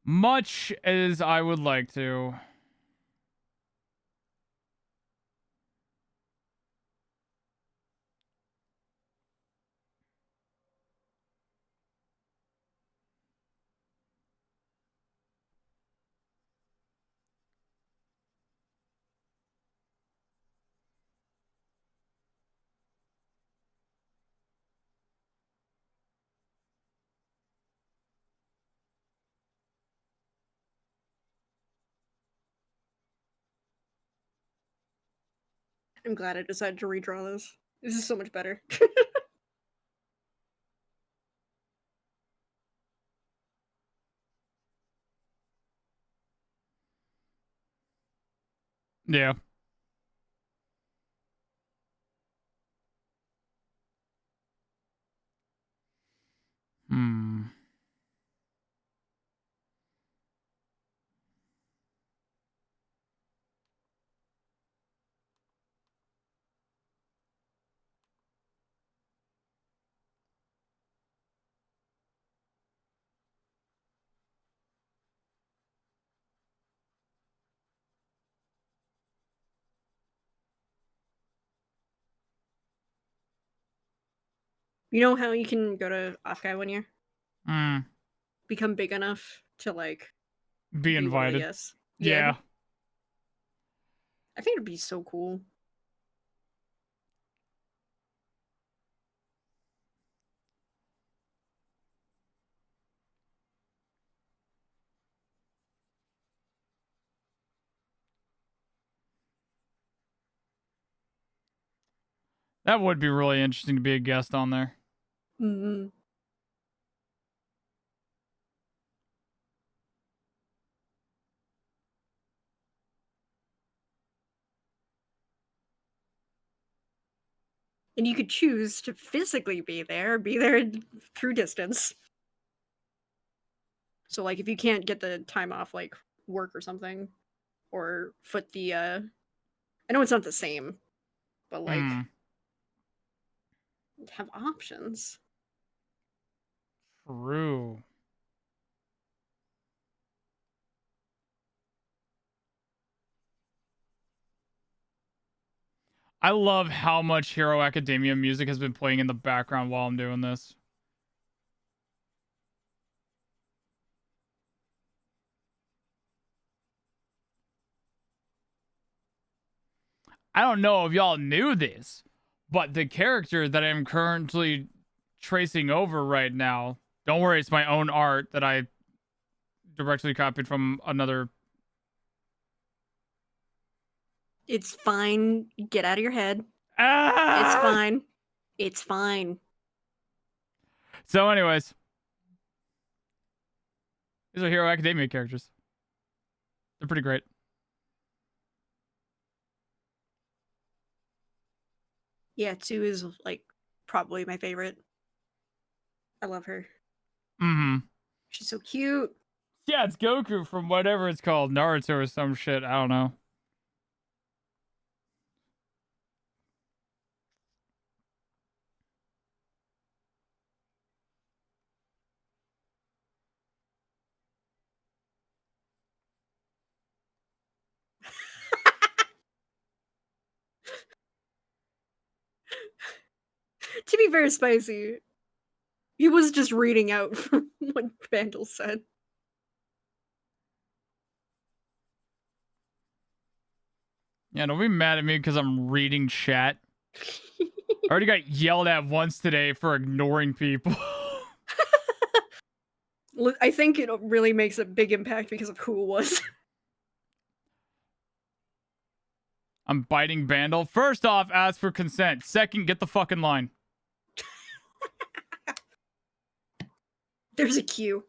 Much as I would like to. I'm glad I decided to redraw this. This is so much better. Yeah. Hmm. You know how you can go to Offguy 1 year? Hmm. Become big enough to, like, Be be one of the invited. guests. Yeah. Yeah. I think it'd be so cool. That would be really interesting to be a guest on there. Mm-hmm. And you could choose to physically be there through distance. So, like, if you can't get the time off, like, work or something, or foot the, I know it's not the same, but, like, Hmm. have options. True. I love how much Hero Academia music has been playing in the background while I'm doing this. I don't know if y'all knew this, but the character that I'm currently tracing over right now, don't worry, it's my own art that I directly copied from another. It's fine. Get out of your head. It's Ah! fine. It's fine. So, anyways, these are Hero Academia characters. They're pretty great. Yeah, 2 is, like, probably my favorite. I love her. Mm-hmm. She's so cute. Yeah, it's Goku from whatever it's called, Naruto or some shit. I don't know. To be very spicy, he was just reading out from what Vandal said. Yeah, don't be mad at me because I'm reading chat. I already got yelled at once today for ignoring people. I think it really makes a big impact because of who it was. I'm biting Bandle. First off, ask for consent. Second, get the fucking line. There's a queue.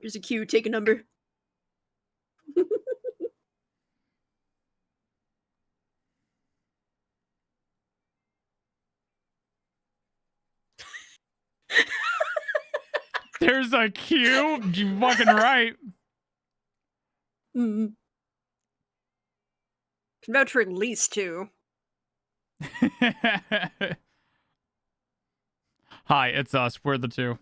There's a queue. Take a number. There's a queue. You fucking right. Mm. Can vouch for at least 2. Hi, it's us. We're the 2.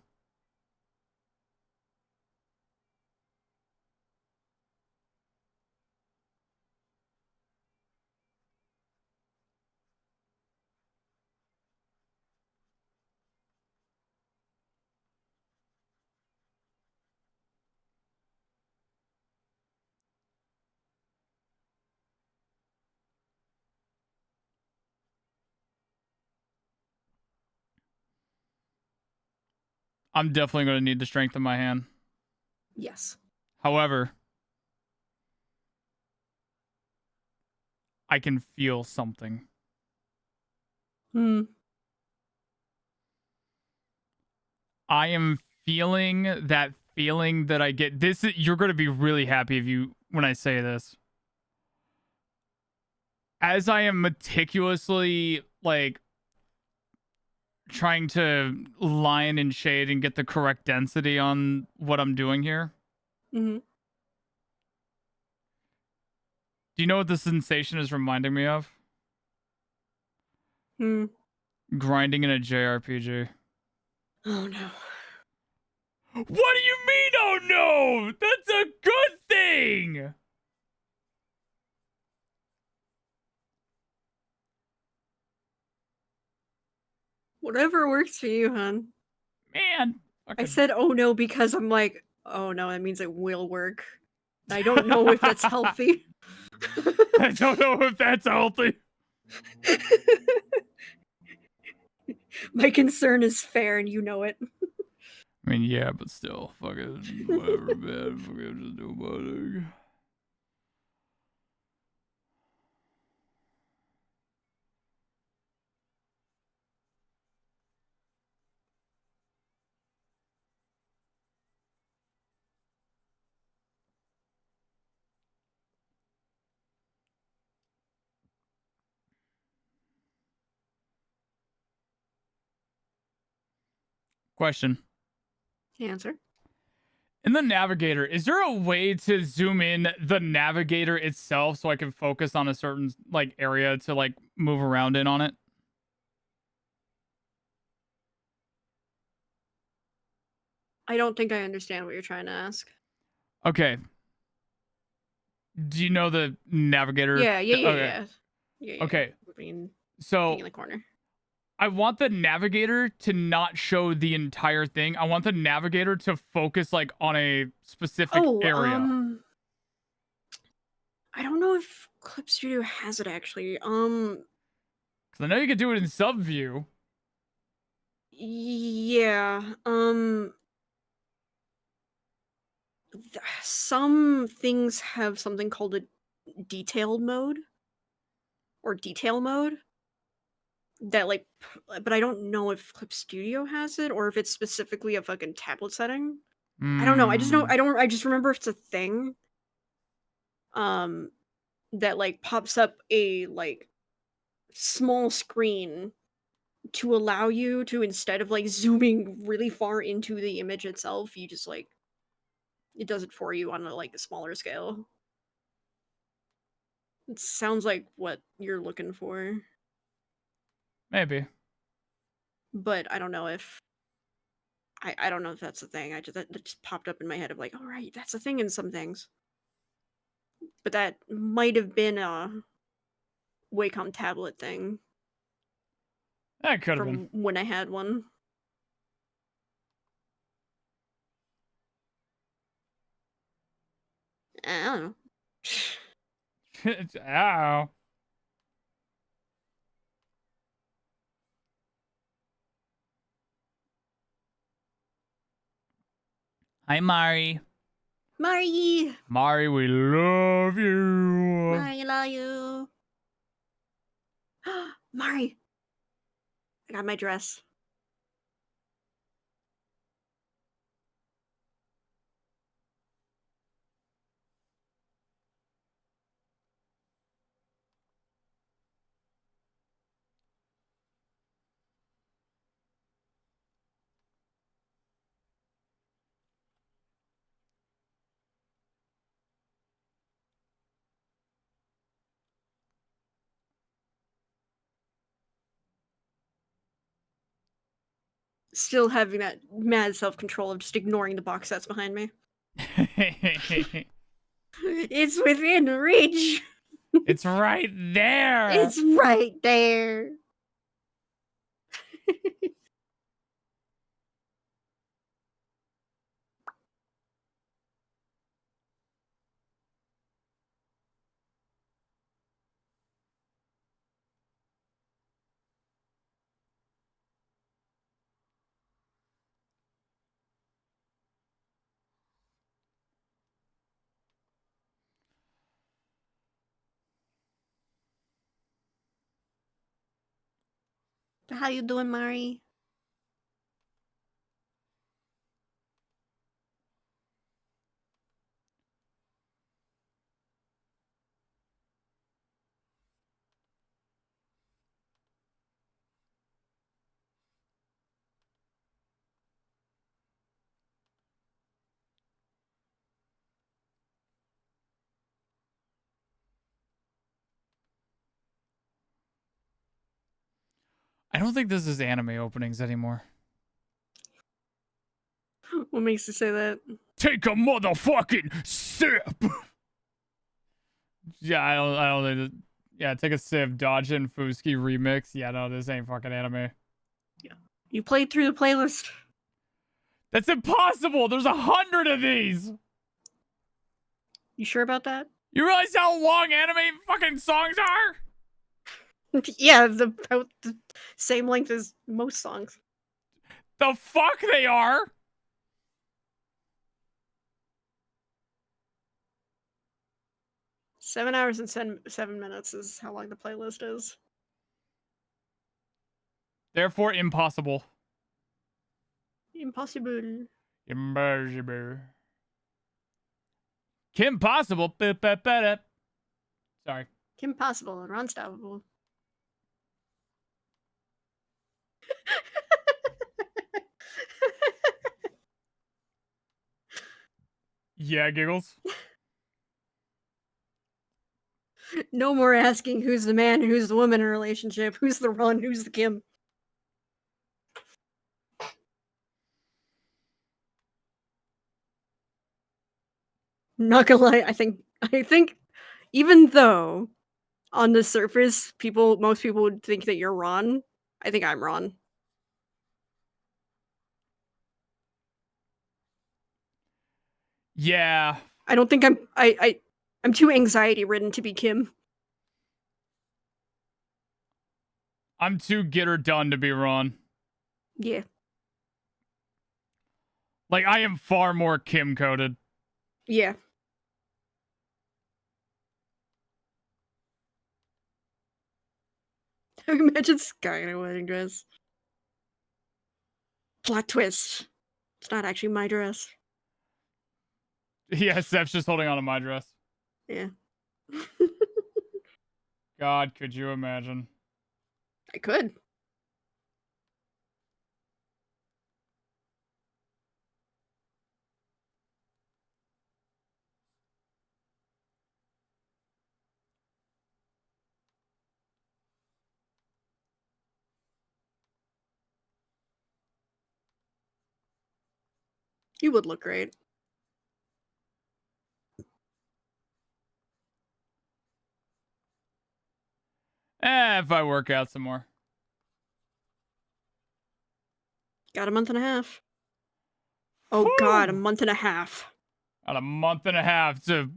I'm definitely going to need the strength in my hand. Yes. However, I can feel something. Hmm. I am feeling that feeling that I get. You're going to be really happy if you when I say this. As I am meticulously like trying to line and shade and get the correct density on what I'm doing here. Mm-hmm. Do you know what the sensation is reminding me of? Hmm. Grinding in a JRPG. Oh no. What do you mean, oh no? That's a good thing! Whatever works for you, hon. Man, I fucking. said oh no because I'm like, oh no, that means it will work. I don't know if that's healthy. I don't know if that's healthy. My concern is fair and you know it. I mean, yeah, but still, fucking whatever, man. Fucking just do about it. Question. Answer. In the navigator, is there a way to zoom in the navigator itself so I can focus on a certain like area to like move around in on it? I don't think I understand what you're trying to ask. Okay. Do you know the navigator? Yeah, yeah, yeah, Okay. yeah. Yeah, yeah. Okay. I mean, thing So in the corner. I want the navigator to not show the entire thing. I want the navigator to focus like on a specific Oh, area. I don't know if Clip Studio has it actually. Because I know you can do it in sub view. Yeah. Some things have something called a detailed mode or detail mode that like but I don't know if Clip Studio has it or if it's specifically a fucking tablet setting. I don't know. I just know Hmm. I just remember it's a thing um that like pops up a like small screen to allow you to, instead of like zooming really far into the image itself, you just like it does it for you on a like a smaller scale. It sounds like what you're looking for, Maybe. but I don't know if I don't know if that's a thing. That just popped up in my head of like, all right, that's a thing in some things. But that might have been a Wacom tablet thing That could have been. from when I had one. I don't know. Ow. Hi, Mari. Mari! Mari, we love you. Mari, I love you. Mari! I got my dress. Still having that mad self-control of just ignoring the box that's behind me. It's within reach! It's right there. It's right there! How you doing, Mari? I don't think this is anime openings anymore. What makes you say that? Take a motherfucking sip. Yeah, I don't think. Yeah, take a sip. Dodgin Fuski remix. Yeah, no, this ain't fucking anime. Yeah, you played through the playlist. That's impossible. There's 100 of these. You sure about that? You realize how long anime fucking songs are? Yeah, about the same length as most songs. The fuck they are? 7 hours and 7 minutes is how long the playlist is. Therefore, impossible. Impossible. Impossible. Kim Possible. Sorry. Kim Possible and Unstoppable. Yeah, giggles. No more asking who's the man, who's the woman in a relationship, who's the Ron, who's the Kim. Not gonna lie, I think even though on the surface most people would think that you're Ron, I think I'm Ron. Yeah. I don't think I'm too anxiety ridden to be Kim. I'm too get her done to be Ron. Yeah. Like, I am far more Kim coded. Yeah. Imagine Sky in a wedding dress. Plot twist. It's not actually my dress. Yeah, Seph's just holding on to my dress. Yeah. God, could you imagine? I could. You would look great. If I work out some more. Got a month and a half. Oh Whew. God, a month and a half. Got a month and a half to...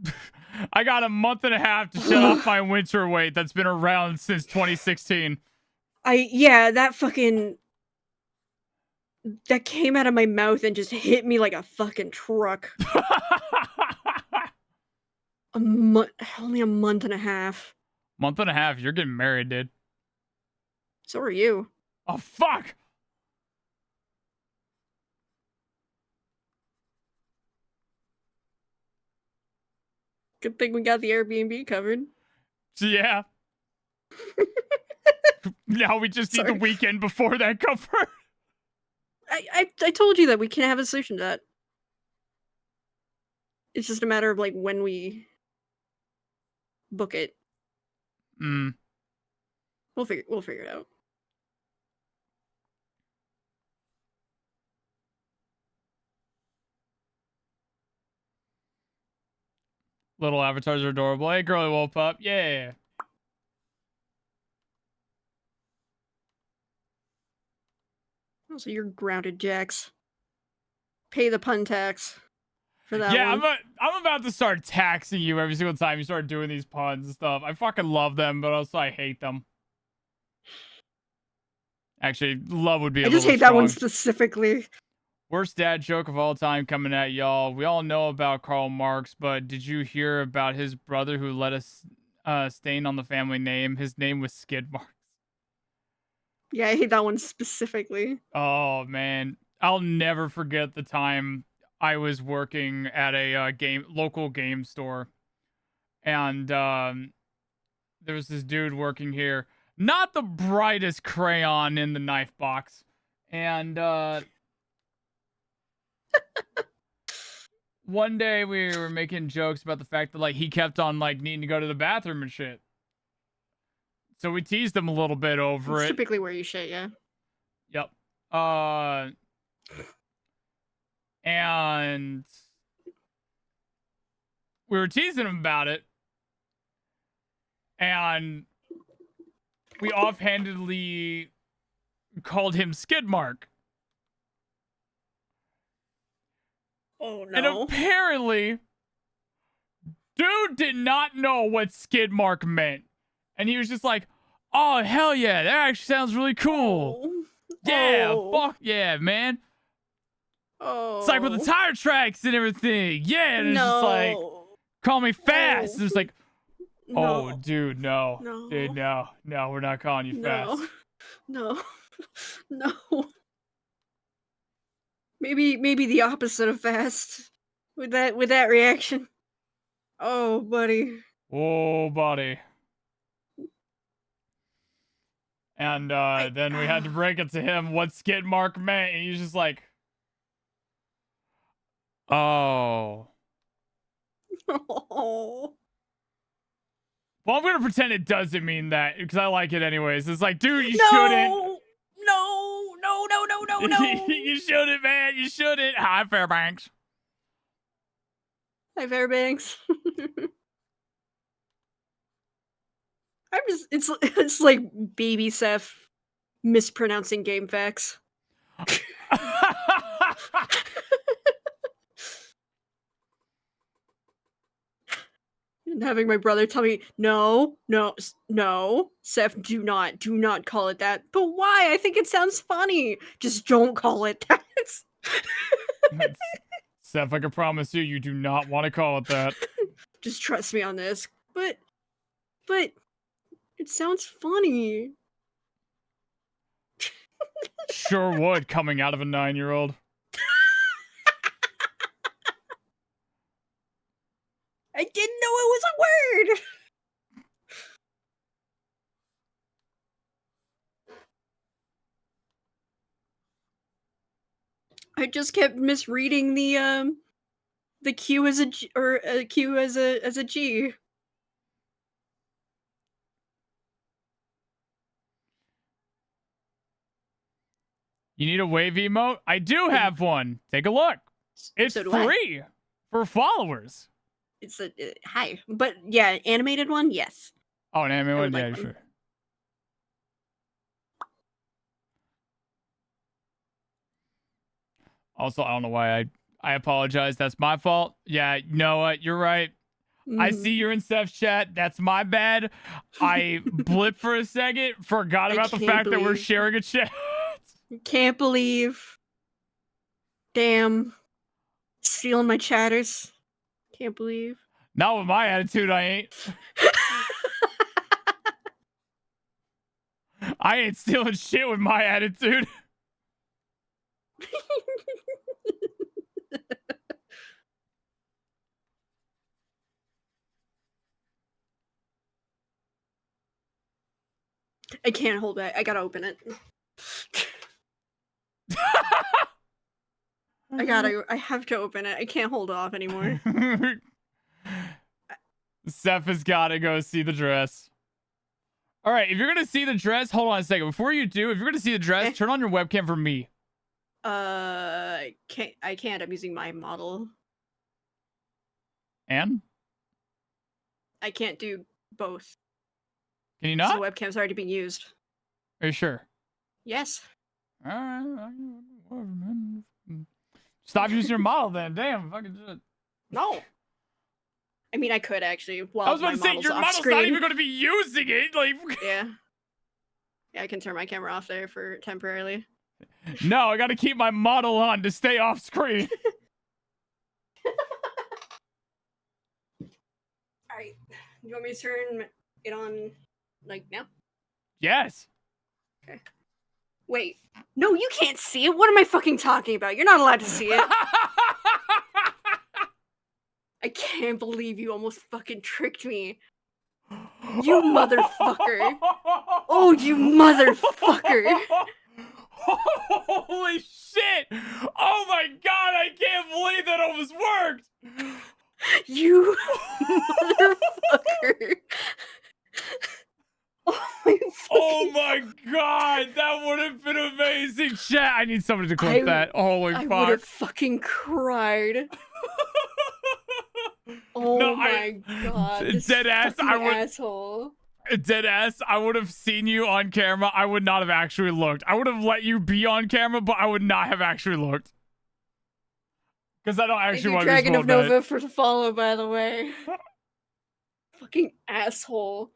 I got a month and a half to shut off my winter weight that's been around since 2016. Yeah, that fucking... That came out of my mouth and just hit me like a fucking truck. Only a month and a half. Month and a half, you're getting married, dude. So are you. Oh, fuck! Good thing we got the Airbnb covered. Yeah. Now we just need the weekend before that covered. I told you that we can have a solution to that. It's just a matter of like when we book it. We'll figure it out. Little avatars are adorable. Hey, girly wolf pup. Yeah. So you're grounded, Jax. Pay the pun tax for that yeah, one. I'm about to start taxing you every single time you start doing these puns and stuff. I fucking love them, but also I hate them. Actually, love would be a little I just hate strong. that one specifically. Worst dad joke of all time coming at y'all. We all know about Karl Marx, but did you hear about his brother who let us stain on the family name? His name was Skid Marks. Yeah, I hate that one specifically. Oh man, I'll never forget the time I was working at a local game store, and there was this dude working here, not the brightest crayon in the knife box, and one day we were making jokes about the fact that like he kept on like needing to go to the bathroom and shit. So we teased him a little bit over It's it. typically where you shit, yeah. Yep. And we were teasing him about it, and we offhandedly called him Skid Mark. Oh And no. apparently, dude did not know what skid mark meant. And he was just like, oh, hell yeah, that actually sounds really cool. Oh. Yeah, Oh. fuck yeah, man. Oh. It's like with the tire tracks and everything. Yeah, and it's just like, call me fast. No. It's like, oh, No. dude, no. No. Dude, no. No, we're not calling you fast. No. No. Maybe the opposite of fast. With that reaction. Oh, buddy. Oh, buddy. And then we had to break it to him what skid mark meant. And he was just like, oh. Oh. Well, I'm gonna pretend it doesn't mean that because I like it anyways. It's like, dude, you No. shouldn't. No. You shouldn't, man. You shouldn't. Hi, Fairbanks. Hi, Fairbanks. It's like baby Seph mispronouncing game facts. And having my brother tell me, no, Seph, do not call it that. But why? I think it sounds funny. Just don't call it that. Seph, I can promise you, you do not want to call it that. Just trust me on this. But it sounds funny. Sure would, coming out of a 9-year-old. I didn't know it was a word. I just kept misreading the Q as a G, or Q as a G. You need a wave emote? I do have one. Take a look. It's So do free for followers. It's a hi, but yeah, animated one, yes. Oh, an anime one? would Yeah, like one. sure. Also, I don't know why I apologize. That's my fault. Yeah, you know what? You're right. I see you're in Seph's chat. That's my bad. I blipped for a second, forgot about the fact that we're sharing a chat. Can't believe. Damn. Stealing my chatters. Can't believe. Not with my attitude, I ain't. I ain't stealing shit with my attitude. I can't hold it. I gotta open it. I have to open it. I can't hold it off anymore. Seph has gotta go see the dress. All right, if you're gonna see the dress, hold on a second. Before you do, if you're gonna see the dress, turn on your webcam for me. I can't. I'm using my model. And? I can't do both. Can you not? So the webcam's already being used. Are you sure? Yes. All right, whatever, man. Stop using your model then. Damn, fucking shit. No. I mean, I could actually. Well, I was about to say, your model's not even going to be using it. Like, yeah. Yeah, I can turn my camera off there for temporarily. No, I got to keep my model on to stay off screen. All right. You want me to turn it on, like, now? Yes. Okay. Wait. No, you can't see it. What am I fucking talking about? You're not allowed to see it. I can't believe you almost fucking tricked me. You motherfucker. Oh, you motherfucker. Holy shit! Oh my god, I can't believe that almost worked! You motherfucker. Oh my god, that would have been amazing, chat. I need somebody to clip that. Holy I fuck. would have fucking cried. Oh No, my god, this dead ass, fucking I would, asshole. dead ass, I would have seen you on camera. I would not have actually looked. I would have let you be on camera, but I would not have actually looked. Because I don't actually want to be Dragon of spoiled. Nova for the follow, by the way. Fucking asshole.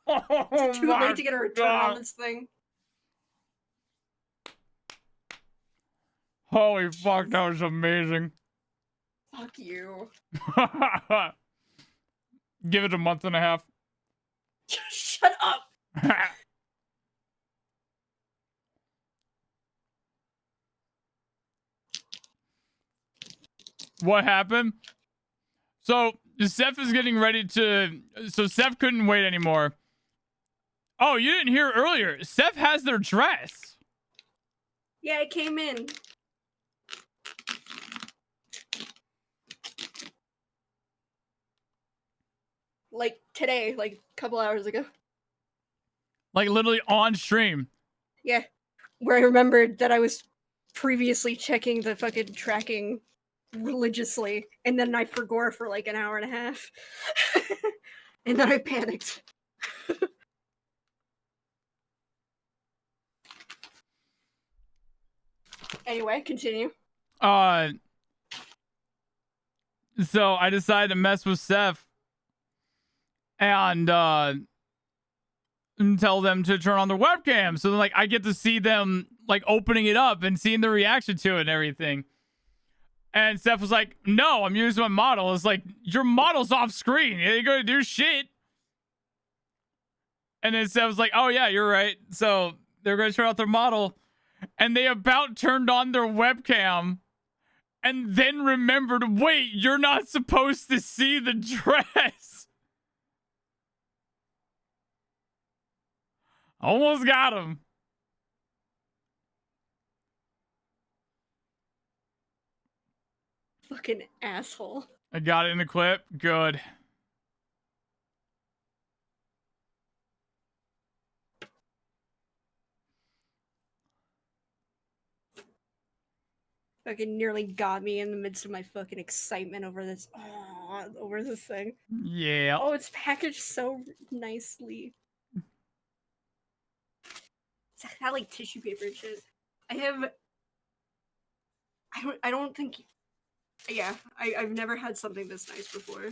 Oh It's too late to get a return on this thing. Holy fuck, that was amazing. Fuck you. Give it a month and a half. Shut up. What happened? So Seph is getting ready to. So Seph couldn't wait anymore. Oh, you didn't hear earlier. Seph has their dress. Yeah, it came in. Like today, like a couple hours ago. Like literally on stream. Yeah. Where I remembered that I was previously checking the fucking tracking religiously, and then I forgot for like an hour and a half. And then I panicked. Anyway, continue. So I decided to mess with Seph and tell them to turn on their webcam. So then, like, I get to see them like opening it up and seeing the reaction to it and everything. And Seph was like, "No, I'm using my model." It's like, your model's off screen. You ain't gonna do shit. And then Seph was like, "Oh yeah, you're right." So they're gonna turn out their model, and they about turned on their webcam. And then remembered, wait, you're not supposed to see the dress. Almost got him. Fucking asshole. I got it in the clip. Good. Fucking nearly got me in the midst of my fucking excitement over this. Over this thing. Yeah. Oh, it's packaged so nicely. It's got like tissue paper and shit. I don't think. Yeah, I've never had something this nice before.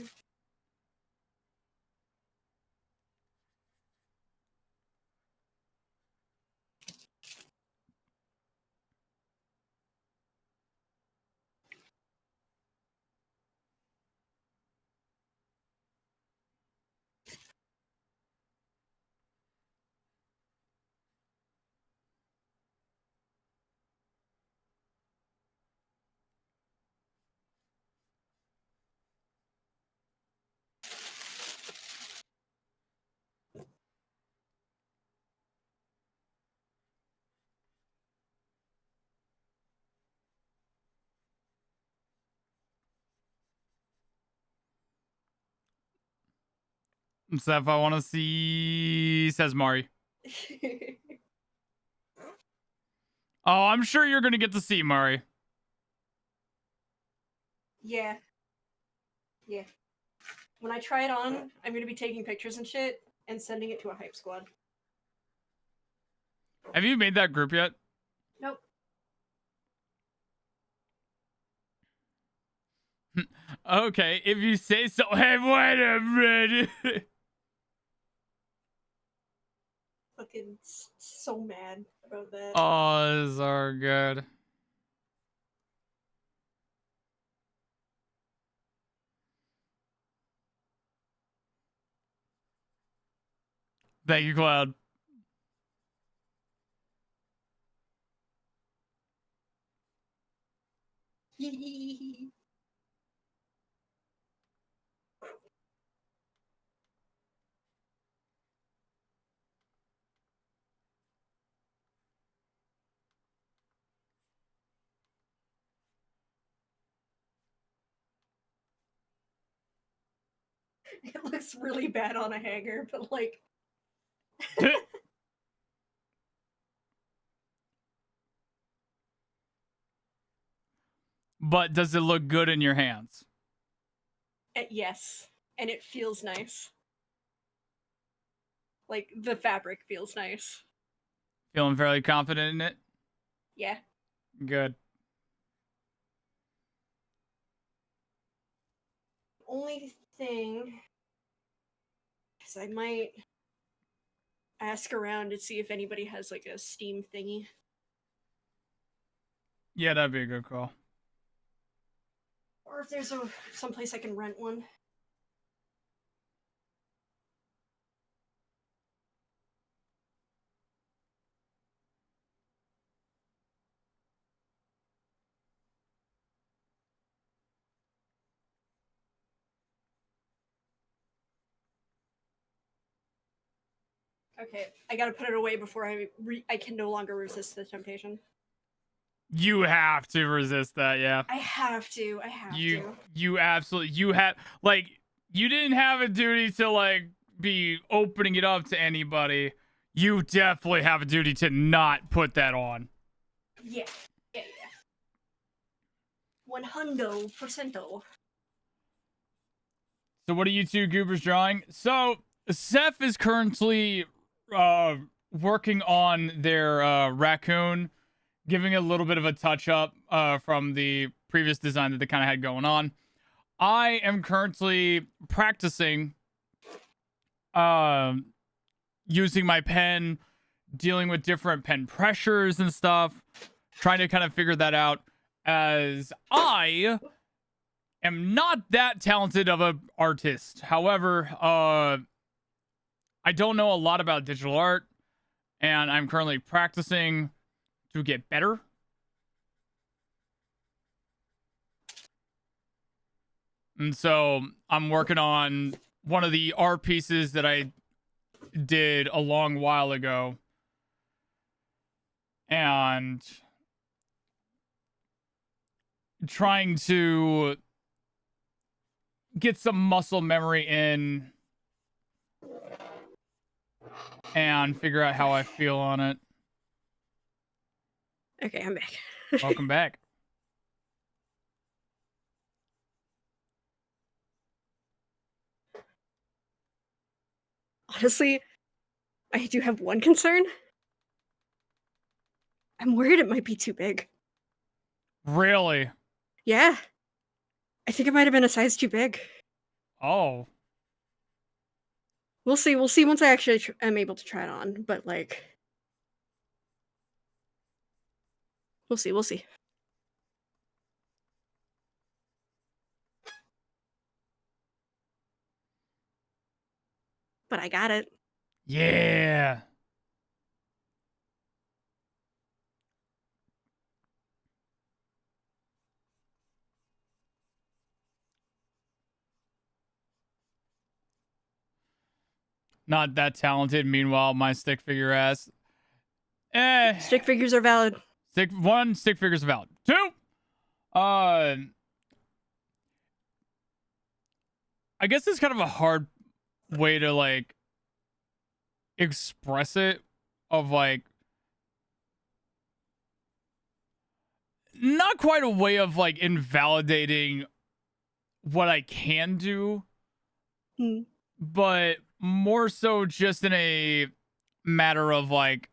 Seph, I want to see, says Mari. Oh, I'm sure you're going to get to see Mari. Yeah. Yeah. When I try it on, I'm gonna be taking pictures and shit and sending it to a hype squad. Have you made that group yet? Nope. Okay, if you say so. Hey, wait a minute. Fucking so mad about that. Oh, these are good. Thank you, Cloud. It looks really bad on a hanger, but like, But does it look good in your hands? yes, and it feels nice. Like the fabric feels nice. Feeling fairly confident in it? Yeah. Good. Only thing is I might ask around to see if anybody has like a Steam thingy. Yeah, that'd be a good call. Or if there's someplace I can rent one. Okay, I gotta put it away before I can no longer resist the temptation. You have to resist that, yeah. I have to. You absolutely you have like you didn't have a duty to like be opening it up to anybody. You definitely have a duty to not put that on. Yeah. 100%. So what are you two goobers drawing? So Seph is currently working on their raccoon, giving a little bit of a touch up from the previous design that they kind of had going on. I am currently practicing using my pen, dealing with different pen pressures and stuff, trying to kind of figure that out, as I am not that talented of an artist. However, I don't know a lot about digital art, and I'm currently practicing to get better. And so I'm working on one of the art pieces that I did a long while ago. And trying to get some muscle memory in and figure out how I feel on it. Okay, I'm back. Welcome back. Honestly, I do have one concern. I'm worried it might be too big. Really? Yeah. I think it might have been a size too big. Oh. We'll see. We'll see once I actually am able to try it on. But like, we'll see. We'll see. But I got it. Yeah. Not that talented. Meanwhile, my stick figure ass. Stick figures are valid. Stick figures valid. Two. I guess it's kind of a hard way to like express it, of like not quite a way of like invalidating what I can do, Hmm. but more so just in a matter of like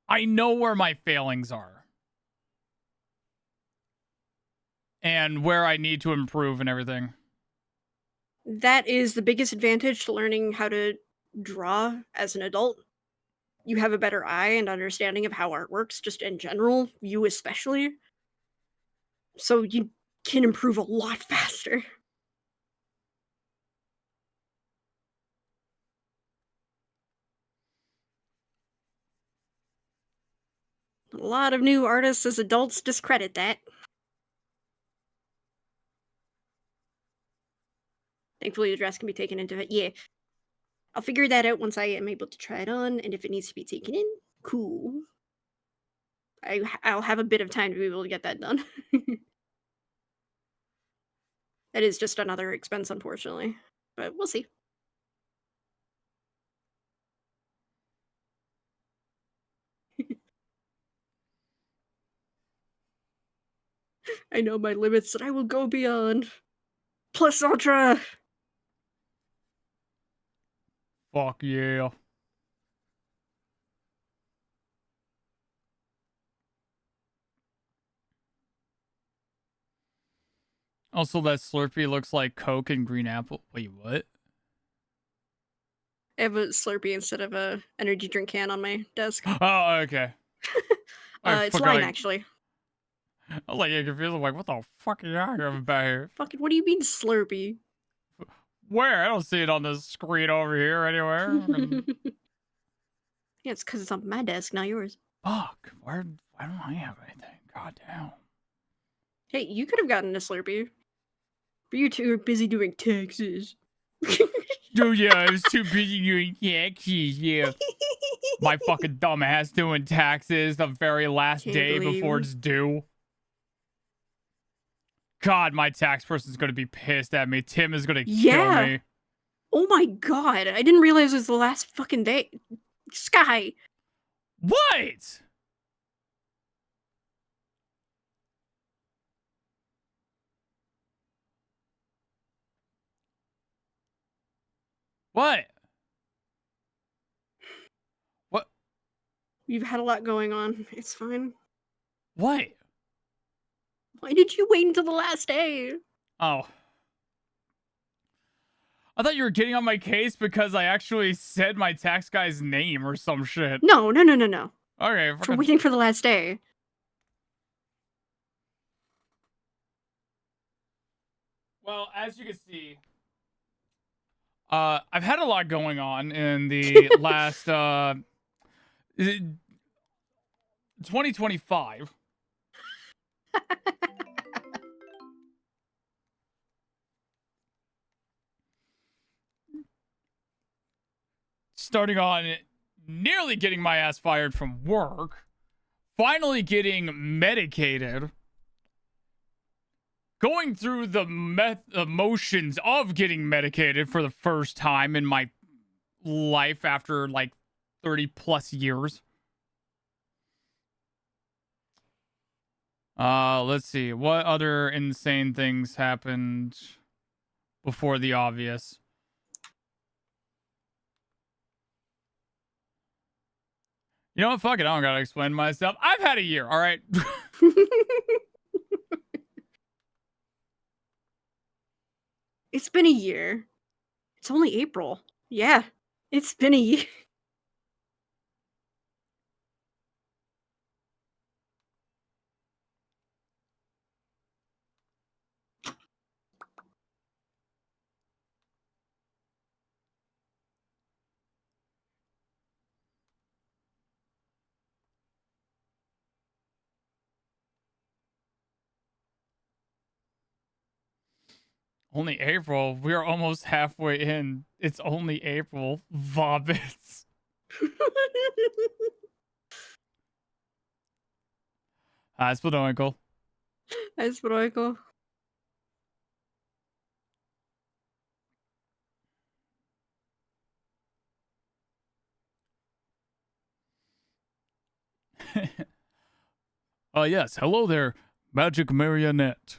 I know where my failings are and where I need to improve and everything. That is the biggest advantage to learning how to draw as an adult. You have a better eye and understanding of how art works, just in general, you especially. So you can improve a lot faster. A lot of new artists as adults discredit that. Thankfully, the dress can be taken into it. Yeah. I'll figure that out once I am able to try it on, and if it needs to be taken in, cool. I'll have a bit of time to be able to get that done. It is just another expense, unfortunately, but we'll see. I know my limits, and I will go beyond. Plus ultra. Fuck yeah. Also, that Slurpee looks like Coke and green apple. Wait, what? I have a Slurpee instead of a energy drink can on my desk. Oh, okay. I It's fucking Line, like. actually. I was like, yeah, confused. I'm like, what the fuck are you having about here? Fucking, what do you mean Slurpee? Where? I don't see it on the screen over here anywhere. Yeah, it's because it's on my desk, not yours. Fuck. Why don't I have anything? God damn. Hey, you could have gotten a Slurpee. But you two are busy doing taxes. Dude, yeah, I was too busy doing taxes. Yeah. My fucking dumb ass doing taxes the very last Can't day before believe. it's due. God, my tax person's gonna be pissed at me. Tim is gonna kill Yeah. me. Oh my god. I didn't realize it was the last fucking day. Sky. What? What? What? You've had a lot going on. It's fine. What? Why did you wait until the last day? Oh. I thought you were getting on my case because I actually said my tax guy's name or some shit. No, no, no, no, no. Okay, For fucking. waiting for the last day. Well, as you can see, I've had a lot going on in the last 2025. Starting on nearly getting my ass fired from work, finally getting medicated, going through the emotions of getting medicated for the first time in my life after like 30 plus years. Let's see. What other insane things happened before the obvious? You know what? Fuck it. I don't gotta explain myself. I've had a year, all right? It's been a year. It's only April. Yeah. It's been a year. Only April. We're almost halfway in. It's only April. Vomits. Hi, Splodonical. That's what I go. Yes. Hello there, Magic Marionette.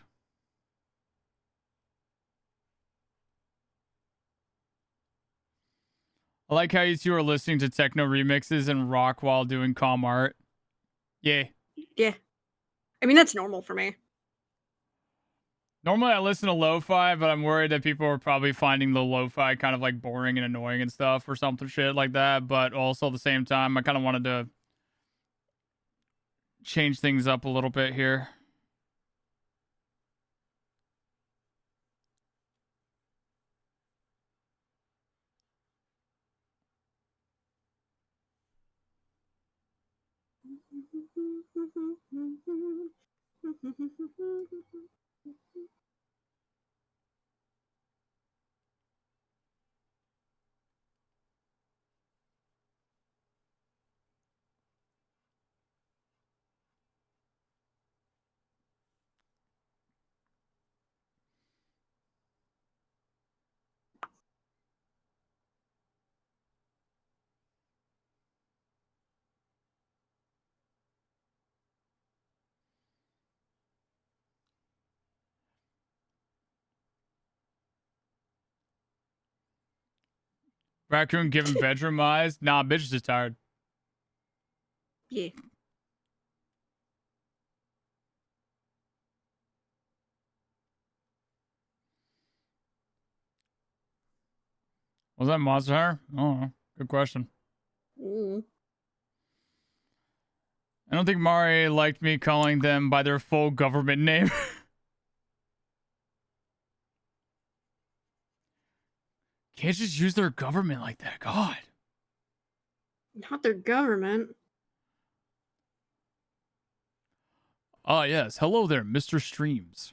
I like how you two are listening to techno remixes and rock while doing calm art. Yeah. Yeah. I mean, that's normal for me. Normally I listen to lo-fi, but I'm worried that people are probably finding the lo-fi kind of like boring and annoying and stuff or something shit like that. But also at the same time, I kind of wanted to change things up a little bit here. Raccoon giving bedroom eyes. Nah, bitch is just tired. Yeah. Was that Monster Hunter? Oh, good question. Mm. I don't think Mari liked me calling them by their full government name. Can't just use their government like that. God. Not their government. Ah, yes. Hello there, Mr. Streams.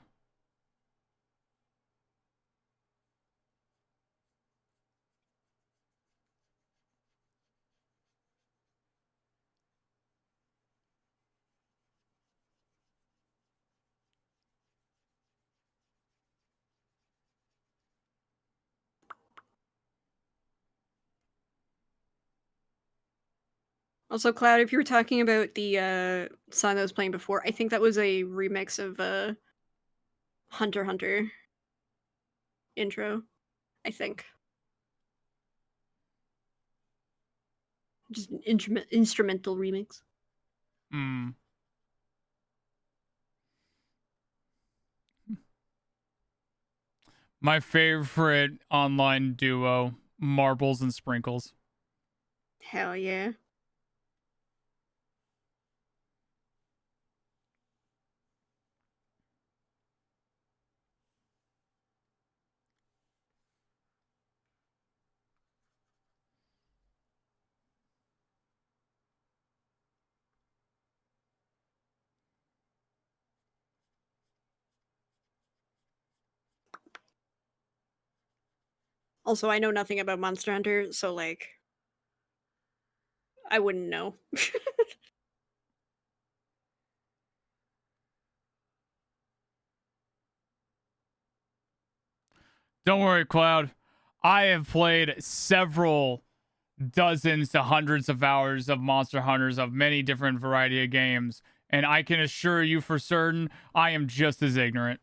Also, Cloud, if you were talking about the song that was playing before, I think that was a remix of Hunter x Hunter intro. I think. Just an instrumental remix. Hmm. My favorite online duo, Marbles and Sprinkles. Hell yeah. Also, I know nothing about Monster Hunter, so like I wouldn't know. Don't worry, Cloud. I have played several dozens to hundreds of hours of Monster Hunters of many different variety of games, and I can assure you for certain I am just as ignorant.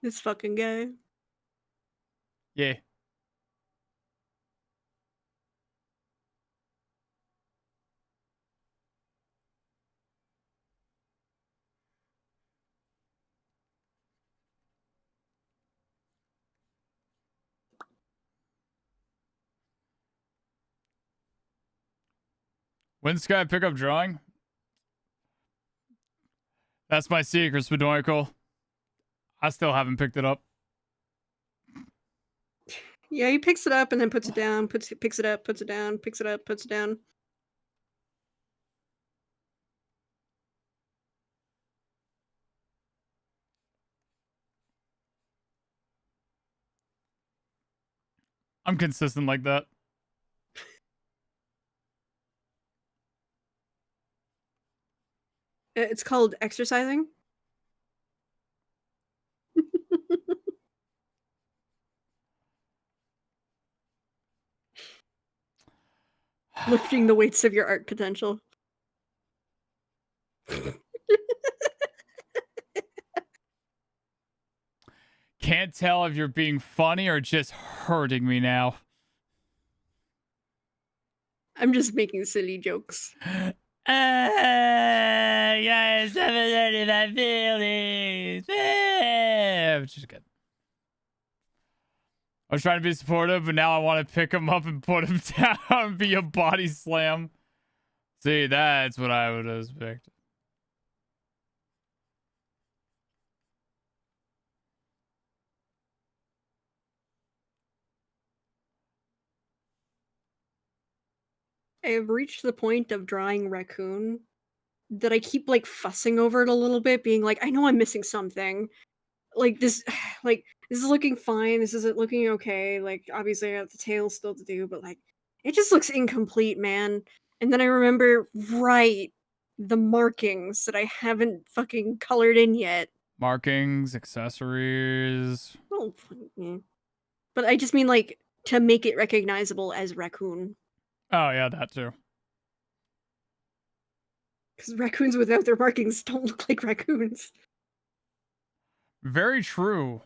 This fucking guy. Yeah. When's Sky pick up drawing? That's my secret, Spadoical. I still haven't picked it up. Yeah, he picks it up and then puts it down, picks it up, puts it down, picks it up, puts it down. I'm consistent like that. It's called exercising. Lifting the weights of your art potential. Can't tell if you're being funny or just hurting me now. I'm just making silly jokes. Guys, haven't hurting my feelings. Which is good. I was trying to be supportive, but now I want to pick him up and put him down via body slam. See, that's what I would expect. I have reached the point of drawing Raccoon that I keep like fussing over it a little bit, being like, I know I'm missing something. Like this, like this is looking fine. This isn't looking okay. Like obviously I got the tail still to do, but like it just looks incomplete, man. And then I remember, right, the markings that I haven't fucking colored in yet. Markings, accessories. Oh, but I just mean like to make it recognizable as Raccoon. Oh yeah, that too. Because raccoons without their markings don't look like raccoons. Very true.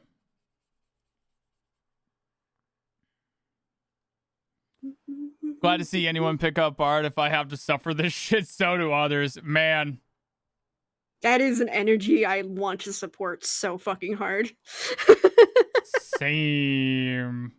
Glad to see anyone pick up art. If I have to suffer this shit, so do others. Man, That is an energy I want to support so fucking hard. same.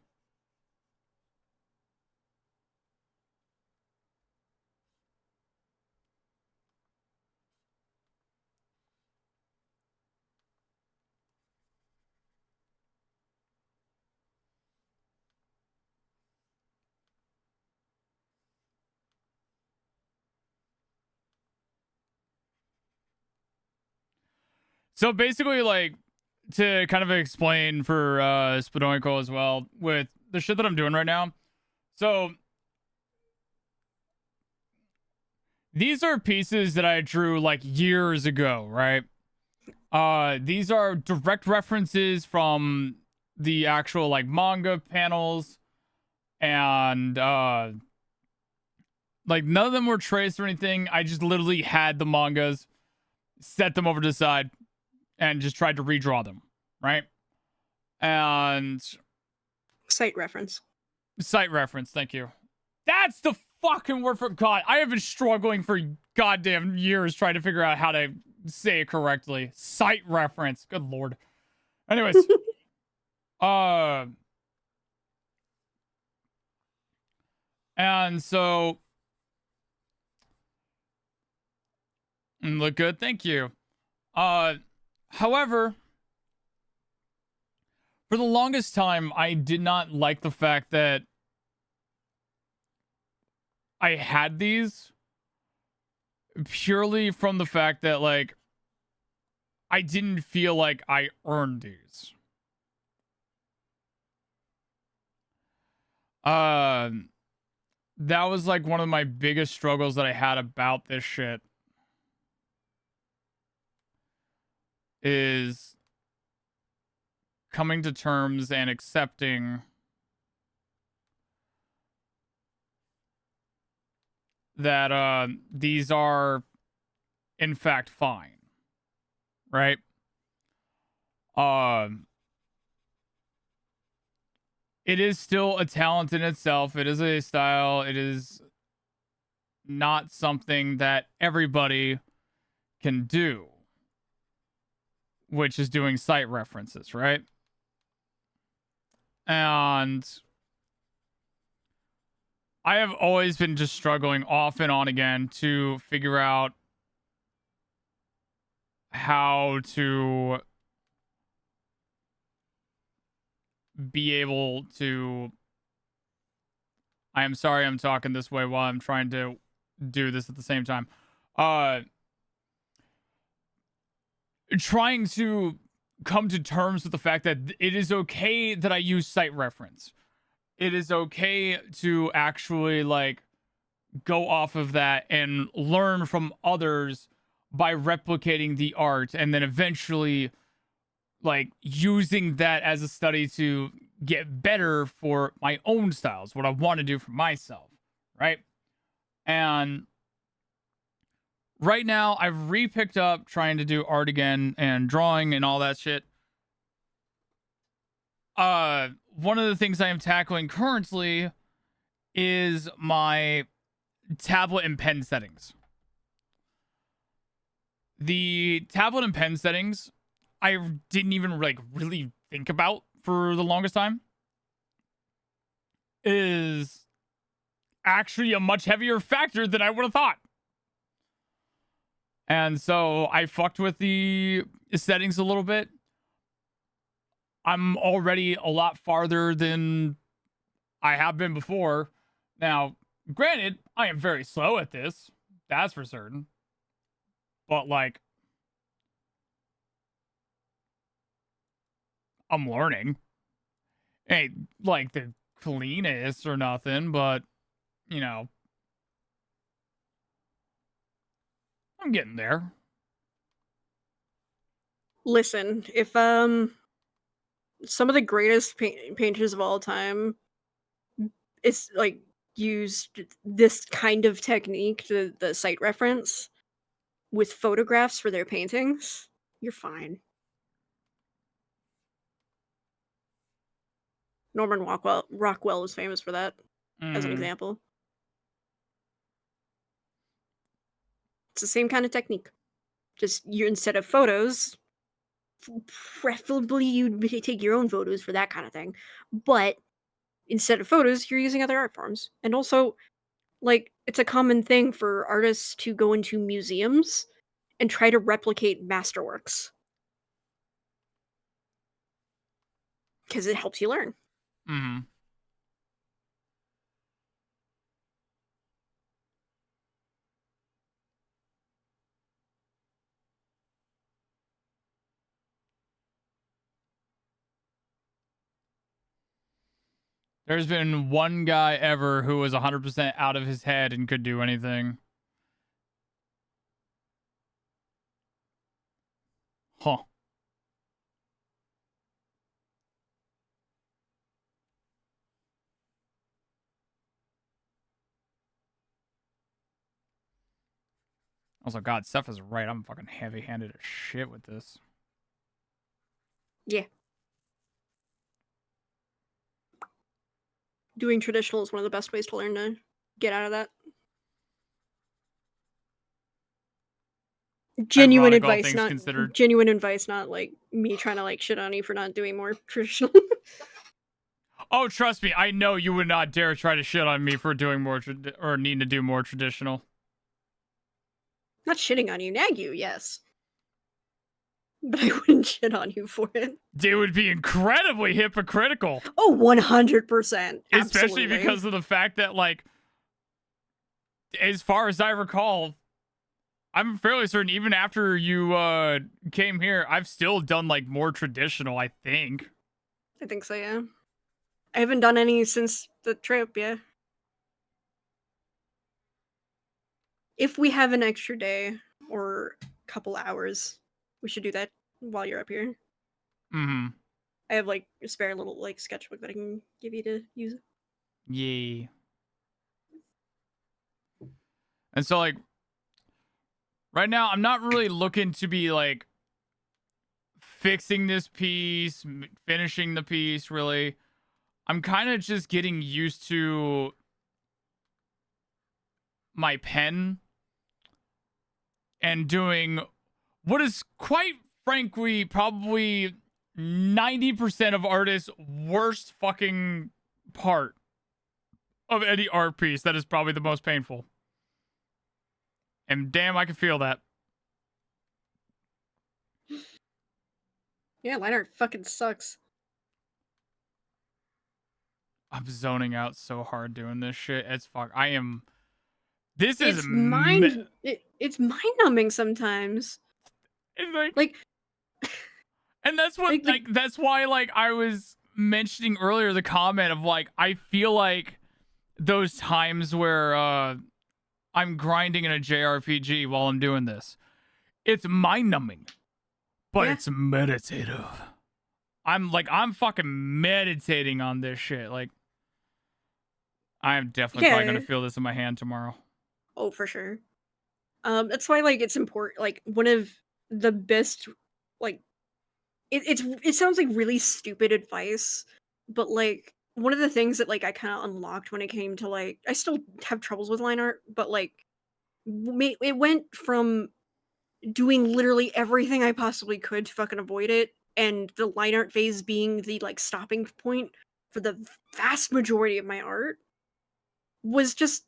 So basically, like, to kind of explain for Spadoinko as well, with the shit that I'm doing right now. So these are pieces that I drew like years ago, right? These are direct references from the actual like manga panels, and like none of them were traced or anything. I just literally had the mangas, set them over to the side, and just tried to redraw them, right? And Site reference. site reference, thank you. That's the fucking word for God. I have been struggling for goddamn years trying to figure out how to say it correctly. Site reference. Good lord. Anyways, uh and so look good, thank you. Uh however, for the longest time I did not like the fact that I had these purely from the fact that like I didn't feel like I earned these. Um that was like one of my biggest struggles that I had about this shit is coming to terms and accepting that these are in fact fine, right? Um it is still a talent in itself. It is a style. It is not something that everybody can do, which is doing site references, right? And I have always been just struggling off and on again to figure out how to be able to. I am sorry I'm talking this way while I'm trying to do this at the same time. Uh Trying to come to terms with the fact that it is okay that I use site reference. It is okay to actually like go off of that and learn from others by replicating the art and then eventually like using that as a study to get better for my own styles, what I want to do for myself, right? And right now I've re-picked up trying to do art again and drawing and all that shit. One of the things I am tackling currently is my tablet and pen settings. The tablet and pen settings I didn't even like really think about for the longest time is actually a much heavier factor than I would have thought. And so I fucked with the settings a little bit. I'm already a lot farther than I have been before. Now, granted, I am very slow at this. That's for certain. But like I'm learning. Ain't like the cleanest or nothing, but you know, I'm getting there. Listen, if some of the greatest painters of all time, it's like used this kind of technique, the site reference, with photographs for their paintings, you're fine. Norman Rockwell was famous for that, as an Mm. example. It's the same kind of technique. Just you instead of photos, preferably you'd take your own photos for that kind of thing. But instead of photos, you're using other art forms. And also, like, it's a common thing for artists to go into museums and try to replicate masterworks because it helps you learn. Mm. There's been one guy ever who was 100% out of his head and could do anything. Huh. Also, God, Seph is right. I'm fucking heavy-handed as shit with this. Yeah. Doing traditional is one of the best ways to learn to get out of that. Ironic, all things considered. Genuine advice, not like me trying to like shit on you for not doing more traditional. Oh, trust me, I know you would not dare try to shit on me for doing more or needing to do more traditional. Not shitting on you, nag you, yes. But I wouldn't shit on you for it. It would be incredibly hypocritical. Oh, 100%. Especially Absolutely. because of the fact that, like, as far as I recall, I'm fairly certain even after you came here, I've still done, like, more traditional, I think. I think so, yeah. I haven't done any since the trip, yeah. If we have an extra day or a couple hours, we should do that while you're up here. Mm-hmm. I have like a spare little like sketchbook that I can give you to use. Yeah. And so, like, right now, I'm not really looking to be, like, fixing this piece, finishing the piece, really. I'm kind of just getting used to my pen and doing what is quite frankly probably 90% of artists' worst fucking part of any art piece. That is probably the most painful. And damn, I can feel that. Yeah, line art fucking sucks. I'm zoning out so hard doing this shit. It's fuck. I am. This is It's it's mind numbing sometimes. it's Like and that's what like that's why like I was mentioning earlier the comment of like I feel like those times where I'm grinding in a JRPG while I'm doing this. It's mind numbing, but yeah. it's meditative. I'm fucking meditating on this shit. Like I'm definitely probably gonna feel this in my hand tomorrow. Oh, for sure. That's why like it's important. Like one of the best, like it sounds like really stupid advice, but like one of the things that like I kind of unlocked when it came to like I still have troubles with line art, but like it went from doing literally everything I possibly could to fucking avoid it, and the line art phase being the like stopping point for the vast majority of my art was just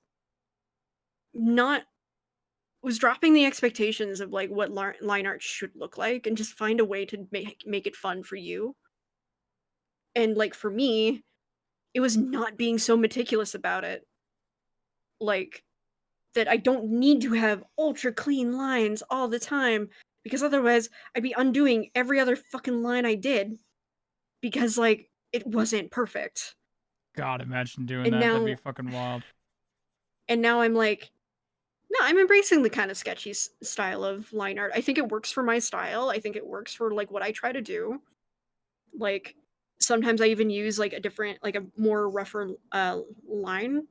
not was dropping the expectations of like what line art should look like and just find a way to make it fun for you. And like for me, it was not being so meticulous about it. Like that I don't need to have ultra clean lines all the time because otherwise I'd be undoing every other fucking line I did because like it wasn't perfect. God, imagine doing And that. That'd be now fucking wild. and now I'm like no, I'm embracing the kind of sketchy style of line art. I think it works for my style. I think it works for like what I try to do. Like sometimes I even use like a different like a more rougher line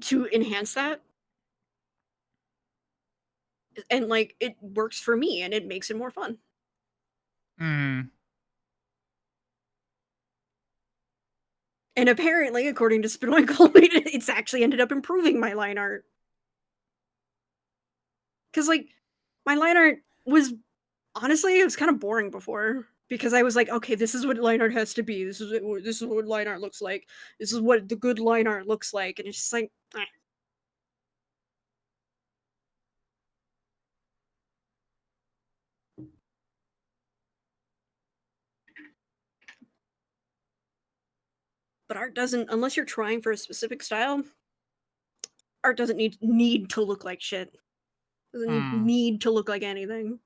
to enhance that. And like it works for me and it makes it more fun. Hmm. And apparently, according to Spinoid, it's actually ended up improving my line art. Because like my line art was honestly, it was kind of boring before because I was like, okay, this is what line art has to be. This is what line art looks like. This is what the good line art looks like, and it's just like, eh. But art doesn't, unless you're trying for a specific style, art doesn't need to look like shit. Doesn't Hmm. need to look like anything.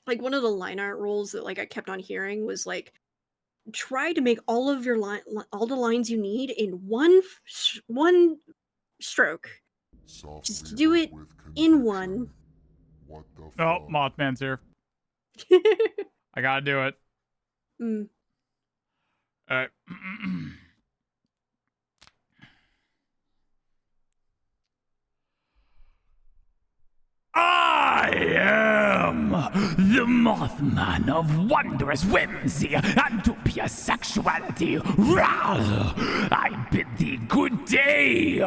Like one of the line art rules that like I kept on hearing was like try to make all of your all the lines you need in one stroke. Just do it in one. What the Oh, fuck? Mothman's here. I gotta do it. Mm. All right. I am the Mothman of wondrous whimsy and dubious sexuality. Rawr! I bid thee good day.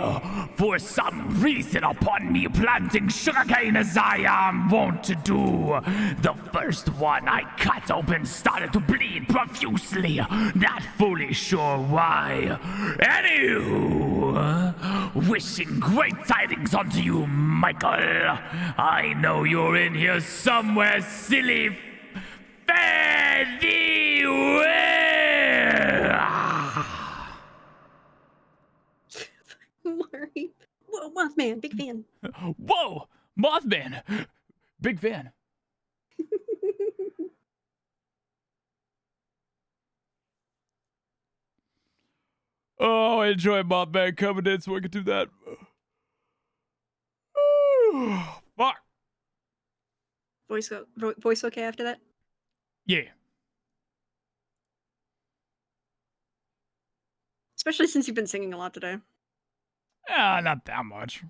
For some reason upon me planting sugarcane as I am wont to do. The first one I cut open started to bleed profusely. Not fully sure why. Anywho, wishing great tidings unto you, Michael. I know you're in here somewhere, silly. Fare thee well. Murray. Whoa, Mothman, big fan. Whoa, Mothman, big fan. Oh, I enjoy Mothman coming in so I can do that. Fuck. Voice okay after that? Yeah. Especially since you've been singing a lot today. Not that much.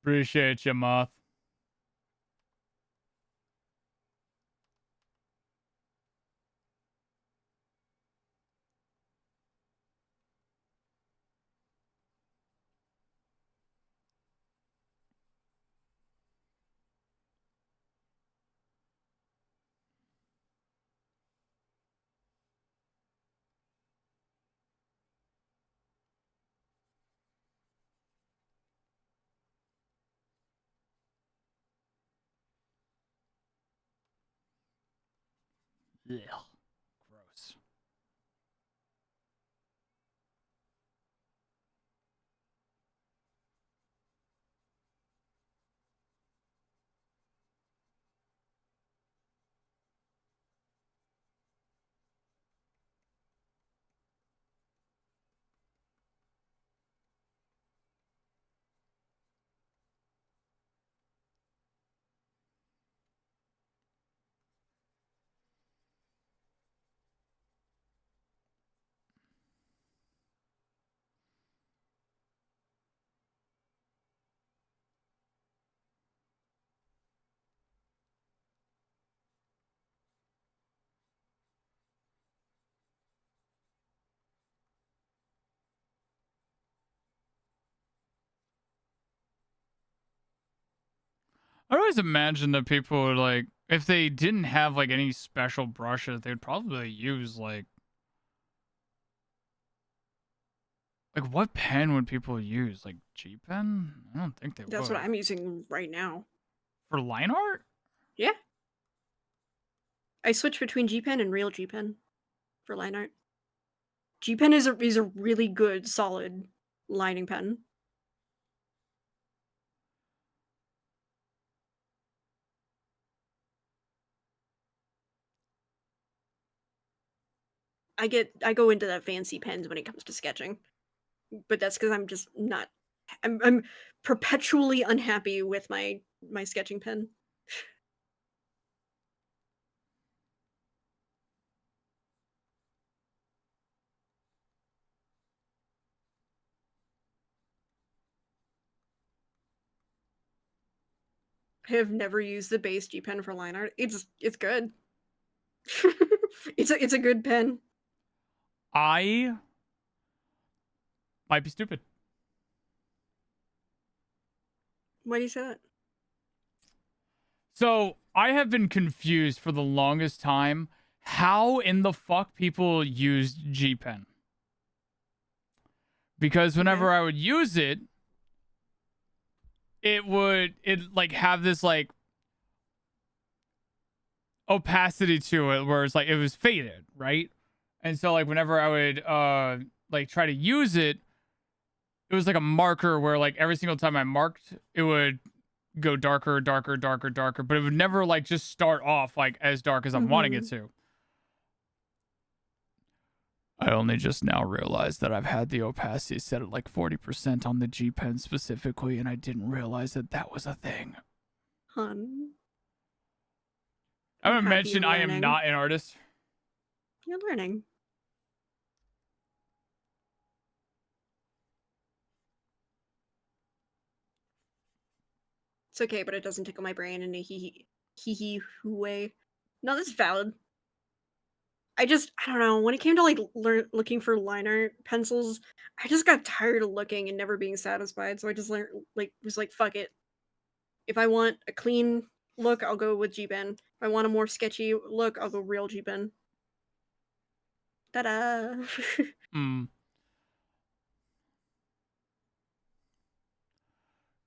Appreciate you, Moth. Ugh. Gross. I always imagine that people would like, if they didn't have like any special brushes, they'd probably use like what pen would people use? Like G pen? I don't think they That's what would. I'm using right now. For line art? Yeah. I switch between G Pen and real G Pen for line art. G Pen is a really good, solid lining pen. I go into that fancy pens when it comes to sketching, but that's because I'm just not. I'm perpetually unhappy with my sketching pen. I have never used the base G Pen for line art. It's good. It's a good pen. I might be stupid. Why do you say that? So I have been confused for the longest time how in the fuck people used G Pen. Because Okay. whenever I would use it, it like have this like opacity to it where it's like it was faded, right? And so like whenever I would like try to use it, it was like a marker where like every single time I marked, it would go darker, darker, darker, darker, but it would never like just start off like as dark as I'm wanting it Mhm. to. I only just now realized that I've had the opacity set at like 40% on the G Pen specifically, and I didn't realize that that was a thing. Hun. I'm I'm gonna happy mention you're I am learning. not an artist. You're learning. It's okay, but it doesn't tickle my brain in a hee hoo way. No, that's valid. I don't know, when it came to, like, looking for line art pencils, I just got tired of looking and never being satisfied, so I just was like, "Fuck it. If I want a clean look, I'll go with G-Pen. If I want a more sketchy look, I'll go real G-Pen." Ta-da! Hmm.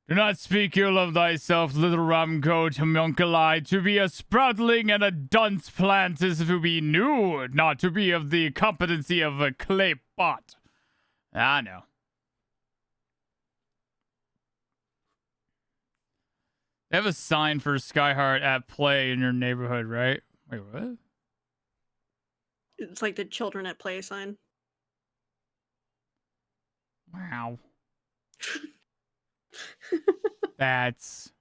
Do not speak ill of thyself, little ram goat homunculi. To be a sproutling and a dunce plant is to be new, not to be of the competency of a clay pot. I know. They have a sign for Skyheart at play in your neighborhood, right? Wait, what? It's like the children at play sign. Wow. That's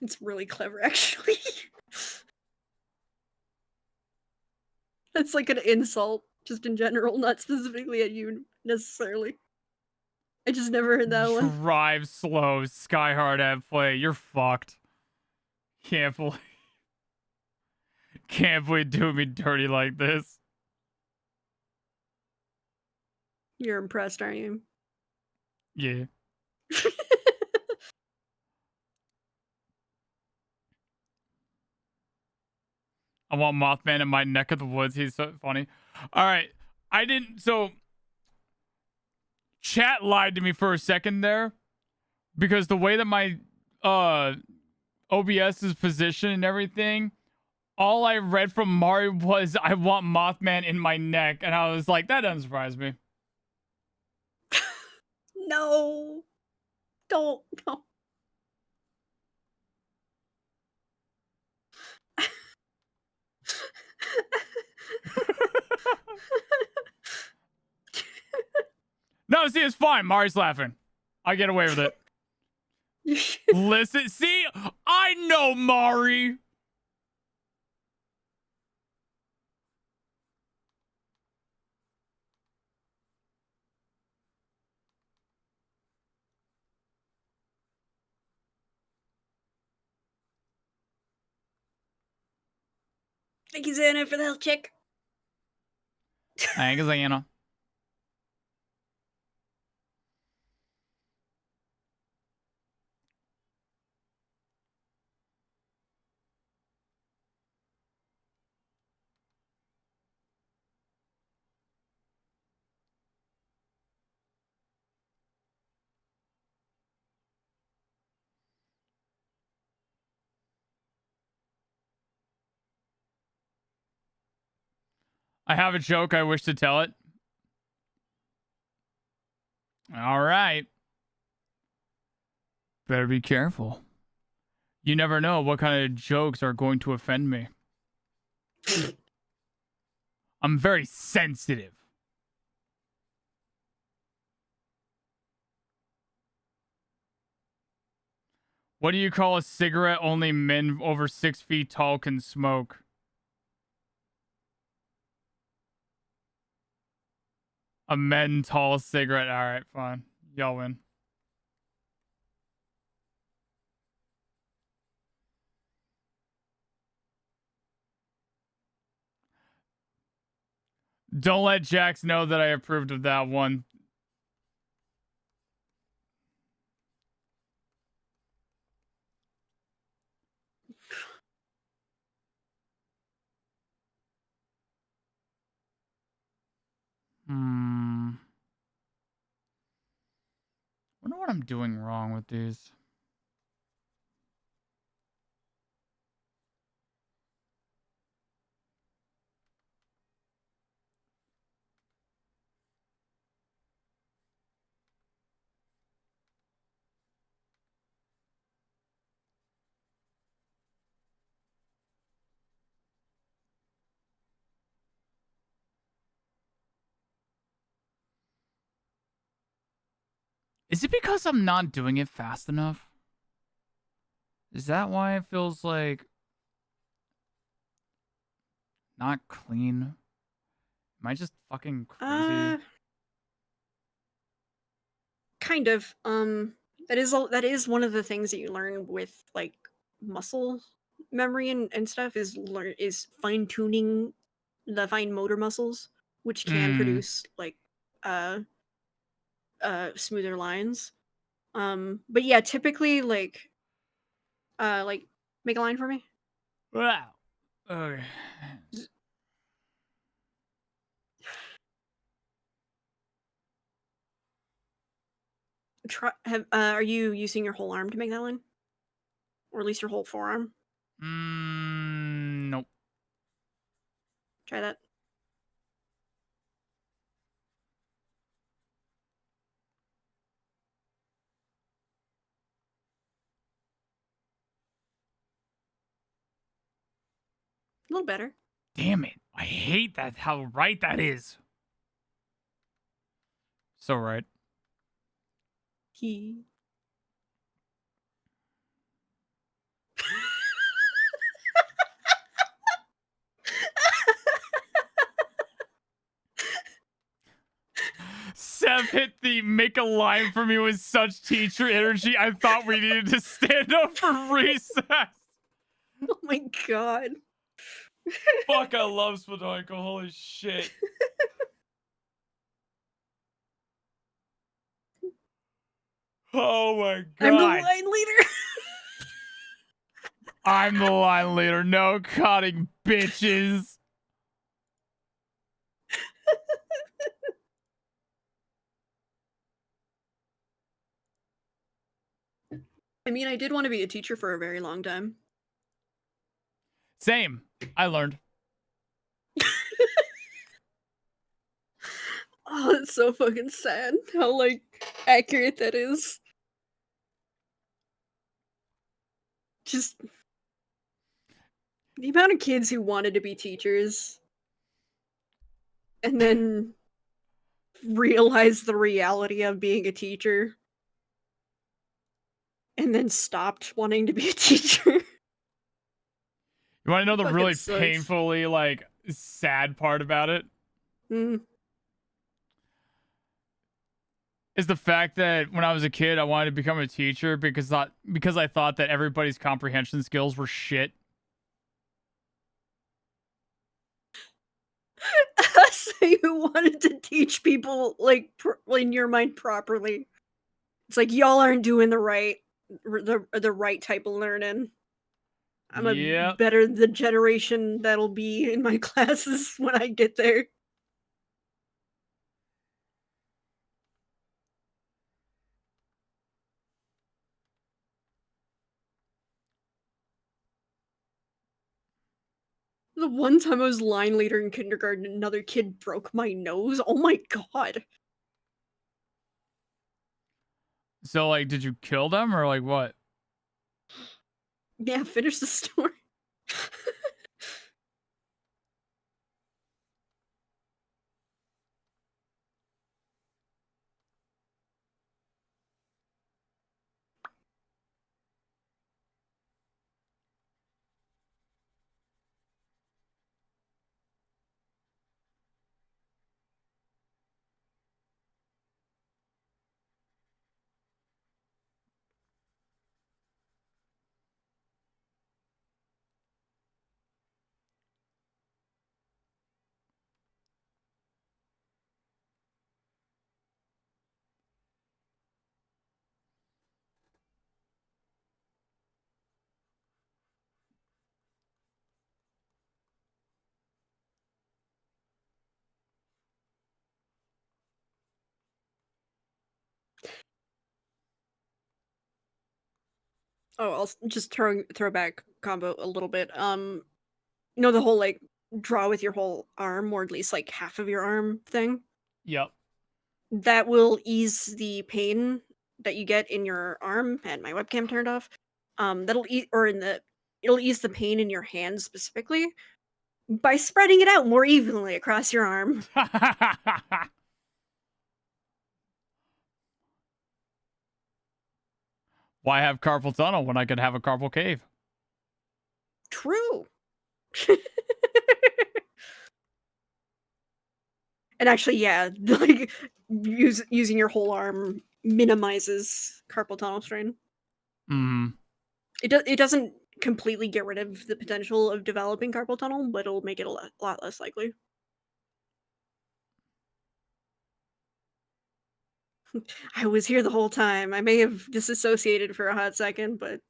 It's really clever, actually. That's like an insult, just in general, not specifically at you necessarily. I just never heard that one. drive slow, Skyheart at play. You're fucked. Can't believe, can't believe doing me dirty like this. You're impressed, aren't you? Yeah. I want Mothman in my neck of the woods. He's so funny. All right. I didn't. So, chat lied to me for a second there because the way that my uh OBS is positioned and everything, all I read from Mari was I want Mothman in my neck, and I was like, that doesn't surprise me. No. Don't. No. No, see, it's fine. Mari's laughing. I get away with it. Listen, see, I know Mari. Thank you, Xana, for the health check. Thanks, Anna. I have a joke. I wish to tell it. All right. Better be careful. You never know what kind of jokes are going to offend me. I'm very sensitive. What do you call a cigarette only men over 6 feet tall can smoke? A men tall cigarette. All right, fine. Y'all win. Don't let Jax know that I approved of that one. Wonder what I'm doing wrong with these. Is it because I'm not doing it fast enough? Is that why it feels like not clean? Am I just fucking crazy? Kind of. That is one of the things that you learn with like muscle memory and stuff is fine tuning the fine motor muscles, which can produce like uh smoother lines. But yeah, typically like make a line for me. Wow. Okay. Are you using your whole arm to make that line? Or at least your whole forearm? Nope. Try that. A little better. Damn it. I hate that, how right that is. So right. He. Seph hit the make a line for me with such teacher energy. I thought we needed to stand up for recess. Oh my god. Fuck, I love Spadoinko. Holy shit. Oh my god. I'm the line leader. I'm the line leader. No cutting, bitches. I mean, I did want to be a teacher for a very long time. Same. I learned. Oh, it's so fucking sad how like accurate that is. Just the amount of kids who wanted to be teachers and then realized the reality of being a teacher and then stopped wanting to be a teacher. You want to know the Fucking really sucks. painfully, like, sad part about it? Is the fact that when I was a kid, I wanted to become a teacher because I thought that everybody's comprehension skills were shit. So you wanted to teach people like in your mind properly. It's like y'all aren't doing the right type of learning. I'm a better the generation that'll be in my classes when I get there. The one time I was line leader in kindergarten, another kid broke my nose. Oh my god. So, like, did you kill them or like what? Yeah, finish the story. Oh, I'll just throw back combo a little bit. You know the whole like draw with your whole arm, or at least like half of your arm thing. Yep. That will ease the pain that you get in your arm. And my webcam turned off. That'll ease, or in the it'll ease the pain in your hand specifically by spreading it out more evenly across your arm. Why have carpal tunnel when I could have a carpal cave? True. And actually, yeah, like using your whole arm minimizes carpal tunnel strain. Hmm. It doesn't completely get rid of the potential of developing carpal tunnel, but it'll make it a lot less likely. I was here the whole time. I may have disassociated for a hot second, but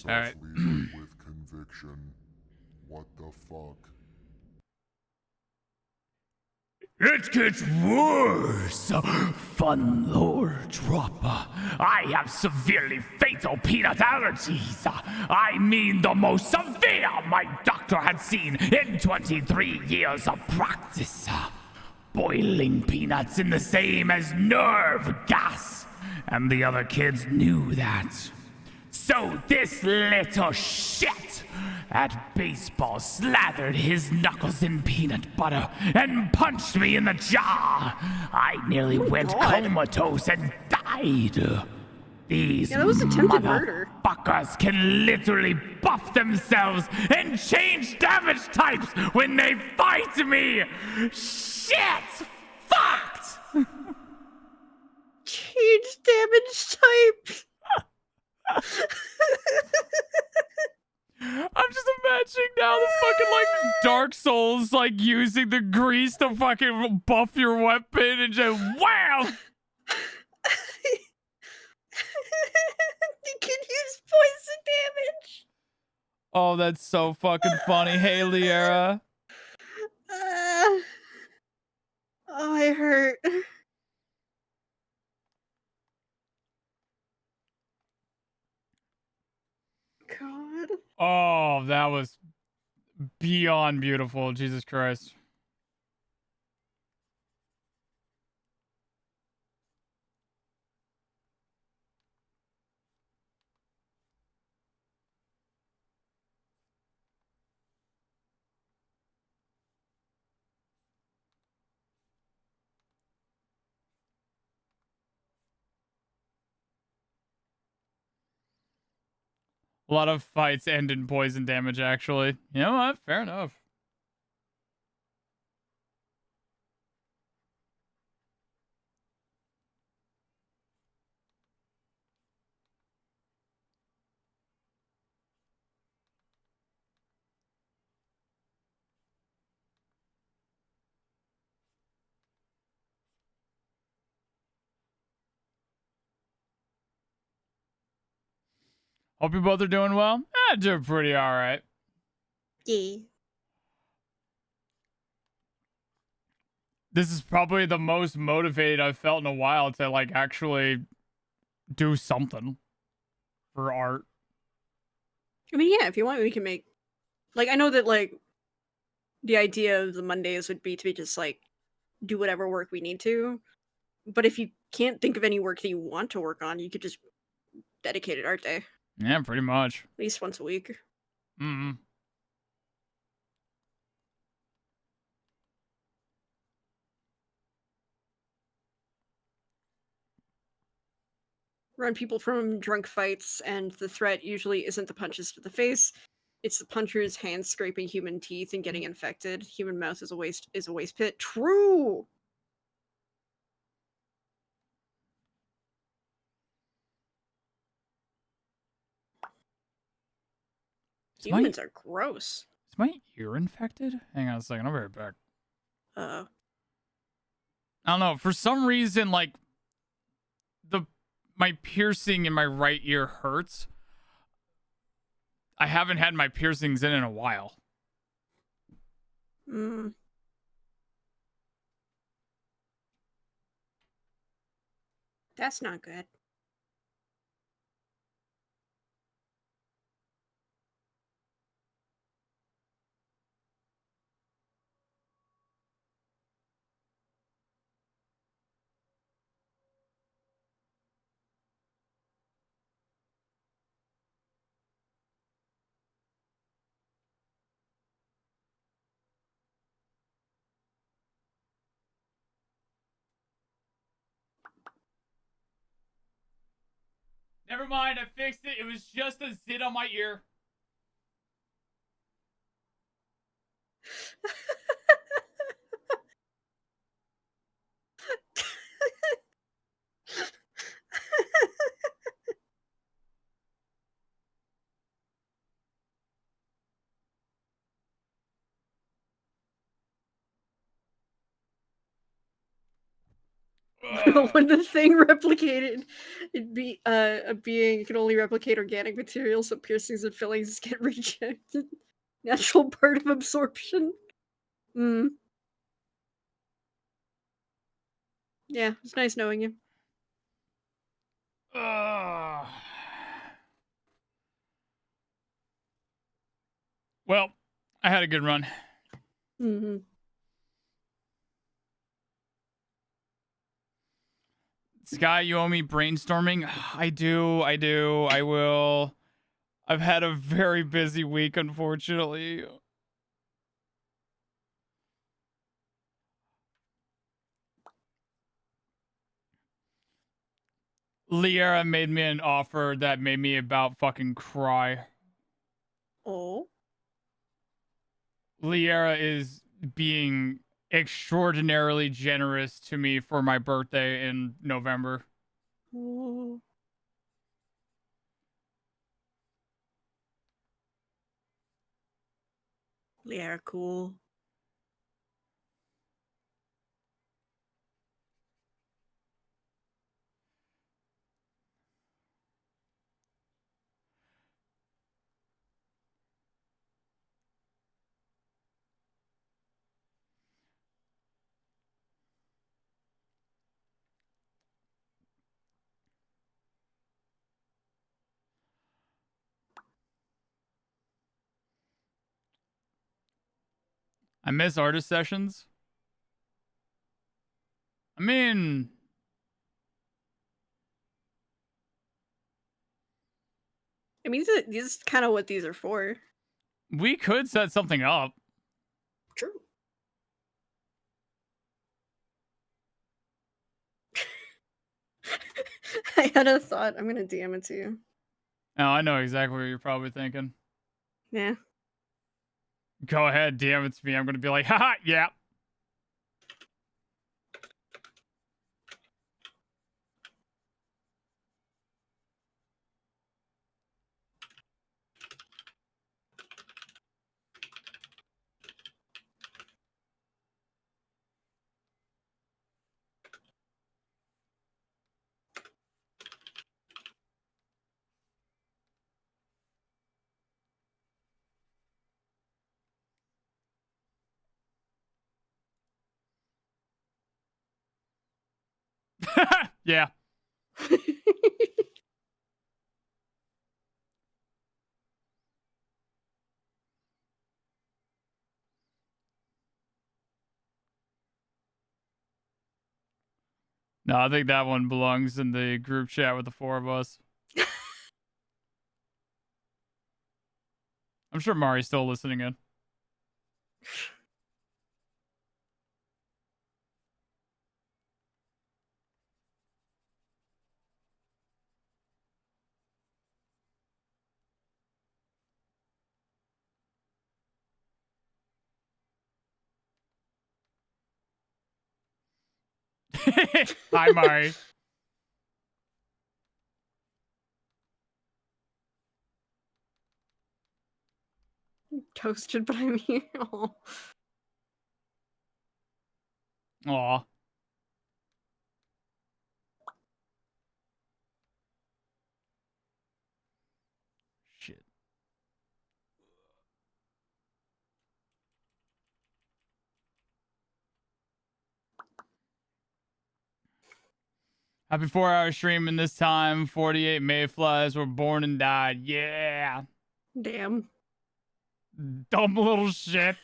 All right. Seth leader with conviction. What the fuck? It gets worse. Fun lore drop. I have severely fatal peanut allergies. I mean the most severe my doctor had seen in 23 years of practice. Boiling peanuts in the same as nerve gas. And the other kids knew that. So this little shit at baseball slathered his knuckles in peanut butter and punched me in the jaw. I nearly went God. comatose and died. These Yeah, that was attempted murder. motherfuckers can literally buff themselves and change damage types when they fight me. Shit! Fucked! Change damage type. I'm just imagining now the fucking like Dark Souls like using the grease to fucking buff your weapon and just wham! You can use poison damage. Oh, that's so fucking funny. Hey, Liera. Oh, I hurt. God. Oh, that was beyond beautiful. Jesus Christ. A lot of fights end in poison damage, actually. You know what? Fair enough. Hope you both are doing well. Doing pretty all right. Yeah. This is probably the most motivated I've felt in a while to like actually do something for art. I mean, yeah, if you want, we can make. Like, I know that like the idea of the Mondays would be to just like do whatever work we need to. But if you can't think of any work that you want to work on, you could just dedicate it art day, at Yeah, pretty much. least once a week. Mm-hmm. Run people from drunk fights, and the threat usually isn't the punches to the face. It's the puncher's hands scraping human teeth and getting infected. Human mouth is a waste pit. True. Is my Humans are gross. ear infected? Hang on a second, I'll be right back. Uh, I don't know. For some reason, like my piercing in my right ear hurts. I haven't had my piercings in a while. mm, that's not good. Never mind, I fixed it. It was just a zit on my ear. When the thing replicated, it'd be a being can only replicate organic materials, so piercings and fillings get rejected. Natural part of absorption. Mm. Yeah, it's nice knowing you. Well, I had a good run. Mm-hmm. Sky, you owe me brainstorming. I do. I will. I've had a very busy week, unfortunately. Liera made me an offer that made me about fucking cry. Oh. Liera is being extraordinarily generous to me for my birthday in November. Oh. Yeah, cool. I miss artist sessions. I mean, I mean, this is kind of what these are for. we could set something up. True. I had a thought. I'm gonna DM it to you. Oh, I know exactly what you're probably thinking. Yeah. Go ahead, DM it to me. I'm gonna be like, haha, yeah. Yeah. No, I think that one belongs in the group chat with the 4 of us. I'm sure Mari's still listening in. Hi, Mari. Toasted, but I'm here. Aw. Aw. Shit. Happy 4-hour streaming this time. 48 mayflies were born and died. Yeah. Damn. Dumb little shit.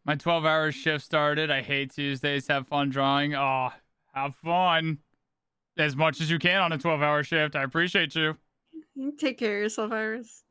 My 12-hour shift started. I hate Tuesdays. Have fun drawing. Oh, have fun. As much as you can on a 12-hour shift. I appreciate you. You take care of yourself, Iris.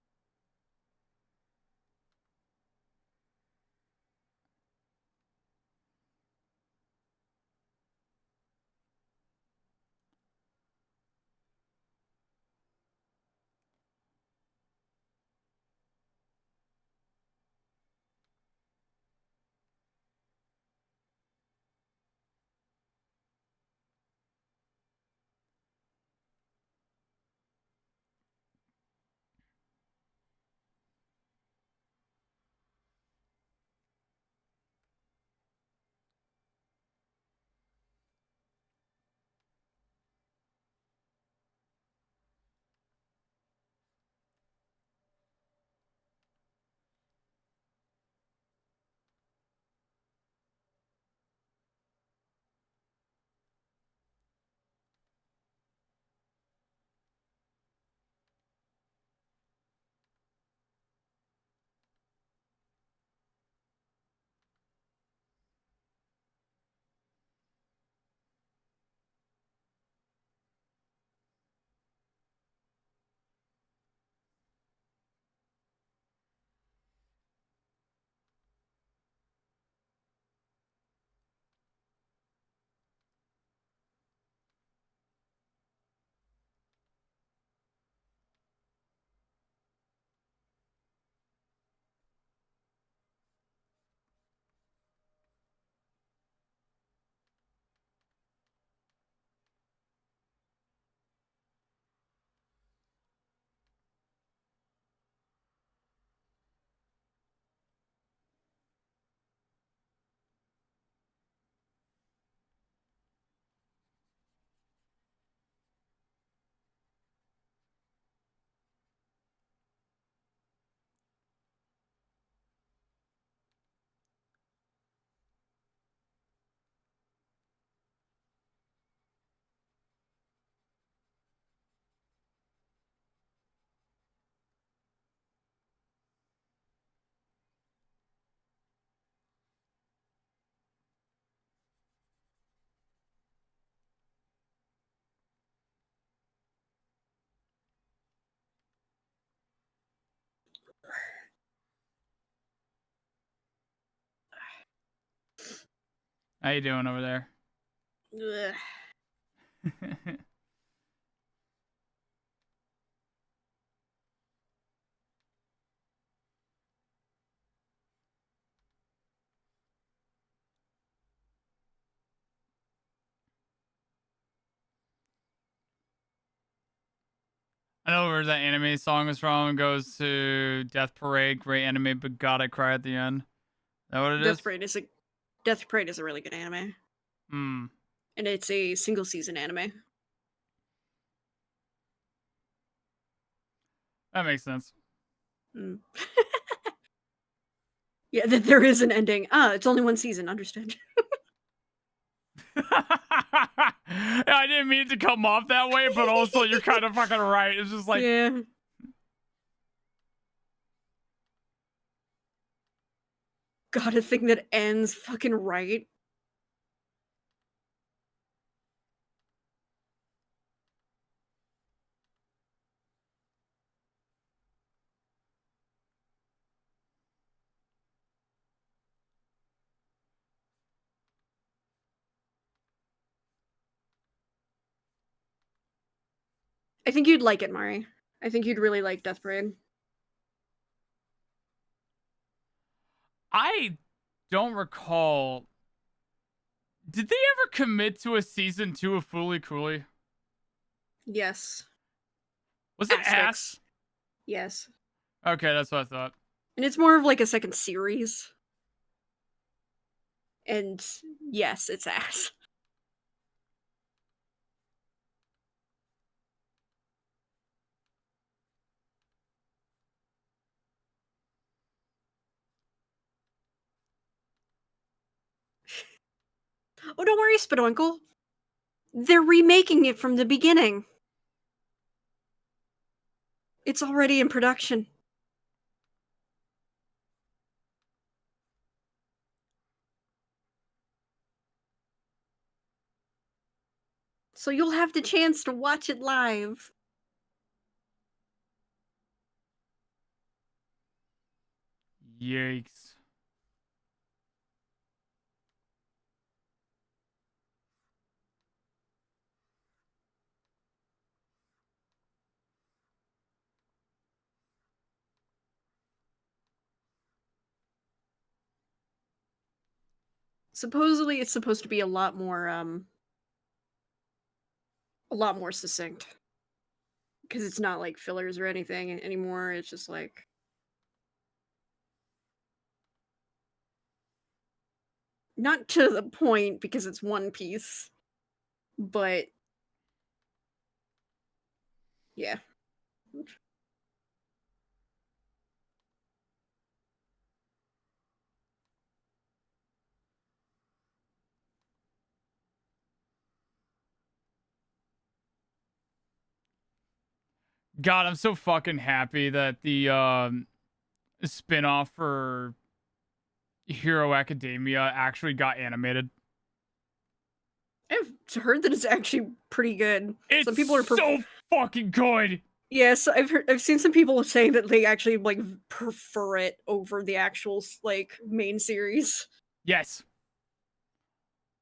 How you doing over there? Ugh. I know where that anime song is from. It goes to Death Parade, great anime, but God, I cry at the end. Is that what it is? Death Parade is a really good anime. Hmm. And it's a single season anime. That makes sense. Mm. Yeah, that there is an ending. It's only one season, understood. I didn't mean it to come off that way, but also you're kind of fucking right. It's just like, yeah. God, a thing that ends fucking right. I think you'd like it, Mari. I think you'd really like Death Parade. I don't recall. Did they ever commit to a season 2 of Fooly Cooly? Yes. Was it Asterisks. ass? Yes. Okay, that's what I thought. And it's more of like a second series. And yes, it's ass. Oh, don't worry, Spidoinkle. They're remaking it from the beginning. It's already in production. So you'll have the chance to watch it live. Yikes. Supposedly it's supposed to be a lot more succinct. Because it's not like fillers or anything anymore. It's just like not to the point because it's One Piece, but yeah. God, I'm so fucking happy that the spin-off for Hero Academia actually got animated. I've heard that it's actually pretty good. It's Some people are so fucking good. Yes, I've seen some people saying that they actually like prefer it over the actual like main series. Yes.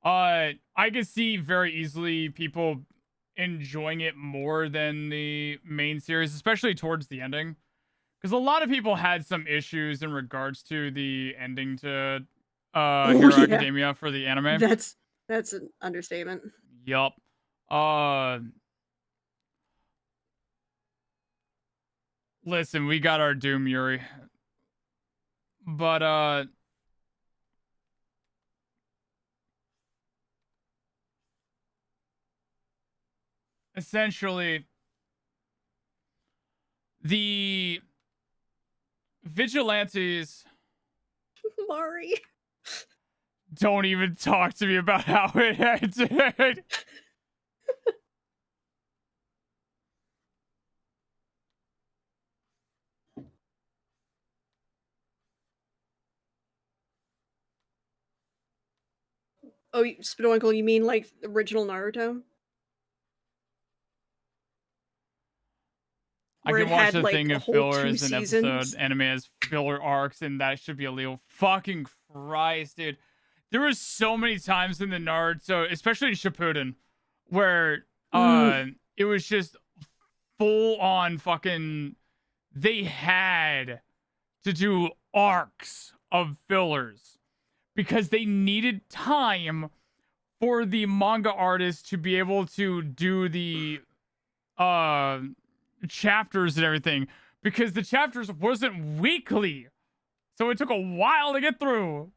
I can see very easily people enjoying it more than the main series, especially towards the ending. Because a lot of people had some issues in regards to the ending to Hero yeah. Academia for the anime. That's an understatement. Yup. Listen, we got our doom, Yuri. But essentially the vigilantes Mari. don't even talk to me about how it ended. Oh, Spidoinkle, you mean like the original Naruto? I Where can it watch had, the like, thing a of whole filler 2 as an seasons? episode. Anime has filler arcs, and that should be illegal. Fucking Christ, dude. there was so many times in the Naruto, especially in Shippuden, where it was just full on fucking. They had to do arcs of fillers because they needed time for the manga artist to be able to do the chapters and everything, because the chapters wasn't weekly, so it took a while to get through.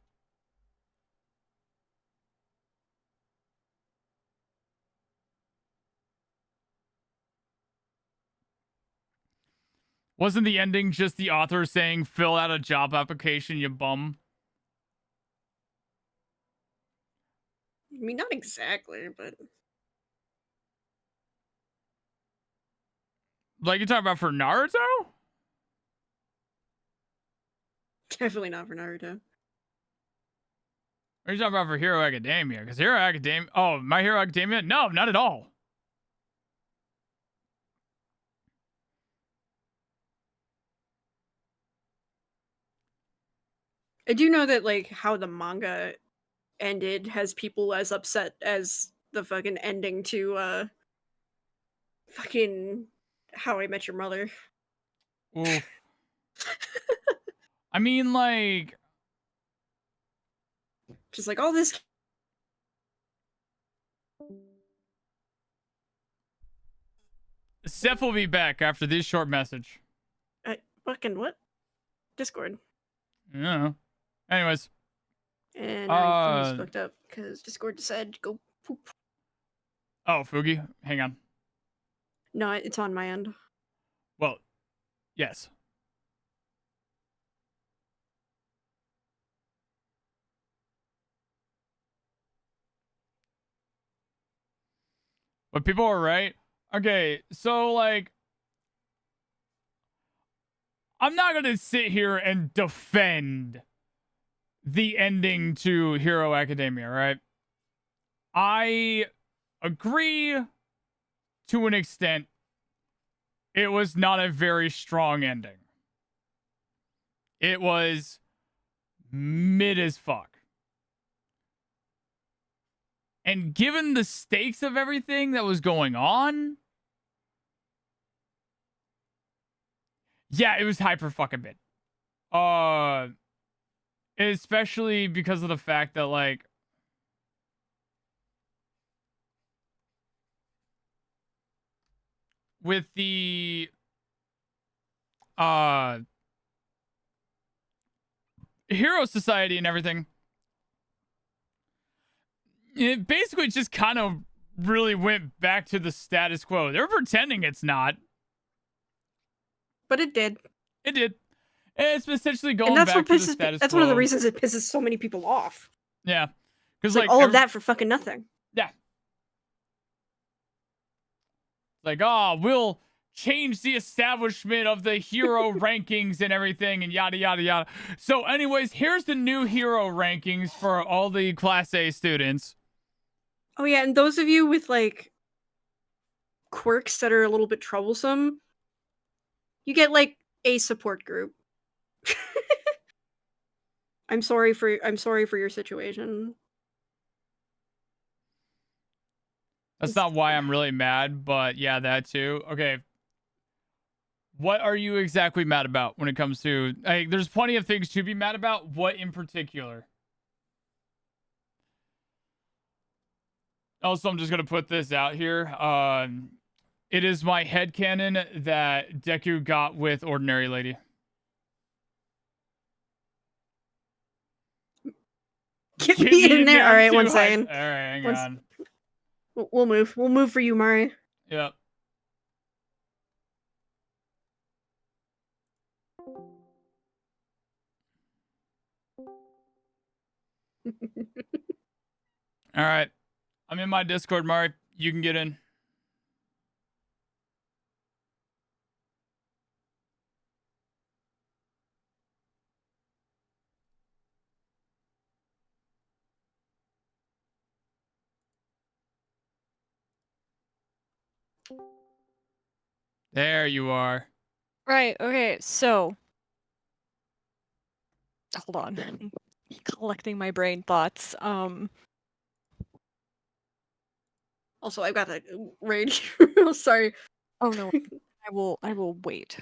Wasn't the ending just the author saying, fill out a job application, you bum? I mean, not exactly, but Like you're talking about for Naruto? definitely not for Naruto. Or are you talking about for Hero Academia? Because Hero Academia... Oh, My Hero Academia? No, not at all. I do know that, like, how the manga ended has people as upset as the fucking ending to, fucking How I Met Your Mother. Oof. I mean, like... Just like, all this... Seph will be back after this short message. Fucking what? Discord. I don't know. Anyways. And now he's fucked up because Discord decided to go poop. Oh, Fugi? Hang on. No, it's on my end. Well, yes. But people are right. Okay, so, like... I'm not going to sit here and defend the ending to Hero Academia, right? I agree to an extent. It was not a very strong ending. It was mid as fuck. And given the stakes of everything that was going on, yeah, it was hyper fucking mid. Especially because of the fact that, like, with the Hero Society and everything, it basically just kind of really went back to the status quo. They're pretending it's not. But it did. It did. It's essentially going And that's back what to the pisses. status That's quo. one of the reasons it pisses so many people off. Yeah. Because, like, all of that for fucking nothing. Yeah. Like, oh, we'll change the establishment of the hero rankings and everything and yada, yada, yada. So anyways, here's the new hero rankings for all the Class A students. Oh, yeah, and those of you with, like, quirks that are a little bit troublesome, you get, like, a support group. I'm sorry for your situation. That's not why I'm really mad, but yeah, that too. Okay. What are you exactly mad about when it comes to... there's plenty of things to be mad about. What in particular? Also, I'm just going to put this out here. It is my headcanon that Deku got with Ordinary Lady. Get me in there. All right, one second. All right, hang on. We'll move. We'll move for you, Mari. Yep. All right. I'm in my Discord, Mari. You can get in. There you are. Right, okay, so hold on. collecting my brain thoughts. Also, I've got the raid. Sorry. Oh no, I will wait.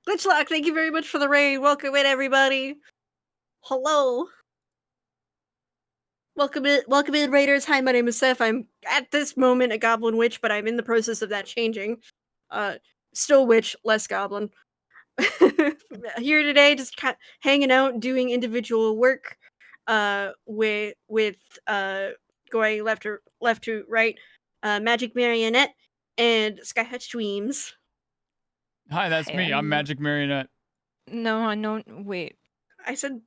Glitchlock, thank you very much for the raid. Welcome in, everybody. Hello. Welcome in, Raiders. Hi, my name is Seph. I'm at this moment a goblin witch, but I'm in the process of that changing. Still witch, less goblin. Here today, just hanging out, doing individual work. With going left to right. Magic Marionette and Skyhatch Dreams. Hi, that's me. I'm Magic Marionette. No, I don't. Wait. I said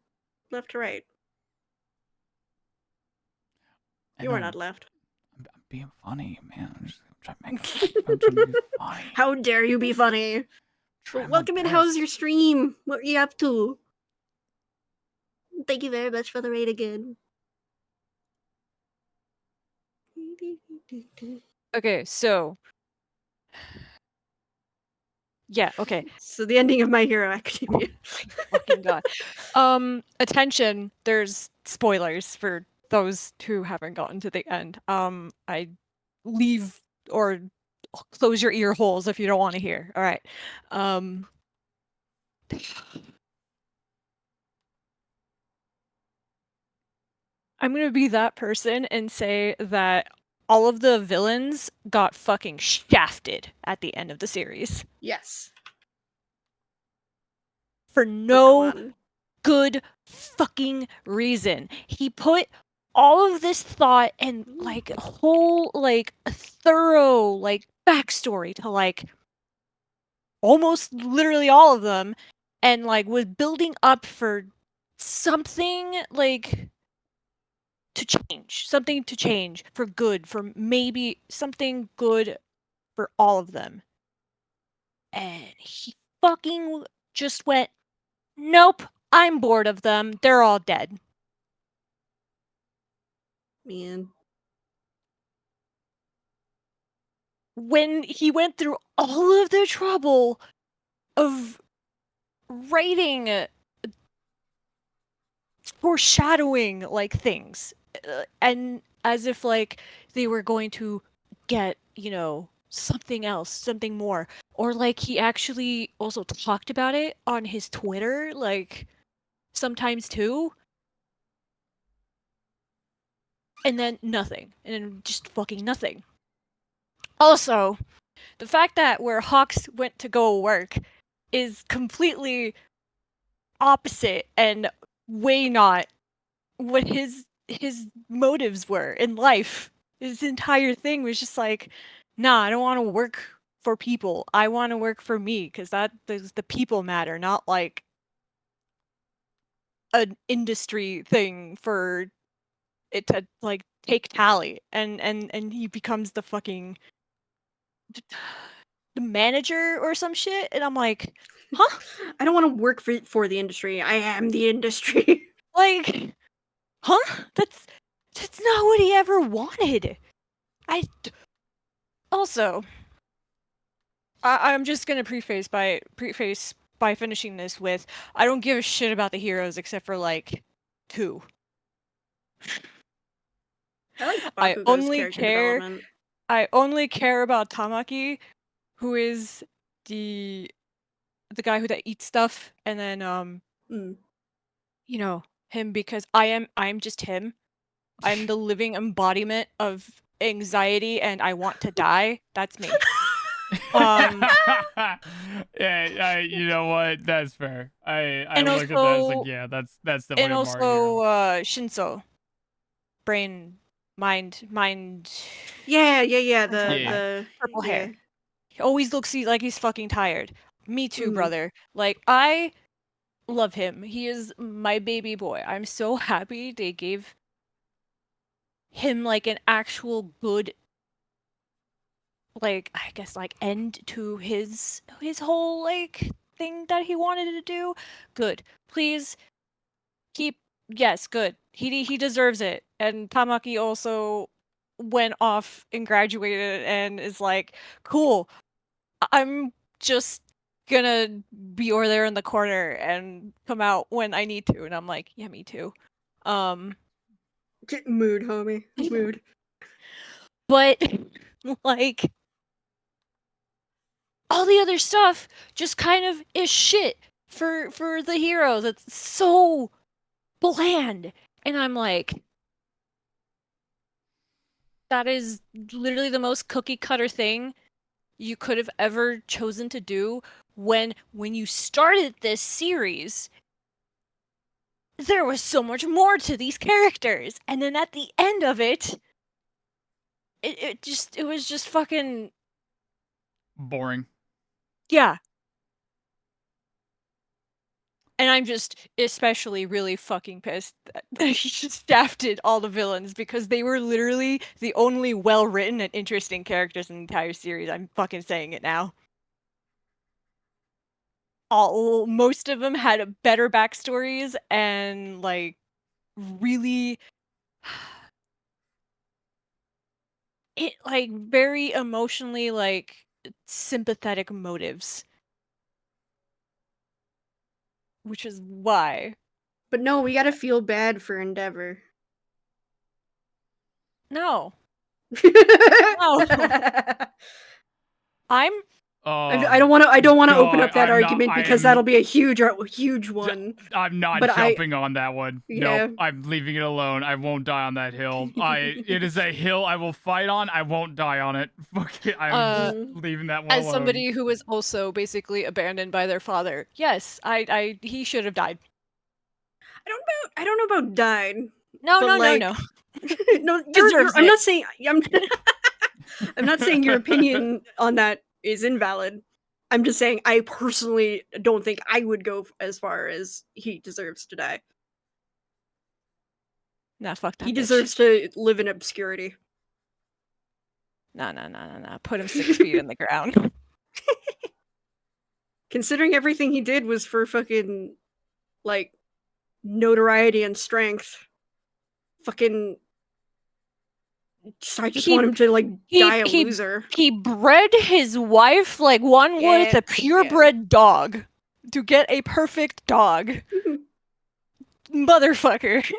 left to right. I You are know. not left. I'm being funny, man. I'm trying to be funny. How dare you be funny? Trying my Welcome in. best. How's your stream? What are you up to? Thank you very much for the raid again. Okay, so yeah, okay. So the ending of My Hero Academia. Fucking god. Attention, there's spoilers for those who haven't gotten to the end. I leave or close your ear holes if you don't want to hear. All right. I'm gonna be that person and say that all of the villains got fucking shafted at the end of the series. Yes. For But no come on. good fucking reason. He put all of this thought and like whole like thorough like backstory to like almost literally all of them and like was building up for something like something to change for good, for maybe something good for all of them. And he fucking just went, nope, I'm bored of them. They're all dead. Man. When he went through all of the trouble of writing foreshadowing like things and as if like they were going to get, you know, something else, something more, or like he actually also talked about it on his Twitter like sometimes too, and then nothing, and then just fucking nothing. Also, the fact that where Hawks went to go work is completely opposite and way not what his motives were in life. His entire thing was just like, nah, I don't want to work for people. I want to work for me because that the people matter, not like an industry thing for it to like take tally. And he becomes the fucking the manager or some shit, and I'm like, huh? I don't want to work for the industry. I am the industry. Like, huh? That's not what he ever wanted. Also, I'm just gonna preface by finishing this with, I don't give a shit about the heroes except for like 2. I like I Bakugo's only character care development. I only care about Tamaki, who is the guy who that eats stuff, and then Mm. you know, him because I'm just him. I'm the living embodiment of anxiety and I want to die. That's me. Yeah, you know what? That's fair. I And look at that as also like, yeah, that's definitely and a also Mario. Shinso. Brain mind Yeah. Yeah. The purple yeah. hair. He always looks like he's fucking tired. Me too, Mhm. brother. Like, I love him. He is my baby boy. I'm so happy they gave him like an actual good like I guess like end to his whole like thing that he wanted to do. Good. Please keep yes, good. He deserves it. And Tamaki also went off and graduated and is like, cool. I'm just gonna be over there in the corner and come out when I need to. And I'm like, yeah, me too. Mood, homie. Mood. But like all the other stuff just kind of is shit for the heroes. It's so bland. And I'm like, that is literally the most cookie cutter thing you could have ever chosen to do when you started this series. There was so much more to these characters, and then at the end of it was just fucking Boring. yeah. And I'm just especially really fucking pissed that he just shafted all the villains because they were literally the only well-written and interesting characters in the entire series. I'm fucking saying it now. Most of them had better backstories and like really like very emotionally like sympathetic motives, which is why But no, we gotta feel bad for Endeavor. no No. I'm I don't want to. I don't want to open God, up that I'm not- argument I because am- that'll be a huge one. I'm not But jumping on that one. Yeah. Nope, I'm leaving it alone. I won't die on that hill. It is a hill I will fight on. I won't die on it. Fuck it. I'm leaving that one as alone. somebody who was also basically abandoned by their father. Yes, he should have died. I don't know about died. No, But, no, like, no, no. No, Deserves I'm it. not saying. I'm not saying your opinion on that is invalid. I'm just saying I personally don't think I would go as far as he deserves to die. Nah, fuck that. He bitch. deserves to live in obscurity. No. Put him 6 feet in the ground. Considering everything he did was for fucking like notoriety and strength. Fucking I just want him to like die a loser. He bred his wife like one would Yeah, a purebred dog to get a perfect dog. Motherfucker.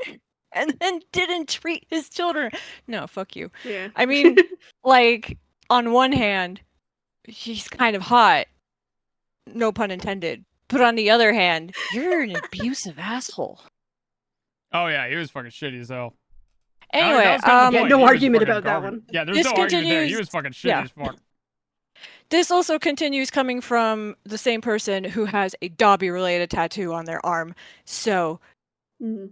And then didn't treat his children. No, fuck you. Yeah. I mean, like, on one hand, he's kind of hot. No pun intended. But on the other hand, you're an abusive asshole. Oh yeah, he was fucking shitty as hell. Anyway, that was kind of the yeah, point. no He was argument fucking about that garbage. one. Yeah, there's This no argument there. He continues- was fucking shitty yeah. as fuck. This also continues coming from the same person who has a Dobby-related tattoo on their arm. So, Mhm.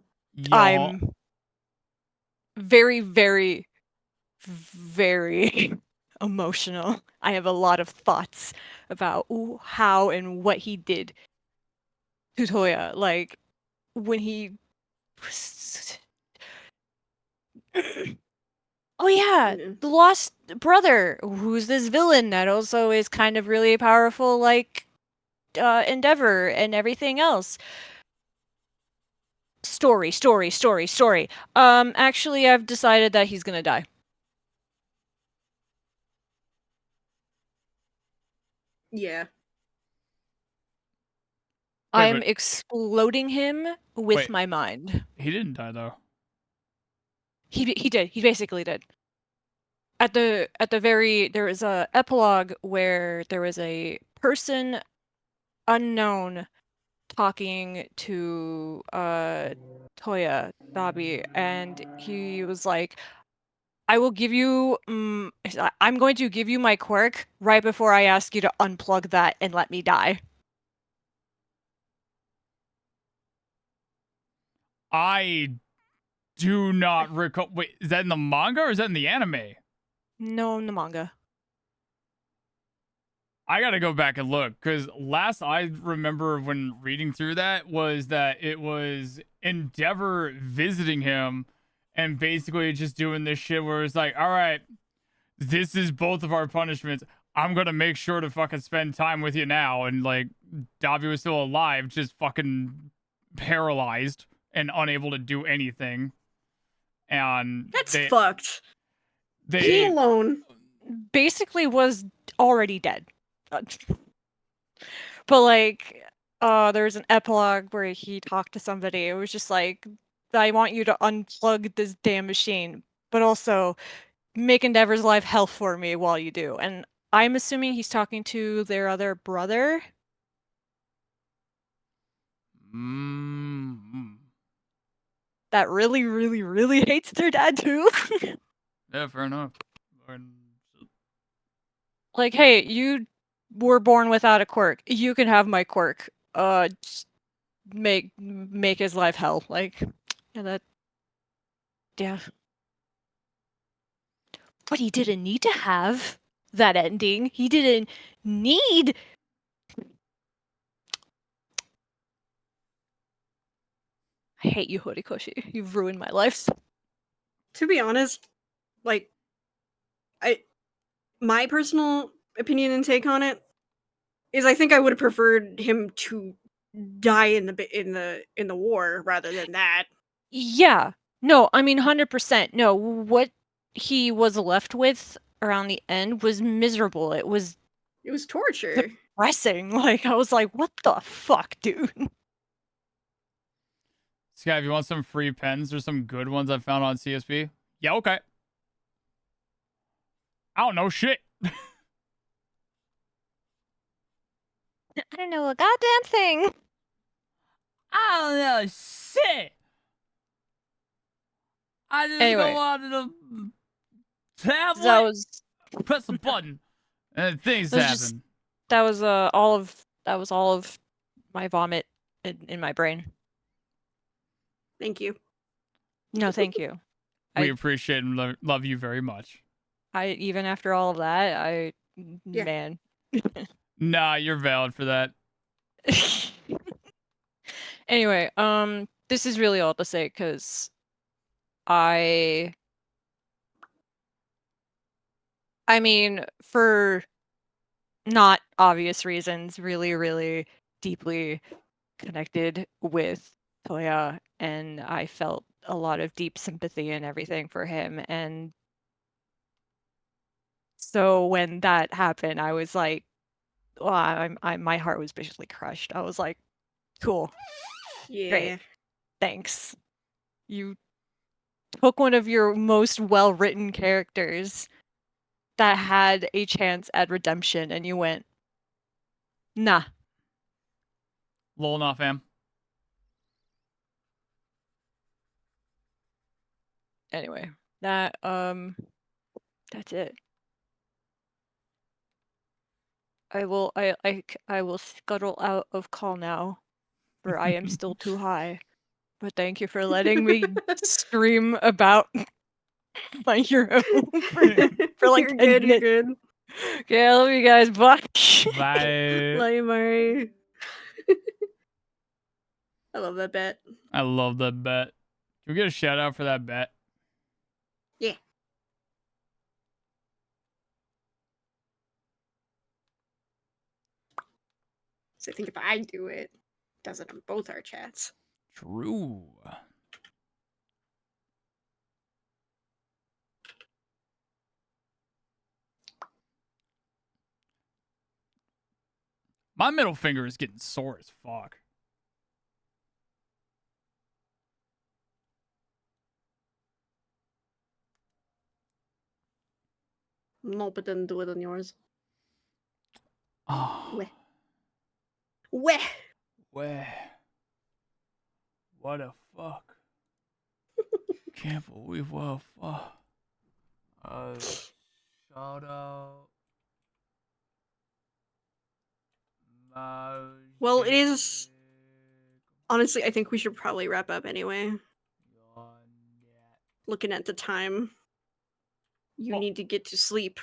I'm very, very, very emotional. I have a lot of thoughts about how and what he did to Toya. Like, when he... Oh yeah, Yeah. the Lost Brother, who's this villain that also is kind of really powerful, like Endeavor and everything else. Story. Actually, I've decided that he's gonna die. Yeah. I'm but- exploding him with Wait. my mind. He didn't die though. He did. He basically did. At the very there was a epilogue where there was a person unknown talking to Toya Dobby, and he was like, I will give you I'm going to give you my quirk right before I ask you to unplug that and let me die. I do not recall. Wait, is that in the manga or is that in the anime? No, in the manga. I gotta go back and look because last I remember when reading through that was that it was Endeavor visiting him and basically just doing this shit where it's like, all right, this is both of our punishments. I'm gonna make sure to fucking spend time with you now. And like, Dobby was still alive, just fucking paralyzed and unable to do anything. And That's fucked. He they alone. Basically was already dead. But like, there was an epilogue where he talked to somebody. It was just like, I want you to unplug this damn machine, but also make Endeavor's life hell for me while you do. And I'm assuming he's talking to their other brother. Mm. That really, really, really hates their dad too. Yeah, fair enough. Like, hey, you were born without a quirk. You can have my quirk. Just make his life hell. Like, yeah, that. Yeah. But he didn't need to have that ending. He didn't need. I hate you, Horikoshi. You've ruined my life. To be honest, like, my personal opinion and take on it is I think I would have preferred him to die in the war rather than that. Yeah. No, I mean 100%. No, what he was left with around the end was miserable. It was It was torture. depressing. Like, I was like, what the fuck, dude? Sky, if you want some free pens, there's some good ones I found on CSB. Yeah, okay. I don't know shit. I don't know a goddamn thing. I don't know shit. I just Anyway. go on to the tablet, That was press a button, and things That was happen. just- that was all of my vomit in my brain. Thank you. No, thank you. We I- appreciate and love you very much. I even after all of that, Yeah. man. Nah, you're valid for that. Anyway, this is really all to say because I mean, for not obvious reasons, really, really deeply connected with Toya, and I felt a lot of deep sympathy and everything for him. And so when that happened, I was like, well, my heart was basically crushed. I was like, cool, Yeah. thanks. You took one of your most well-written characters that had a chance at redemption, and you went, nah. Lol, nah, fam. Anyway, that's it. I will scuttle out of call now, for I am still too high. But thank you for letting me stream about my hero for like You're 10 good. You're minutes. good. Okay, I love you guys. Bye. Bye. Love you, Murray. I love that bet. I love that bet. Can we get a shout out for that bet? Yeah. So I think if I do it, it does it on both our chats. True. My middle finger is getting sore as fuck. No, but then do it on yours. Oh. Weh. Weh. Weh. What a fuck. Can't believe what a fuck. Shout out. Well, it is. Honestly, I think we should probably wrap up anyway. Looking at the time. You need to get to sleep.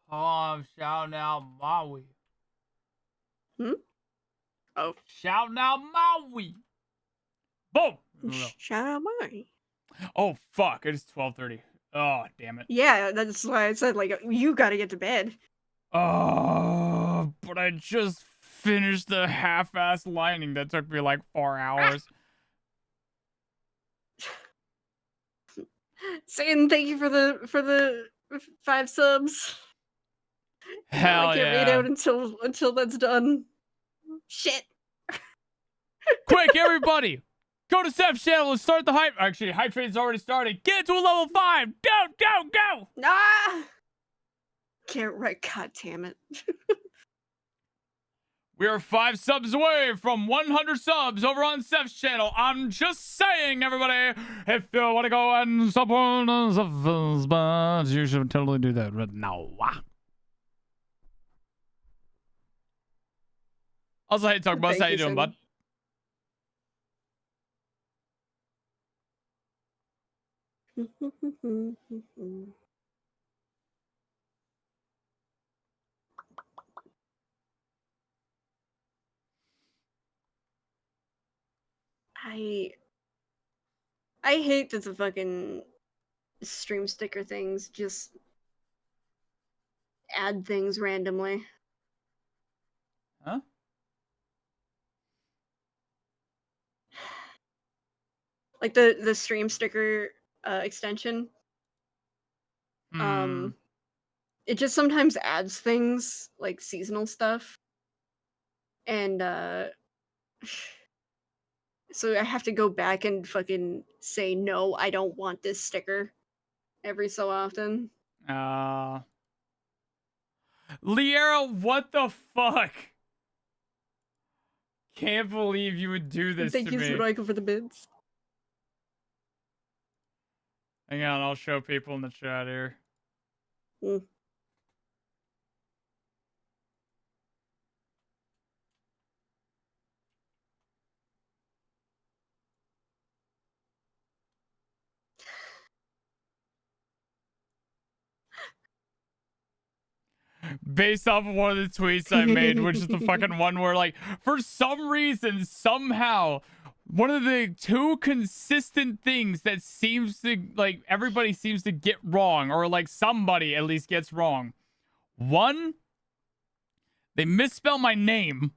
Oh, I'm shouting out Maui. Hmm? Oh. Shouting out Maui. Boom. Shout out mine. Oh, fuck. It is 12:30. Oh, damn it. Yeah, that's why I said, like, you gotta get to bed. Oh, but I just finished the half-ass lining that took me like 4 hours. Saying thank you for the 5 subs. Hell I can't yeah. read out until that's done. Shit. Quick, everybody! Go to Seph's channel and start the hype. Actually, hype train's already started. Get to a level 5. Go, go, go! Ah! Can't write. God damn it. We are 5 subs away from 100 subs over on Seph's channel. I'm just saying, everybody, if you want to go and support Seph's, but you should totally do that right now. Also, hey, Talk Bus, how you doing, bud? I hate that the fucking stream sticker things just add things randomly. Huh? Like the stream sticker extension. It just sometimes adds things like seasonal stuff. And so I have to go back and fucking say no, I don't want this sticker every so often. Liera, what the fuck? Can't believe you would do this Thank to you, me. Sudoku, for the bids. Hang on, I'll show people in the chat here. Based off of one of the tweets I made, which is the fucking one where, like, for some reason, somehow, one of the 2 consistent things that seems to, like, everybody seems to get wrong, or, like, somebody at least gets wrong. 1, they misspell my name.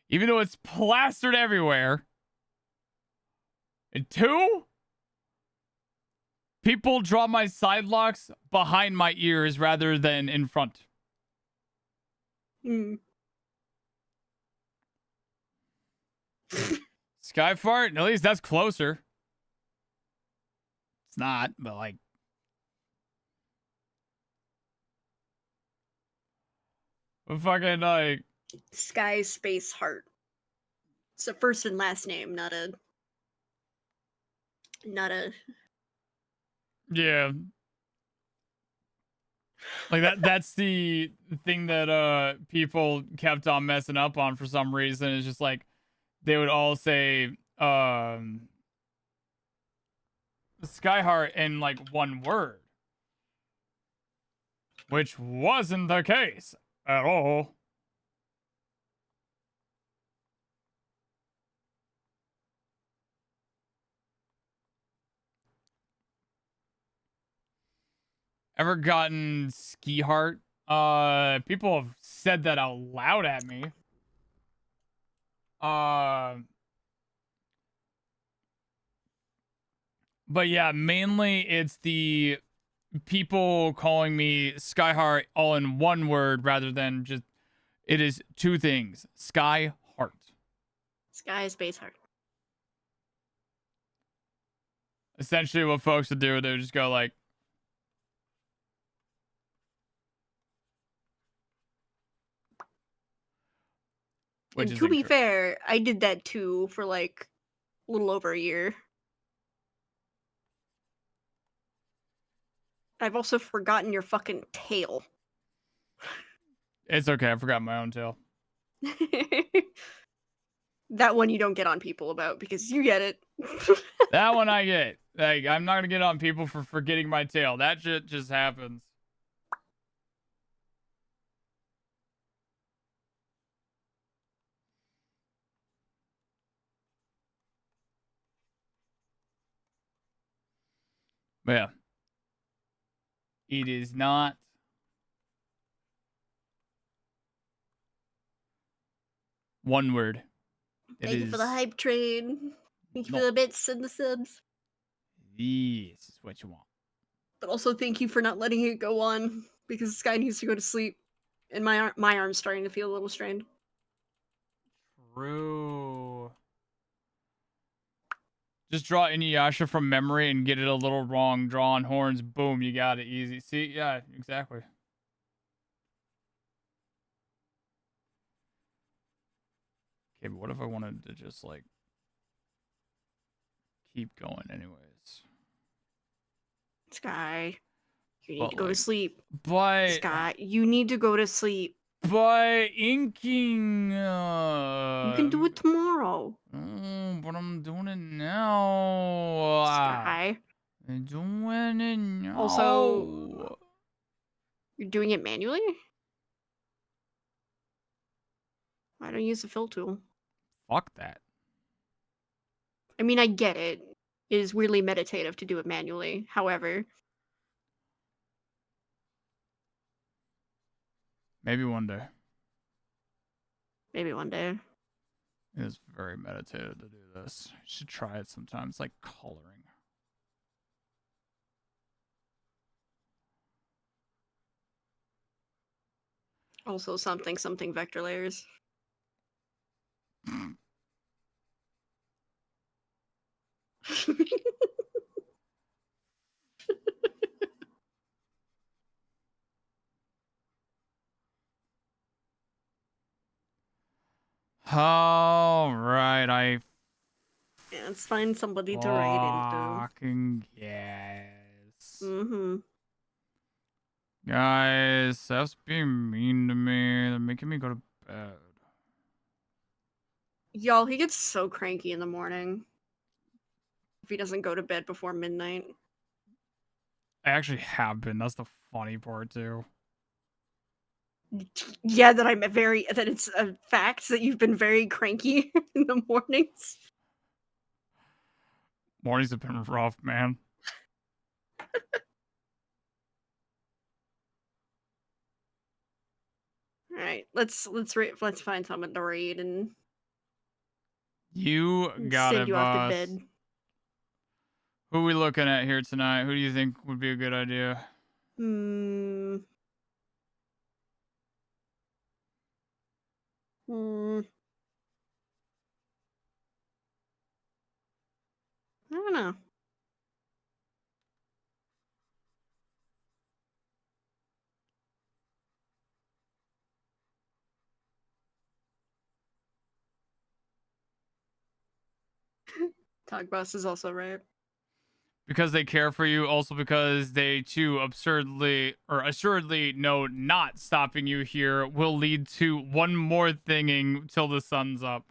Even though it's plastered everywhere. And 2, people draw my side locks behind my ears rather than in front. Skyfart? At least that's closer. It's not, but like. Fucking like. Sky Space Heart. It's a first and last name, not a. Yeah. Like that's the thing that people kept on messing up on for some reason. It's just like they would all say Skyheart in like one word. Which wasn't the case at all. Ever gotten ski heart? People have said that out loud at me. But yeah, mainly it's the people calling me Skyheart all in one word rather than just, it is 2 things. Sky Heart. Sky Space Heart. Essentially what folks would do, they would just go like, And to be fair, I did that too for like a little over a year. I've also forgotten your fucking tail. It's okay, I forgot my own tail. That one you don't get on people about because you get it. That one I get. Like, I'm not gonna get on people for forgetting my tail. That shit just happens. But yeah. It is not. One word. Thank you for the hype train. Thank you for the bits and the subs. This is what you want. But also thank you for not letting it go on because Sky needs to go to sleep And my arm's starting to feel a little strained. True. Just draw Inuyasha from memory and get it a little wrong. Draw on horns. Boom, you got it. Easy. See? Yeah, exactly. Okay, but what if I wanted to just, like, keep going anyways? Sky, you need But, to go to like, sleep. By Sky, you need to go to sleep. inking. You can do it tomorrow. But I'm doing it now. Sky. I'm doing it now. Also, you're doing it manually? Why don't you use the fill tool? Fuck that. I mean, I get it. It is weirdly meditative to do it manually. However, Maybe one day. maybe one day. It is very meditative to do this. You should try it sometime. It's like coloring. Also, something vector layers. All right, Yeah, let's find somebody to write into. fucking guess. Mm-hmm. Guys, Seph's being mean to me. They're making me go to bed. Y'all, he gets so cranky in the morning if he doesn't go to bed before midnight. I actually have been. That's the funny part, too. Yeah, that it's a fact that you've been very cranky in the mornings. Mornings have been rough, man. All right, let's find someone to read and You got send it, you off to boss. bed. Who are we looking at here tonight? Who do you think would be a good idea? Hmm. Hmm. I don't know. Tog Boss is also right. Because they care for you, also because they too assuredly know not stopping you here will lead to one more thinging till the sun's up.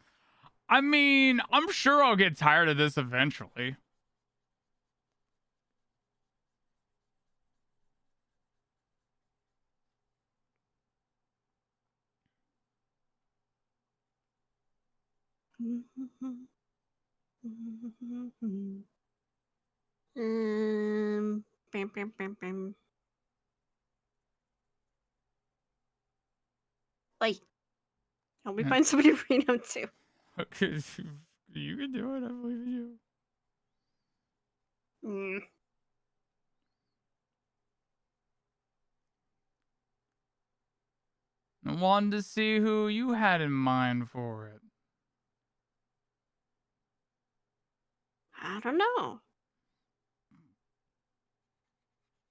I mean, I'm sure I'll get tired of this eventually. Bam, bam, bam, bam. Like, help me find somebody to read out to. Okay, you can do it. I believe in you. Mm. I wanted to see who you had in mind for it. I don't know.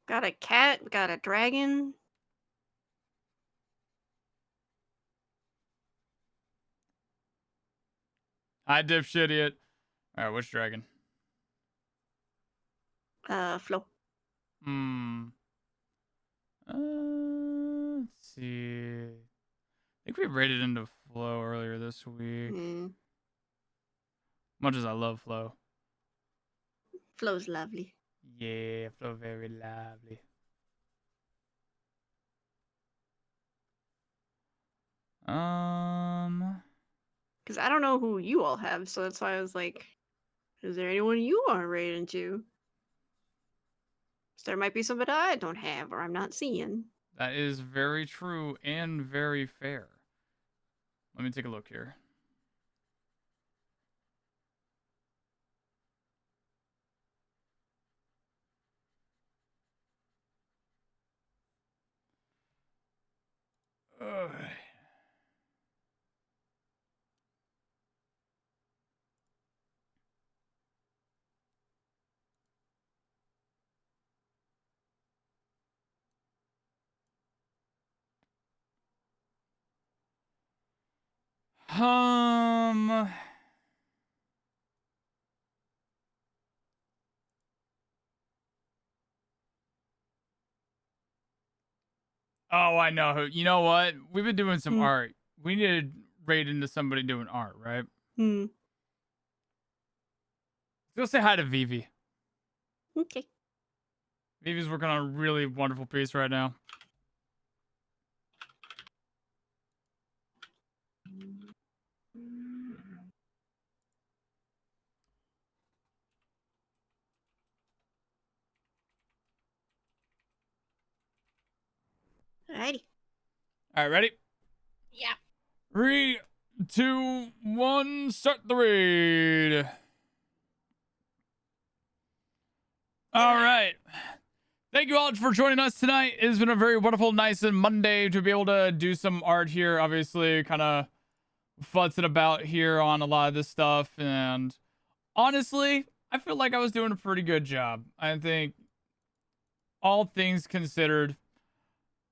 Got a cat, got a dragon. Hi, dipshit idiot. All right, which dragon? Flo. Let's see. I think we rated into Flo earlier this week. Mm. Much as I love Flo. Flo's lovely. Yeah, Flo very lovely. Because I don't know who you all have, so that's why I was like, is there anyone you want to raid into? So there might be somebody I don't have or I'm not seeing. That is very true and very fair. Let me take a look here. Ugh. Um. Oh, I know who. You know what? We've been doing some Hmm. art. We need to raid into somebody doing art, right? Hmm. Let's go say hi to Vivi. Okay. Vivi's working on a really wonderful piece right now. Alrighty. All right, ready? Yeah. 3, 2, 1, start the raid. All right. Thank you all for joining us tonight. It has been a very wonderful, nice, and Monday to be able to do some art here. Obviously, kind of futzing about here on a lot of this stuff. And honestly, I feel like I was doing a pretty good job. I think, all things considered,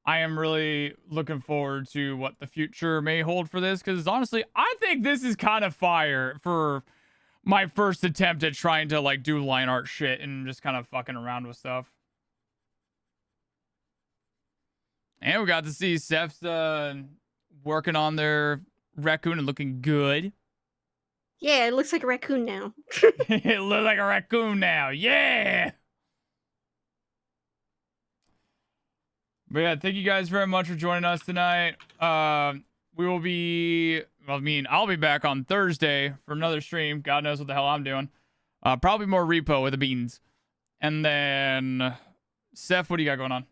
I am really looking forward to what the future may hold for this. Because honestly, I think this is kind of fire for my first attempt at trying to like do line art shit and just kind of fucking around with stuff. And we got to see Seph's working on their raccoon and looking good. Yeah, it looks like a raccoon now. It looks like a raccoon now. Yeah. But yeah, thank you guys very much for joining us tonight. We will be, I'll be back on Thursday for another stream. God knows what the hell I'm doing. Probably more repo with the beans. And then, Seph, what do you got going on?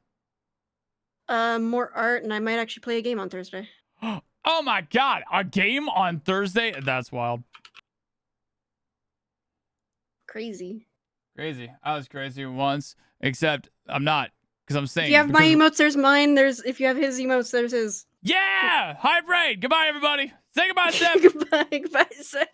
More art, and I might actually play a game on Thursday. Oh my God, a game on Thursday? That's wild. Crazy. Crazy. I was crazy once, except I'm not, because I'm saying. If you have my emotes, there's mine. If you have his emotes, there's his. Yeah! Hype raid! Goodbye, everybody! Say goodbye, Seph! Goodbye, Seth.